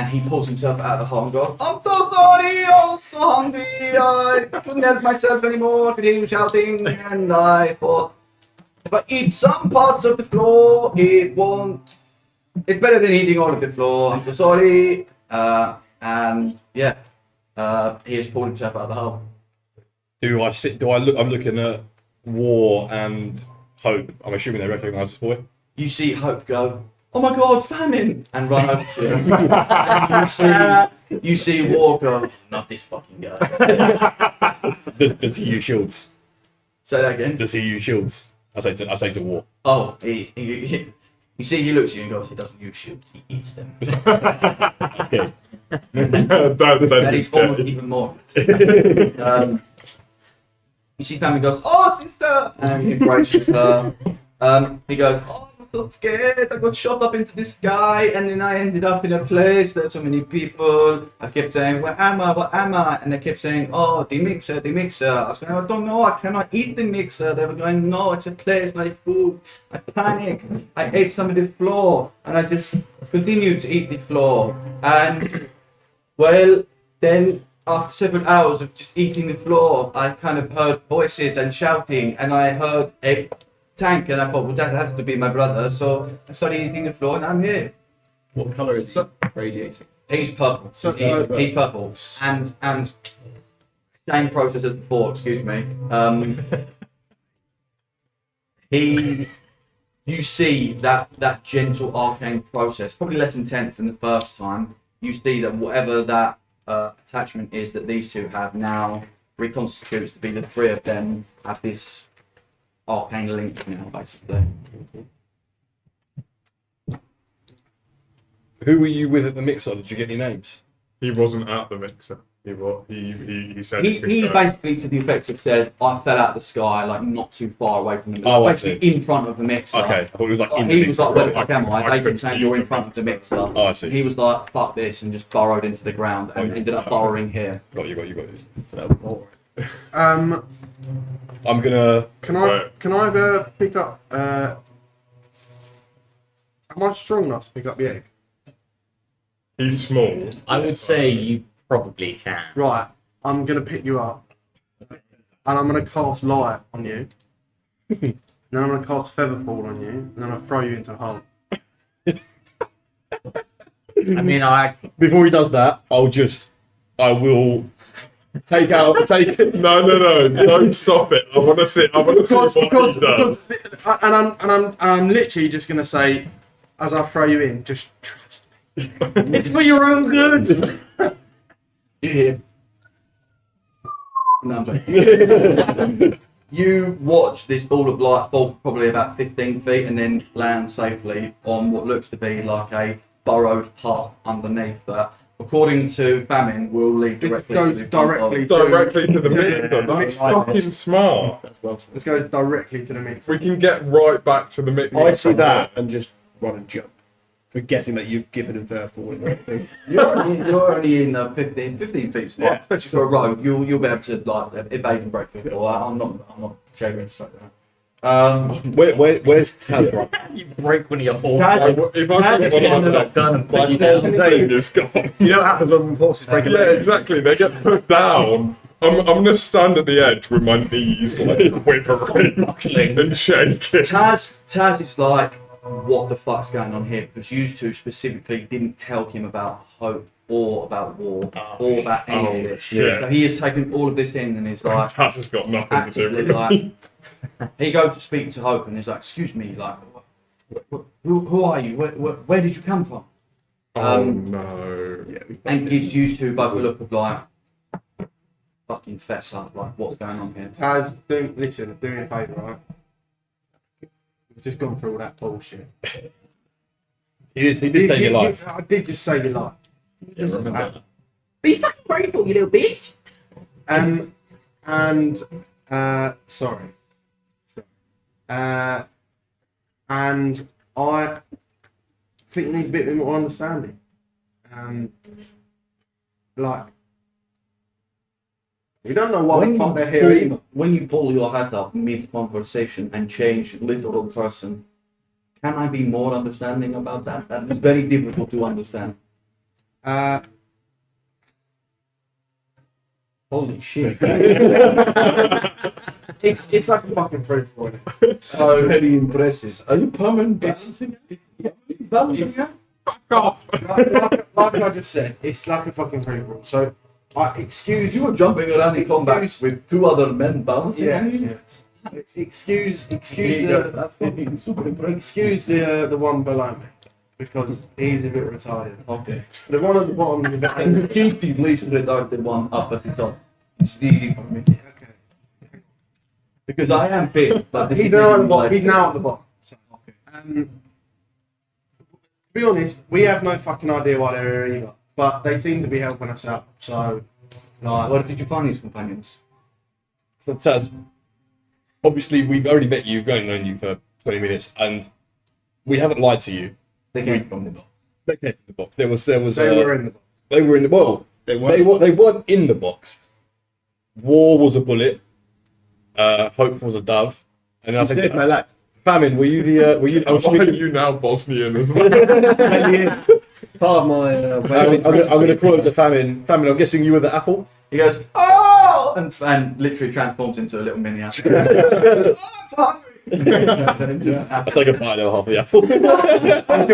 he pulls himself out of the hole and goes, "I'm so sorry, I'm so hungry, I couldn't help myself anymore, I could hear you shouting, and I thought, if I eat some parts of the floor, it's better than eating all of the floor, I'm so sorry." And yeah, he has pulled himself out of the hole. I'm looking at War and Hope. I'm assuming they recognise this boy. You see Hope go, "Oh my god, famine!" and run over to him. And you see War go, "Not this fucking guy." Does he use shields? Say that again. Does he use shields? I say to War. Oh, you see, he looks at you and goes, "He doesn't use shields, he eats them." That's good. That is almost even more. You see family goes, "Oh, sister!" and he embraces her. He goes, "Oh, I'm so scared. I got shot up into the sky, and then I ended up in a place. There's so many people. I kept saying, 'Where am I? Where am I?' And they kept saying, 'Oh, the mixer, the mixer.' I was going, 'I don't know. I cannot eat the mixer.' They were going, 'No, it's a place, not a food.' I panicked. I ate some of the floor, and I just continued to eat the floor. And well, then after several hours of just eating the floor, I kind of heard voices and shouting, and I heard a tank, and I thought, well, that has to be my brother. So I started eating the floor, and I'm here." What colour is he radiating? He's purple. He's purple, and same process as before. Excuse me. You see that gentle arcane process, probably less intense than the first time. You see that whatever that attachment is that these two have now reconstitutes to be the three of them have this arcane link now, basically. Who were you with at the mixer? Did you get any names? He wasn't at the mixer. He said He basically, to the effect of said, I fell out of the sky, like not too far away from the mixer. Oh, I basically in front of the mixer. Okay, I thought it was like in the He mixer. was like, where the fuck I am could- I? I They kept could saying see you're in the front of the mixer. Oh, I see. He was like, fuck this, and just burrowed into the ground and Oh, ended up burrowing here. Got you. Um, I'm gonna. can I pick up? Am I strong enough to pick up the egg? He's small. I would say you probably can. Right. I'm gonna pick you up, and I'm gonna cast light on you. And then I'm gonna cast featherfall on you, and then I'll throw you into a hole. I mean, I Before he does that, I will take. No, don't stop it. I want to see. what he does. And I'm literally just gonna say, as I throw you in, just trust me. it's for your own good. Yeah. No, I'm joking. You watch this ball of light fall probably about 15 feet and then land safely on what looks to be like a burrowed path underneath that. According to Famine, will lead directly goes to the directly Directly to the mixer. Yeah. That's fucking smart. This goes directly to the mix. We can get right back to the mixer. I'd see that and just run and jump, forgetting that you've given him fair forward and everything. You're only in 15 feet spot, Yeah. especially for a rogue. You'll be able to like evade and break it. I'm not shaving to say that. Where's Taz? Right? You break one of your horses. If I Taz put is one getting on the the gun and my put you down. whole thing is gone. You know what happens when horses break a Yeah, leg? exactly. They get put down. I'm gonna stand at the edge with my knees like quivering Buckling. and shaking. Taz is like, what the fuck's going on here? Because you two specifically didn't tell him about hope or about war or about any of this. shit. So he has taken all of this in and is like, Taz has got nothing to do actively with it. like, he goes to speak to Hope and he's like, excuse me, like, who are you? Where did you come from? Oh no. And gives you two both a look of like, fucking fess up, like, what's going on here? Taz, listen, do me a favour, right? We've just gone through all that bullshit. He did save your life. I did just save your life. Yeah, remember that. Be fucking grateful, you little bitch! And sorry. And I think it needs a bit more understanding. Like, we don't know why the fuck they're here either. When you pull your head up mid-conversation and change literal person, can I be more understanding about that? That is very difficult to understand. Holy shit. It's like a fucking proof for it. So very impressive. Are you permanent balancing? Fuck off. Like I just said, it's like a fucking proof for it. So, excuse You were jumping around in combat with two other men balancing on you? Yes. Excuse That's fucking super impressive. excuse the one below me because he's a bit retarded. Okay. The one at the bottom is a bit. And you keep the least retarded one up at the top. It's easy for me. Okay. Because I am big, but this He's is now at the even bottom. like- He's now at the bottom. Okay. To be honest, we have no fucking idea why they're here either. But they seem to be helping us out. So, like, Where did you find these companions? So Taz, obviously we've already met you. We've only known you for 20 minutes, and we haven't lied to you. They came from the box. They came from the box. There was. they were in the box. They were in the. Well, they weren't in the box. War was a bullet. Hope was a dove. And I think my life. Famine. Were you the? Were you? Why are you now Bosnian as well? Part of my. I'm going to call it the Famine. Famine. I'm guessing you were the apple. He goes, oh! And literally transforms into a little mini apple. I take a bite of half of the apple. I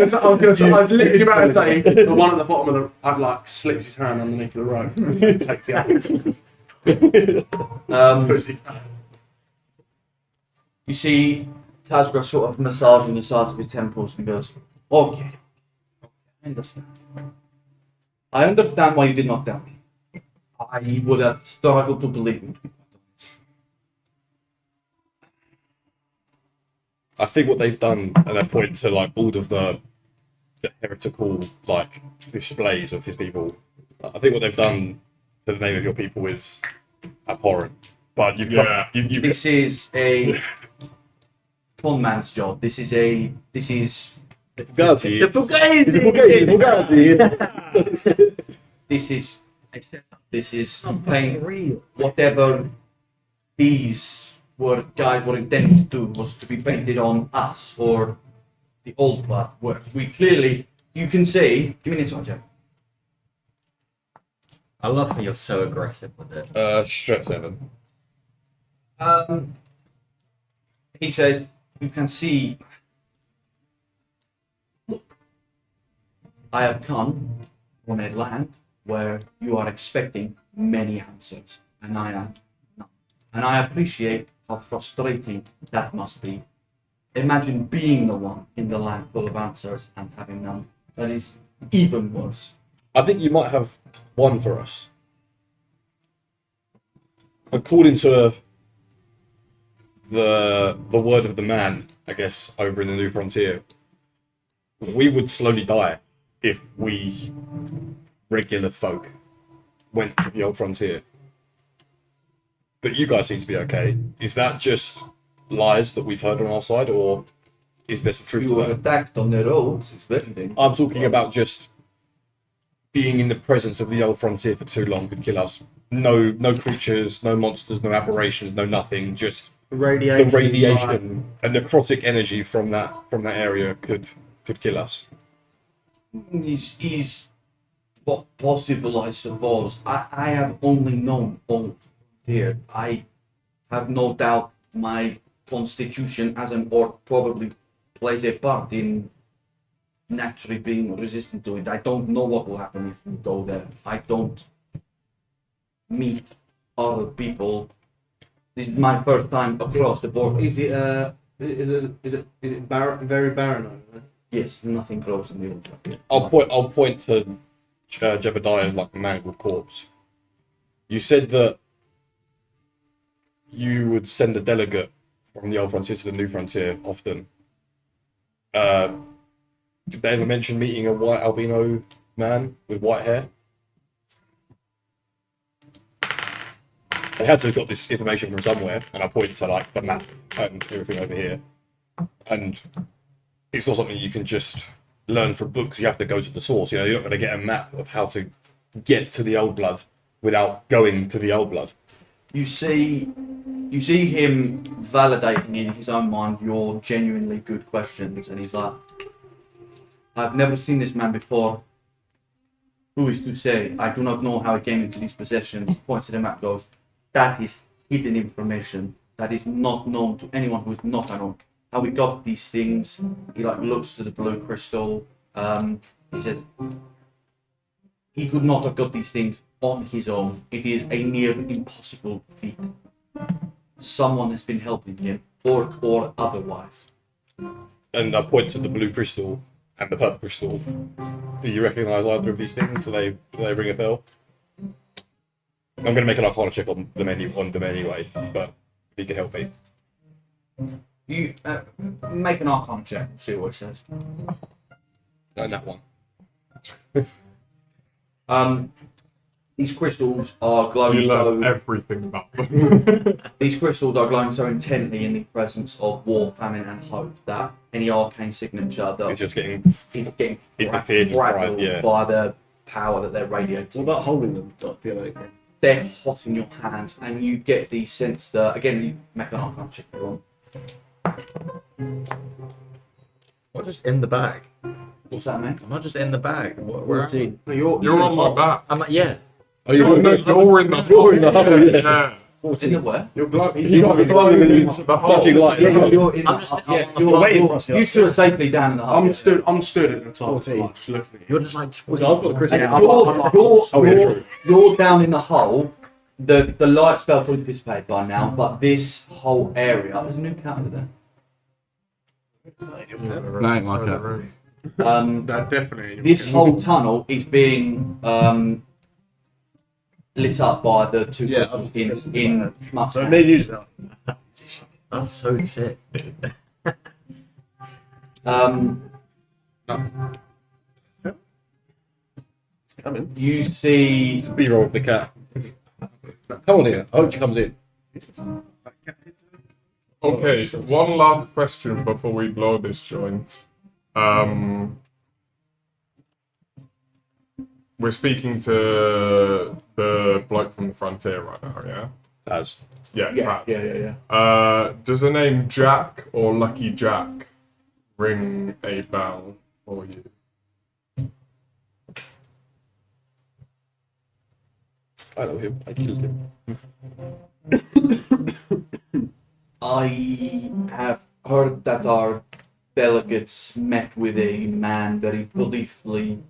was literally about to say the one at the bottom of the slips his hand underneath the rope. Takes the apple. You see Tazgra sort of massaging the sides of his temples and goes, okay, I understand. I understand why you did not tell me. I would have struggled to believe it. I think what they've done, and I point to like all of the heretical like displays of his people. I think what they've done to the name of your people is abhorrent. But you've Yeah. you've This is a con man's job. This is Fugazi. The Fugazi! this is paying whatever these guys were intended to do was to be painted on us or the old blood work. We clearly, you can see. Give me an insight check. I love how you're so aggressive with it. Strength 7. He says, you can see. Look, I have come from a land where you are expecting many answers, and I am none. And I appreciate how frustrating that must be. Imagine being the one in the land full of answers and having none. That is even worse. I think you might have one for us. According to the word of the man, I guess, over in the New Frontier, we would slowly die if we regular folk went to the Old Frontier. But you guys seem to be okay. Is that just lies that we've heard on our side, or is there some truth You to were that? attacked on the roads. It's very dangerous. I'm talking about just being in the presence of the Old Frontier for too long could kill us. No creatures, no monsters, no aberrations, no nothing. Just the Radiation. radiation and necrotic energy from that area could kill us. Is what possible, I suppose. I have only known old here. I have no doubt my constitution as an orc probably plays a part in naturally being resistant to it. I don't know what will happen if we go there. I don't meet other people. This is my first time across the border. Is it very barren over there? Yes, nothing grows in the old here. I'll point to Jebediah as like a mangled corpse. You said that you would send a delegate from the Old Frontier to the New Frontier often. Did they ever mention meeting a white albino man with white hair? They had to have got this information from somewhere, and I point to like the map and everything over here. And it's not something you can just learn from books. You have to go to the source. You know, you're not going to get a map of how to get to the Old Blood without going to the Old Blood. You see him validating in his own mind your genuinely good questions, and he's like, I've never seen this man before. Who is to say? I do not know how he came into these possessions. Points to the map, goes, that is hidden information that is not known to anyone who is not an orc. How we got these things, he like looks to the blue crystal. He says, he could not have got these things on his own. It is a near impossible feat. Someone has been helping him, orc or otherwise. And I point to the blue crystal and the purple crystal. Do you recognise either of these things? Do they ring a bell? I'm going to make an Arcana check on them anyway, but if you can help me. You make an Arcana check and see what it says. And that one. These crystals are glowing You learn so. everything about them. These crystals are glowing so intently in the presence of war, famine, and hope that any arcane signature that It's just getting is getting interfered with, rattled yeah. by the power that they're What radiating. about holding them? Do I feel like They're hot in your hands, and you get the sense that again, you make an Arcana check. Everyone. What just in the bag? What's that, man? I'm not just in the bag. Where am I? No, you're You're on my back. I'm yeah. Oh, You're in the hole. Yeah. What's in the where? You're glowing. He's not glowing in the flashing light. You're in I'm the. just. yeah, I'm you're waiting for us. You stood safely down in the hut. I'm stood at the top, 14. like, just looking at you. You're just like. I've got the crystal. And Yeah, you're down in the hole. The light spell probably dissipated by now, but this whole area. There's a new cat over there. No, ain't like that. That definitely. This whole tunnel is being lit up by the two Yeah, crystals in Schmuck's So hand. maybe use that. That's so sick. Coming. You see B-roll of the cat. Come on here. I hope she comes in. Okay, so one last question before we blow this joint. We're speaking to the bloke from the frontier right now, yeah? As. Yeah, Traz. Yeah. Does the name Jack or Lucky Jack ring a bell for you? I know him. I killed him. I have heard that our delegates met with a man very briefly.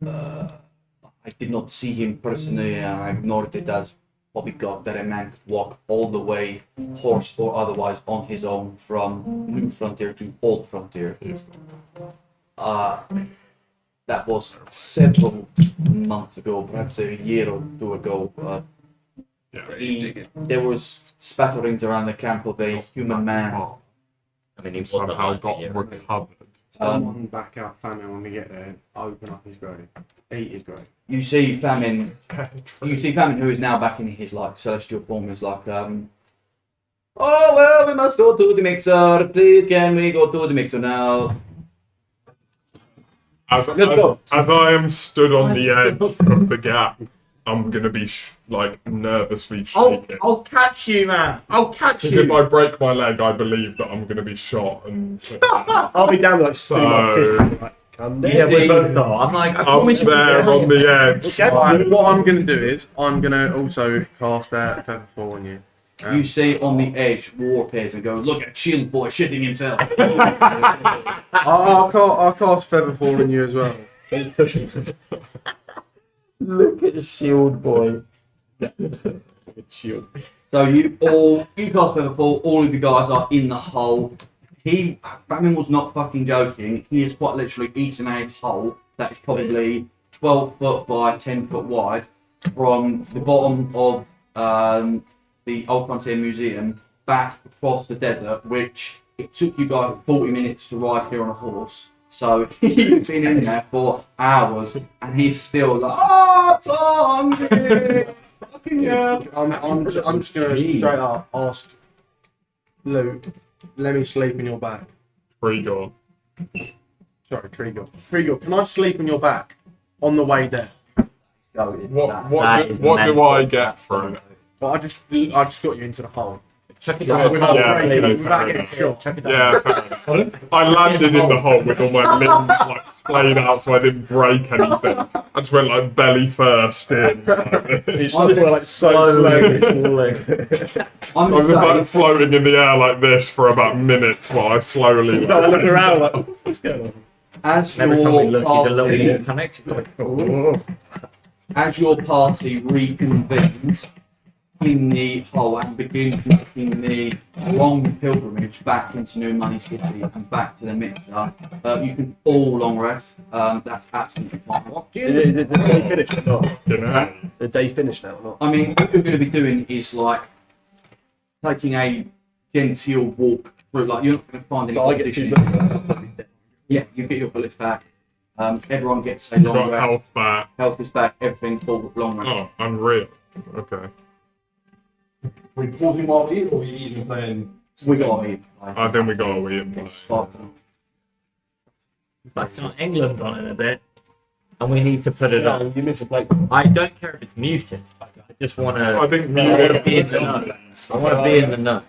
I did not see him personally, and I ignored it as bodyguard that a man could walk all the way, horse or otherwise, on his own from New Frontier to Old Frontier. That was several months ago, perhaps a year or two ago. There was spatterings around the camp of a human man. I mean, he wasn't Somehow alive a got year ago. recovered. Someone back out famine when we get there and open up his grave. Eat his grave. You see Famine. You see Famine, who is now back in his like celestial form, is like, oh well, we must go to the mixer. Please, can we go to the mixer now? As I am stood on the edge of the gap, I'm gonna be nervously shaking. I'll catch you, man. I'll catch Because if you. I break my leg, I believe that I'm gonna be shot and. I'll be down like So- come down. Yeah, we both are. I'm like, I I'm promise you. there on the edge. What I'm going to do is, I'm going to also cast that Featherfall on you. You see on the edge, War appears and goes, look at Shield Boy shitting himself. I'll cast Featherfall on you as well. Look at the shield boy. Shield. So you cast Featherfall, all of you guys are in the hole. Famine was not fucking joking. He is quite literally eating a hole that is probably 12 foot by 10 foot wide from the bottom of the Old Frontier Museum back across the desert, which it took you guys 40 minutes to ride here on a horse. So he's been in there for hours and he's still like, oh, Tommy! Fucking yeah. I'm just going to straight up ask Luke, let me sleep in your back. Frigor. Sorry, Trigger. Trigger, can I sleep in your back on the way there? What do I get for it? But I just got you into the hole. Check it Yeah, out. okay, fair getting enough. shot. Check it out. Yeah, fair enough. I landed in the hole with all my limbs splayed out so I didn't break anything. I just went belly first in. It's just slowly falling. I'm I was gonna say, floating in the air like this for about minutes while I slowly. I look around like, what's going on? as Every time we your look, he's a little party, more connected. Like, oh. as your party reconvenes in the hole and begins making the long pilgrimage back into New Money City and back to the mixer, you can all long rest. That's absolutely fine. Is it the day finished or not? You know? The day finished now or not? I mean, what you're going to be doing is like taking a genteel walk through. Like you're not going to find any But I get competition. two. Yeah, you get your bullets back. Everyone gets a Got long rest. health back. Health is back. Everything full long rest. Oh, unreal. Okay. We pausing while we eat, or we even playing? We got to eat. I think we got a wee. It's Spartan. That's not England's on it a bit. And we need to put it No, on. you missed a plate. I don't care if it's muted. I just want I to. think I want to be in the know. I want to be in the know.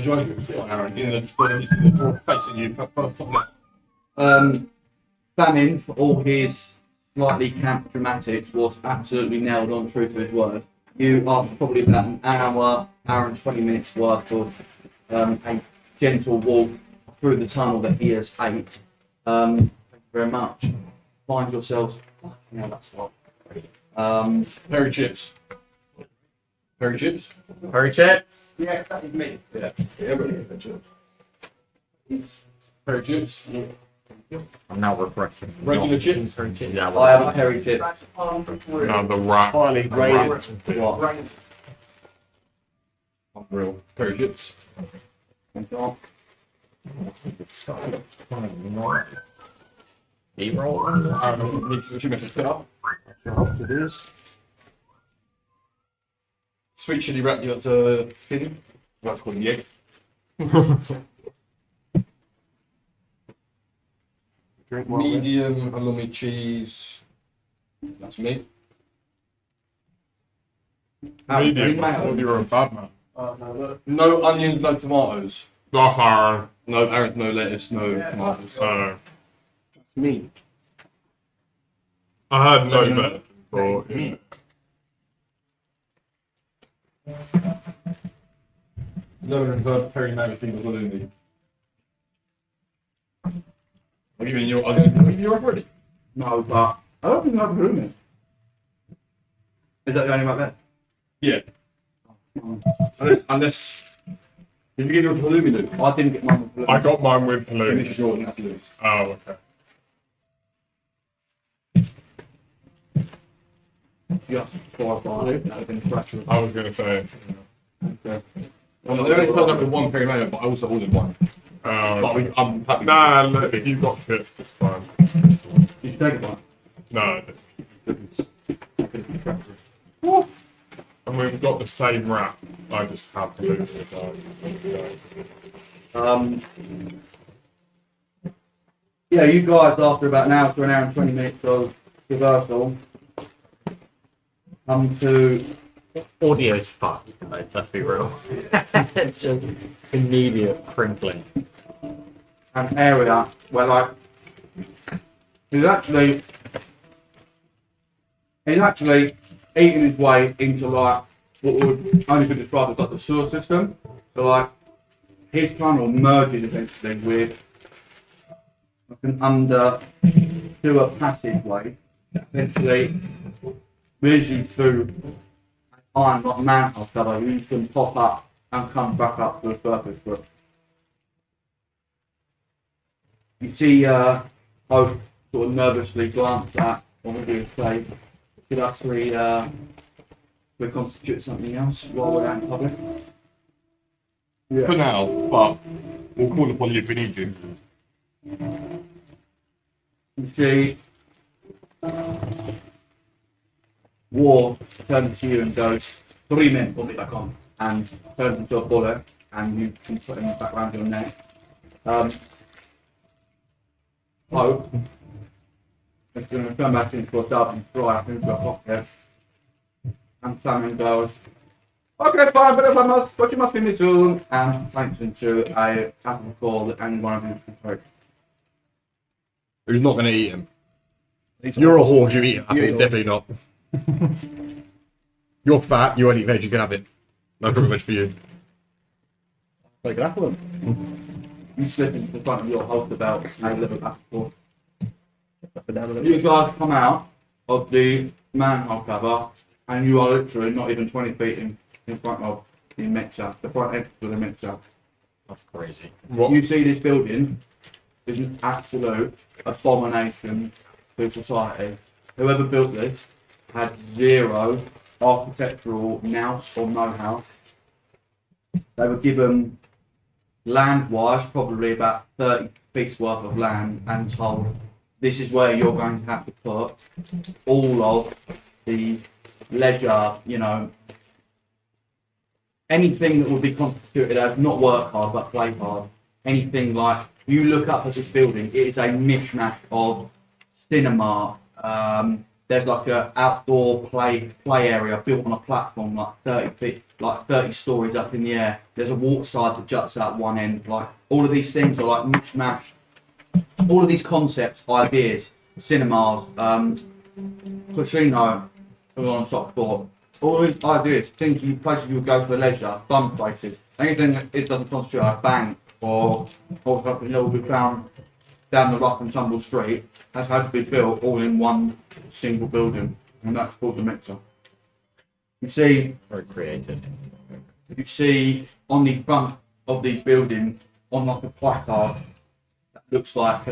Join you, Aaron, in the draw facing you. First top left. Famine, for all his slightly camp dramatics, was absolutely nailed on true to his word. You, after probably about an hour and 20 minutes worth of a gentle walk through the tunnel that he has ate, thank you very much. Find yourselves. Fucking hell, that's hot. Perry chips. Perry chips. Hurry, chips. Yeah, that is me. Yeah. Everybody gets chips. Perry chips. I'm now regretting. Regular not chip? eating chip. Yeah, I have a hairy chip. No, the rat. Finally, the rated. rat bit. What? Unreal. Very chips. Meat roll. Should we put up? It is. Sweet chili wrap, you got to thin. That's called the egg. Drink well, then. Medium halloumi cheese. That's me. Medium. I thought you were a bad man. No onions, no tomatoes. That's Aaron. No Aaron, no lettuce, no tomatoes. Me. I had no better thought. Yeah. Never heard Perry Mavis thing was halloumi. What do you mean you're already? No, but I don't think I've room it. Is that the only one there? Yeah. Unless did you get your halloumi, Luke? I didn't get mine with I got mine with Finish halloumi. yours and that's Luke's. Oh, okay. Yeah, 4 or 5. That would have been pressure. I was gonna say. Okay. Well, they only turned up with one Perry Mavis, but I also ordered one. Oh, But okay. I'm happy. Nah, look, if you got chips, it's fine. Did you take one? No, I could have been pressure. and we've got the same wrap. I just have to lose it. Yeah, you guys, after about an hour to an hour and 20 minutes of reversal, come to Audio's fucked, guys, let's be real. Just immediate crinkling. an area where, like, he's actually eating his way into, like, what would only be described as, like, the sewer system. So, like, his tunnel merges eventually with like an under sewer passageway that eventually leads you through an iron like manhole cover. You can pop up and come back up to the surface. But you see Hope sort of nervously glance at what we do say could actually reconstitute something else while we're out in public. For now, but we'll call upon you if we need you. You see War turns to you and goes, 3 men, put me back on, and turns into a bullet, and you can put him back around your neck. Hope is going to turn back into a dove and fly up into a pocket, and Simon goes, okay, fine, but you must be me soon, and thanks into a capital call that any one of you can take. Who's not going to eat him? You're a horse, you eat it. I think definitely not. You're fat, you only eat veg, you can have it. No privilege for you. Like that one. You slip into the front of your holster belt and live it back and forth. You guys come out of the manhole cover and you are literally not even 20 feet in front of the mixer, the front entrance of the mixer. That's crazy. What? You see this building is an absolute abomination to society. Whoever built this had zero architectural nous or know-how. They were given land-wise probably about 30 feet worth of land and told this is where you're going to have to put all of the leisure, you know, anything that would be constituted as not work hard but play hard. Anything like, you look up at this building, it is a mishmash of cinema. There's like a outdoor play area built on a platform like 30 feet, like 30 stories up in the air. There's a waterside that juts out one end. Like all of these things are like mishmash. All of these concepts, ideas, cinemas, casino, on shop floor. All these ideas, things places you would go for leisure, fun places. Anything that it doesn't constitute a bank or something that will be found down the rough and tumble street has had to be built all in one single building, and that's called the mixer. You see Very creative. on the front of the building, on like a placard, that looks like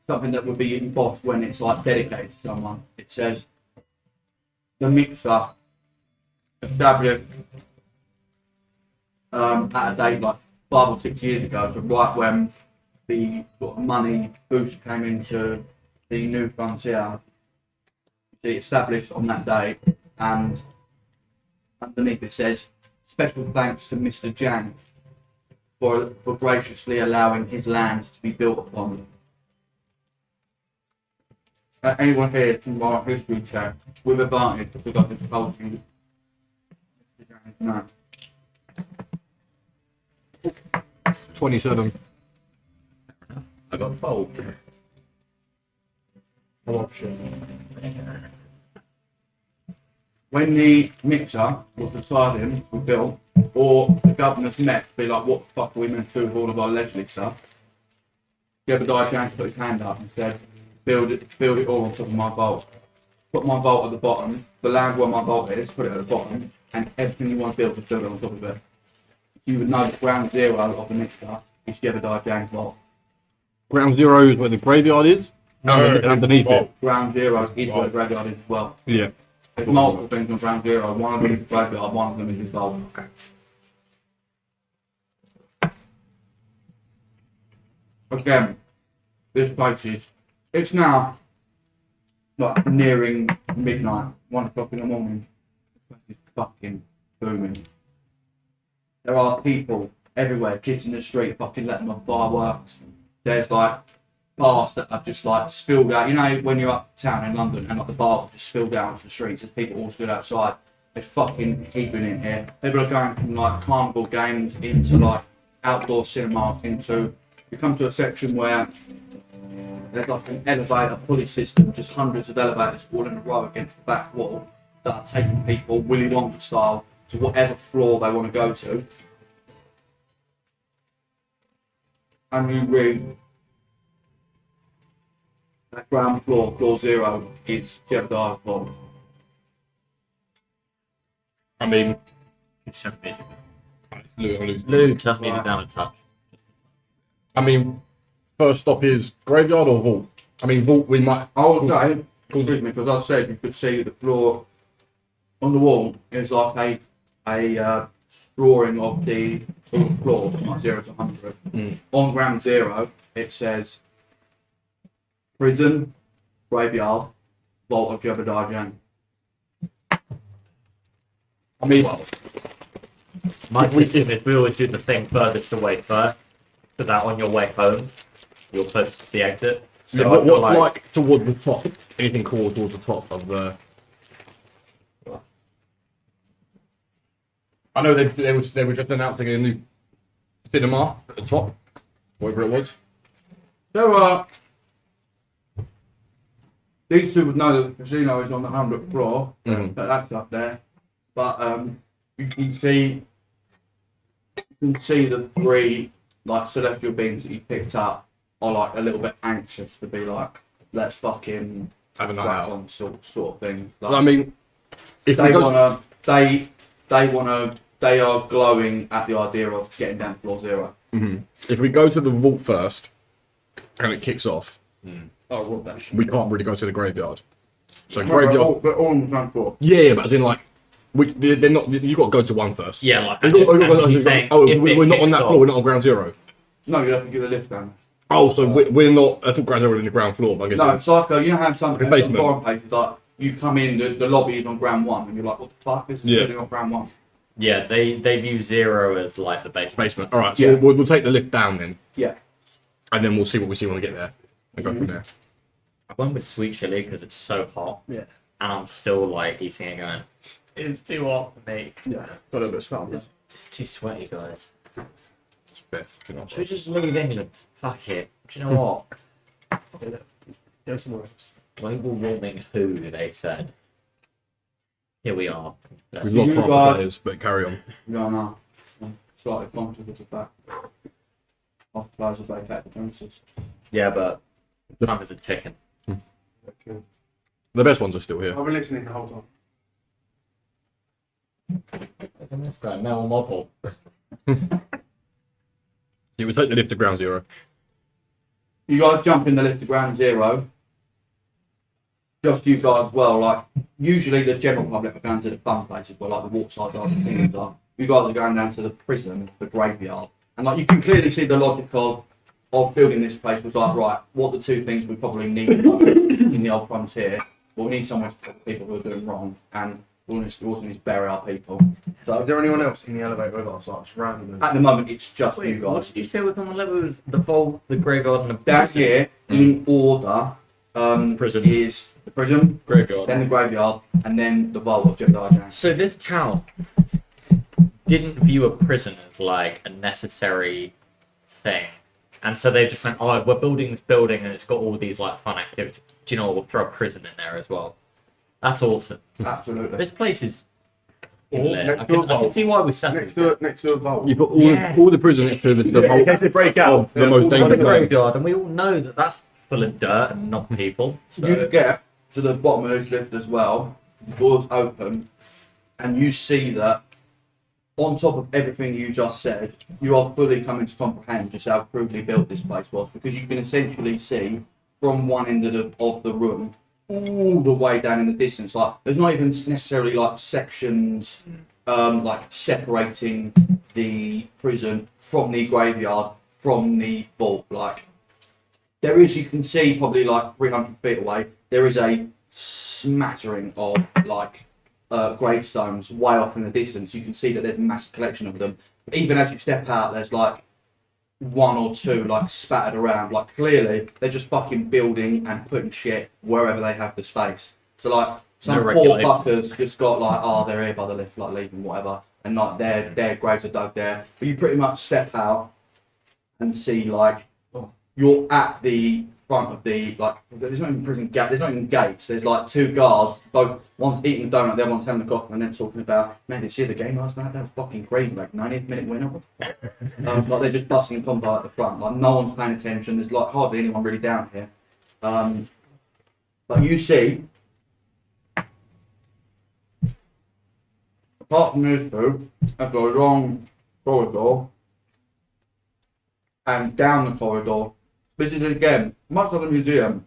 something that would be embossed when it's like dedicated to someone. It says the mixer established at a date like 5 or 6 years ago, so right when the sort of money boost came into the new frontier. It established on that day, and underneath it says special thanks to Mr. Jang for graciously allowing his land to be built upon. Anyone here from our history check with advantage because I just told you Mr. Jang's name. 27. I got 12. When the mixer was deciding to built, or the governors met to be like, what the fuck are we meant to do with all of our legislative stuff? Jebediah James put his hand up and said, build it all on top of my vault. Put my vault at the bottom, the land where my vault is, put it at the bottom, and everything you want to build, just build it on top of it. You would know that ground zero of the mixer is Jebediah James' vault. Ground zero is where the graveyard is. And underneath it. Ground zero is where the graveyard is as well. Yeah. There's multiple things on ground zero. One of them is the graveyard, one of them is his vault. Again, this place is, it's now like nearing midnight, 1 o'clock in the morning. This place is fucking booming. There are people everywhere, kids in the street fucking letting off fireworks. There's like bars that have just like spilled out. You know when you're uptown in London and like the bars have just spilled out onto the streets, there's people all stood outside. There's fucking heaping in here. People are going from like carnival games into like outdoor cinemas into, you come to a section where there's like an elevator pulley system, just hundreds of elevators all in a row against the back wall that are taking people Willy Wonka style to whatever floor they want to go to. And you read that ground floor, floor zero, is Jebediah's vault. I mean, It's so busy. Lou. Lou, turn me down a touch. I mean, first stop is graveyard or vault? I mean, vault we might. I would say, excuse me, because I said you could see the floor on the wall is like a drawing of the floor from like 0 to 100. Mm. On ground zero, it says prison, graveyard, vault of Jebediah Jang. I mean, My system is we always do the thing furthest away first, so that on your way home, you're close to the exit. So yeah, I what feel like towards the top? Anything cool towards the top of the. I know they were just announcing a new cinema at the top, whatever it was. There are. These two would know that the casino is on the 100th floor, Mhm. but that's up there. But you can see the three like celestial beings that you picked up are like a little bit anxious to be like, let's fucking Have a night crack out. on sort of thing. I Like, mean, if we they go. wanna, they are glowing at the idea of getting down to floor zero. If we go to the vault first, and it kicks off, Oh, what that shit. we can't really go to the graveyard. So They're graveyard. all on the ground floor. Yeah, but as in like, they're not. You got to go to one first. Yeah, like He's saying, oh, if it we're not on kicks that off- floor. We're not on ground zero. No, you have to get the lift down. Oh, so we're not. I think ground zero is in the ground floor. But I guess No, it's like you know how some Like a basement. foreign places like you come in, the lobby is on ground one, and you're like, what the fuck? This is Yeah. really on ground one. Yeah, they view zero as like the basement. basement. All right, so Yeah. we'll take the lift down then, Yeah. and then we'll see what we see when we get there, and go from there. I went with sweet chili because it's so hot, Yeah. and I'm still like eating it going, it's too hot for me. Yeah. Got a little bit of swell. It's too sweaty, guys. It's Beth, you know. Should we just leave England? Fuck it. Do you know what? Go somewhere else. Global warming who, they said. Here we are. We've lost You half the guys- players, but carry on. No, no. I'm slightly conscious of the fact. Off players have vacated the premises. Yeah, but time is a ticking. The best ones are still here. I've been listening the whole time. Look at this guy, Mel Model. Yeah, we'll take the lift to ground zero. You guys jump in the lift to ground zero. Just you guys as well. Like usually the general public are going to the fun places where like the walk sides are, the things are. You guys are going down to the prison, the graveyard, and like you can clearly see the logic of building this place was like, right, what are the two things we probably need in the old frontier? Well, we need somewhere to put the people who are doing wrong, and we also need to bury our people. So Is there anyone else in the elevator with us? Like, just randomly? at the moment, it's just Wait, you what guys. did you say was on the level? It was the vault, the graveyard, and the Down prison. here, in order, Prison. is the prison, Graveyard. then the graveyard, and then the vault of Jebediah James. So this town didn't view a prison as like a necessary thing, and so they just went, "Oh, we're building this building, and it's got all these like fun activities. Do you know what? We'll throw a prison in there as well." That's awesome. Absolutely. This place is. Or lit. next I to a can vault. see why we settled. Next to a vault. You put Yeah. all the prison into the In case they break out. the most We've got a dangerous place. graveyard, and we all know that that's full of dirt and not people. So. You get to the bottom of this lift as well, the doors open, and you see that on top of everything you just said, you are fully coming to comprehend just how crudely built this place was, because you can essentially see from one end of the room all the way down in the distance. Like there's not even necessarily like sections like separating the prison from the graveyard from the vault. Like there is, you can see probably like 300 feet away, there is a smattering of like gravestones way off in the distance. You can see that there's a massive collection of them. Even as you step out, there's like one or two like spattered around. Like clearly they're just fucking building and putting shit wherever they have the space. So like some No poor regulation. fuckers just got like, oh, they're here by the lift, like leaving whatever, and like their graves are dug there. But you pretty much step out and see like you're at the front of the like. There's not even prison gate. There's not even gates. There's like two guards. Both one's eating a donut, the other one's having a coffee, and then talking about, man, did you see the game last night? That was fucking crazy. Like 90th minute winner. Like they're just busting combo at the front. Like no one's paying attention. There's like hardly anyone really down here. But you see, apart from this two, I've got a long corridor, and down the corridor. This is again, much like a museum,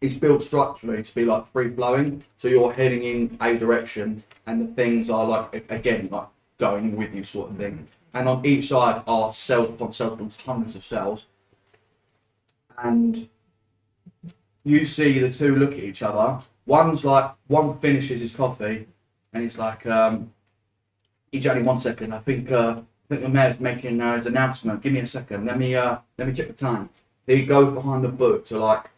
it's built structurally to be like free flowing. So you're heading in a direction and the things are like, again, like going with you sort of thing. And on each side are cells upon cells upon hundreds of cells. And you see the two look at each other. One's like, one finishes his coffee and he's like, only 1 second, I think the mayor's making his announcement. Give me a second. Let me check the time. He goes behind the book to like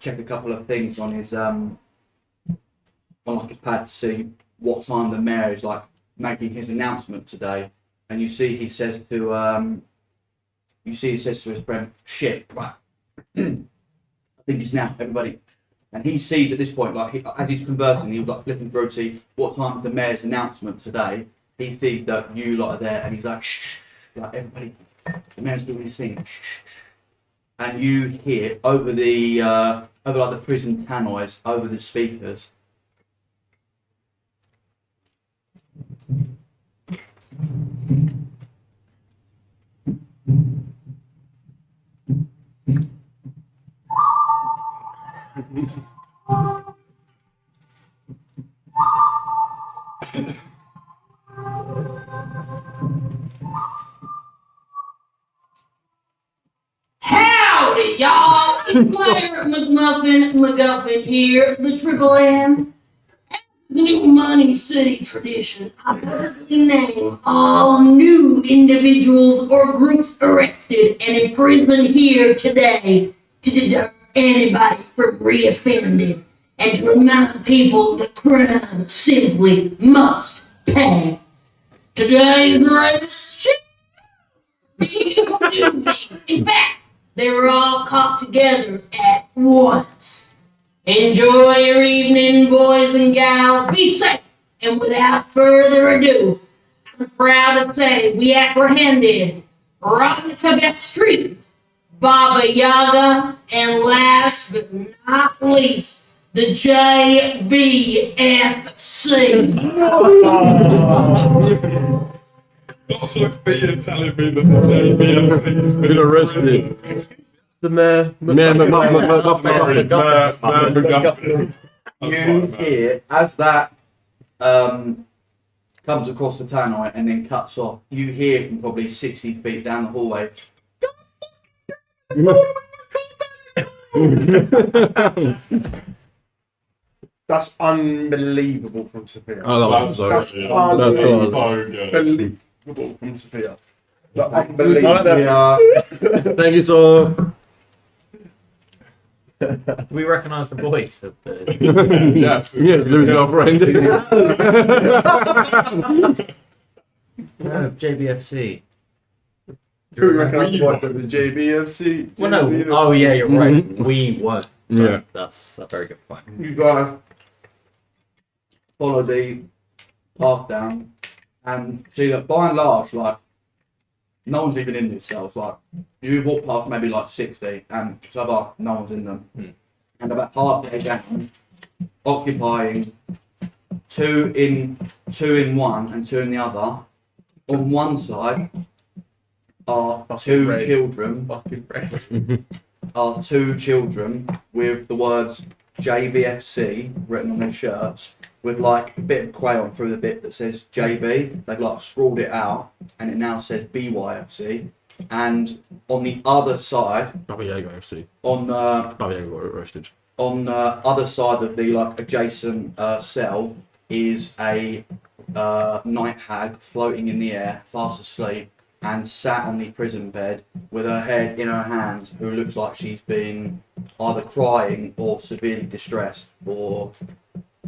check a couple of things on his on like his pad to see what time the mayor is like making his announcement today. And you see he says to his friend, "Shit, right? I think it's now, everybody." And he sees at this point, like as he's conversing, he was like flipping through to see what time is the mayor's announcement today. He sees that you lot are there, and he's like, "Shh, like everybody, the mayor's doing his thing." Shh. And you hear over the over like the prison tannoys, over the speakers. Howdy, y'all! It's Mayor McGuffin here, the Triple M. New Money City tradition, I publicly name all new individuals or groups arrested and imprisoned here today to deter anybody from reoffending and to remind people that crime simply must pay. Today's arrest should be a doozy. In fact, they were all caught together at once. Enjoy your evening, boys and gals. Be safe. And without further ado, I'm proud to say we apprehended Ron Tibet Street, Baba Yaga, and last but not least, the JBFC. Not Sophia telling me that the JBFC has Been arrested. The mayor. McGuffin. You hear as that comes across the tannoy and then cuts off. You hear from probably 60 feet down the hallway. That's unbelievable from Sophia. I love that. That's So, unbelievable from Sophia. Like, unbelievable. Yeah. thank you, sir. Do we recognise the voice of the? Yes. Yeah, Louis girlfriend. No, JBFC. Who recognise the voice of the JBFC? Well, no. Oh yeah, you're right. We won't. But Yeah. that's a very good point. You guys follow the path down and see that by and large, like, no one's even in these cells. Like, you walk past maybe like 60 and so far no one's in them. And about halfway down, occupying two in one and two in the other. On one side are two children. Are two children with the words JBFC written on their shirts with like a bit of crayon through the bit that says JB. They've like scrawled it out and it now says BYFC. And on the other side, Baba Yaga FC. on Baba Yaga got arrested. on the other side of the like adjacent cell is a night hag floating in the air, fast asleep, and sat on the prison bed with her head in her hands, who looks like she's been either crying or severely distressed for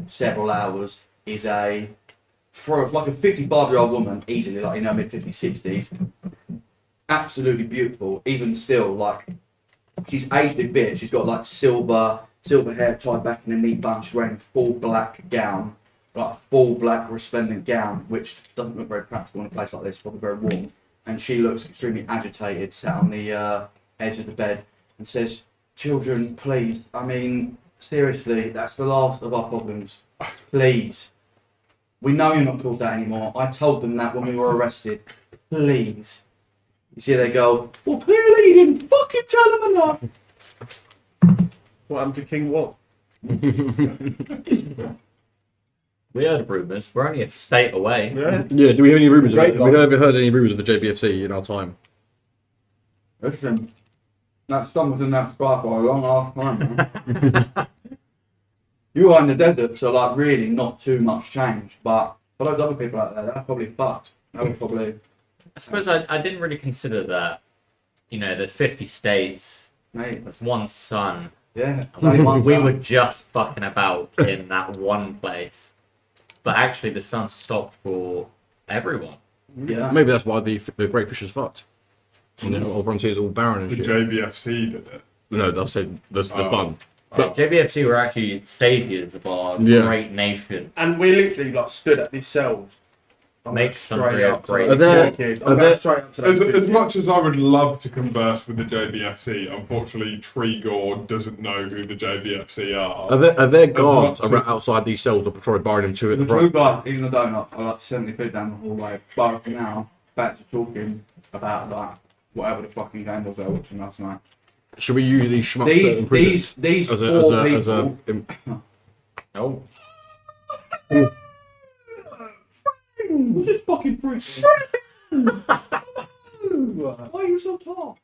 several hours, is for like a 55-year-old woman, easily like in her mid-50s, 60s, absolutely beautiful, even still, like, she's aged a bit, she's got like silver hair tied back in a neat bun, she's wearing a full black gown, like a full black resplendent gown, which doesn't look very practical in a place like this, probably very warm. And she looks extremely agitated, sat on the edge of the bed, and says, "Children, please, I mean, seriously, that's the last of our problems. Please. We know you're not called that anymore. I told them that when we were arrested. Please." You see they go, "Well, clearly you didn't fucking tell them enough." What happened to King What? We heard rumours. We're only a state away. Yeah. Yeah, do we have any rumours? Great We never heard any rumours of the JBFC in our time. Listen, that's done within that spy for a long ass time, man. You are in the desert, so like really not too much change. But for those other people out there, they're probably fucked. They were probably, I suppose I didn't really consider that. You know, there's 50 states. mate, There's one sun. yeah. there's only one We time. were just fucking about in that one place. But actually, the sun stopped for everyone. Yeah. Maybe that's why the great fish is fucked. And then everyone sees all barren and The shit. JBFC did it. No, that's it. That's the fun. JBFC were actually saviors of our Yeah. great nation. And we literally like stood at these cells. I'm Make going some straight real up to great- those Are there- kids. are I'm going there- straight up to those As kids. much as I would love to converse with the JBFC, unfortunately, Treegor doesn't know who the JBFC are. Are there guards much around as- outside these cells that patrol barring them to at The the true front? guy, even the donut, are like 70 feet down the hallway. But for now, back to talking about like whatever the fucking game was they were watching last night. Should we use these schmucks that are in prison These as four a people. Oh, Who's this fucking freak? Why are you so tall?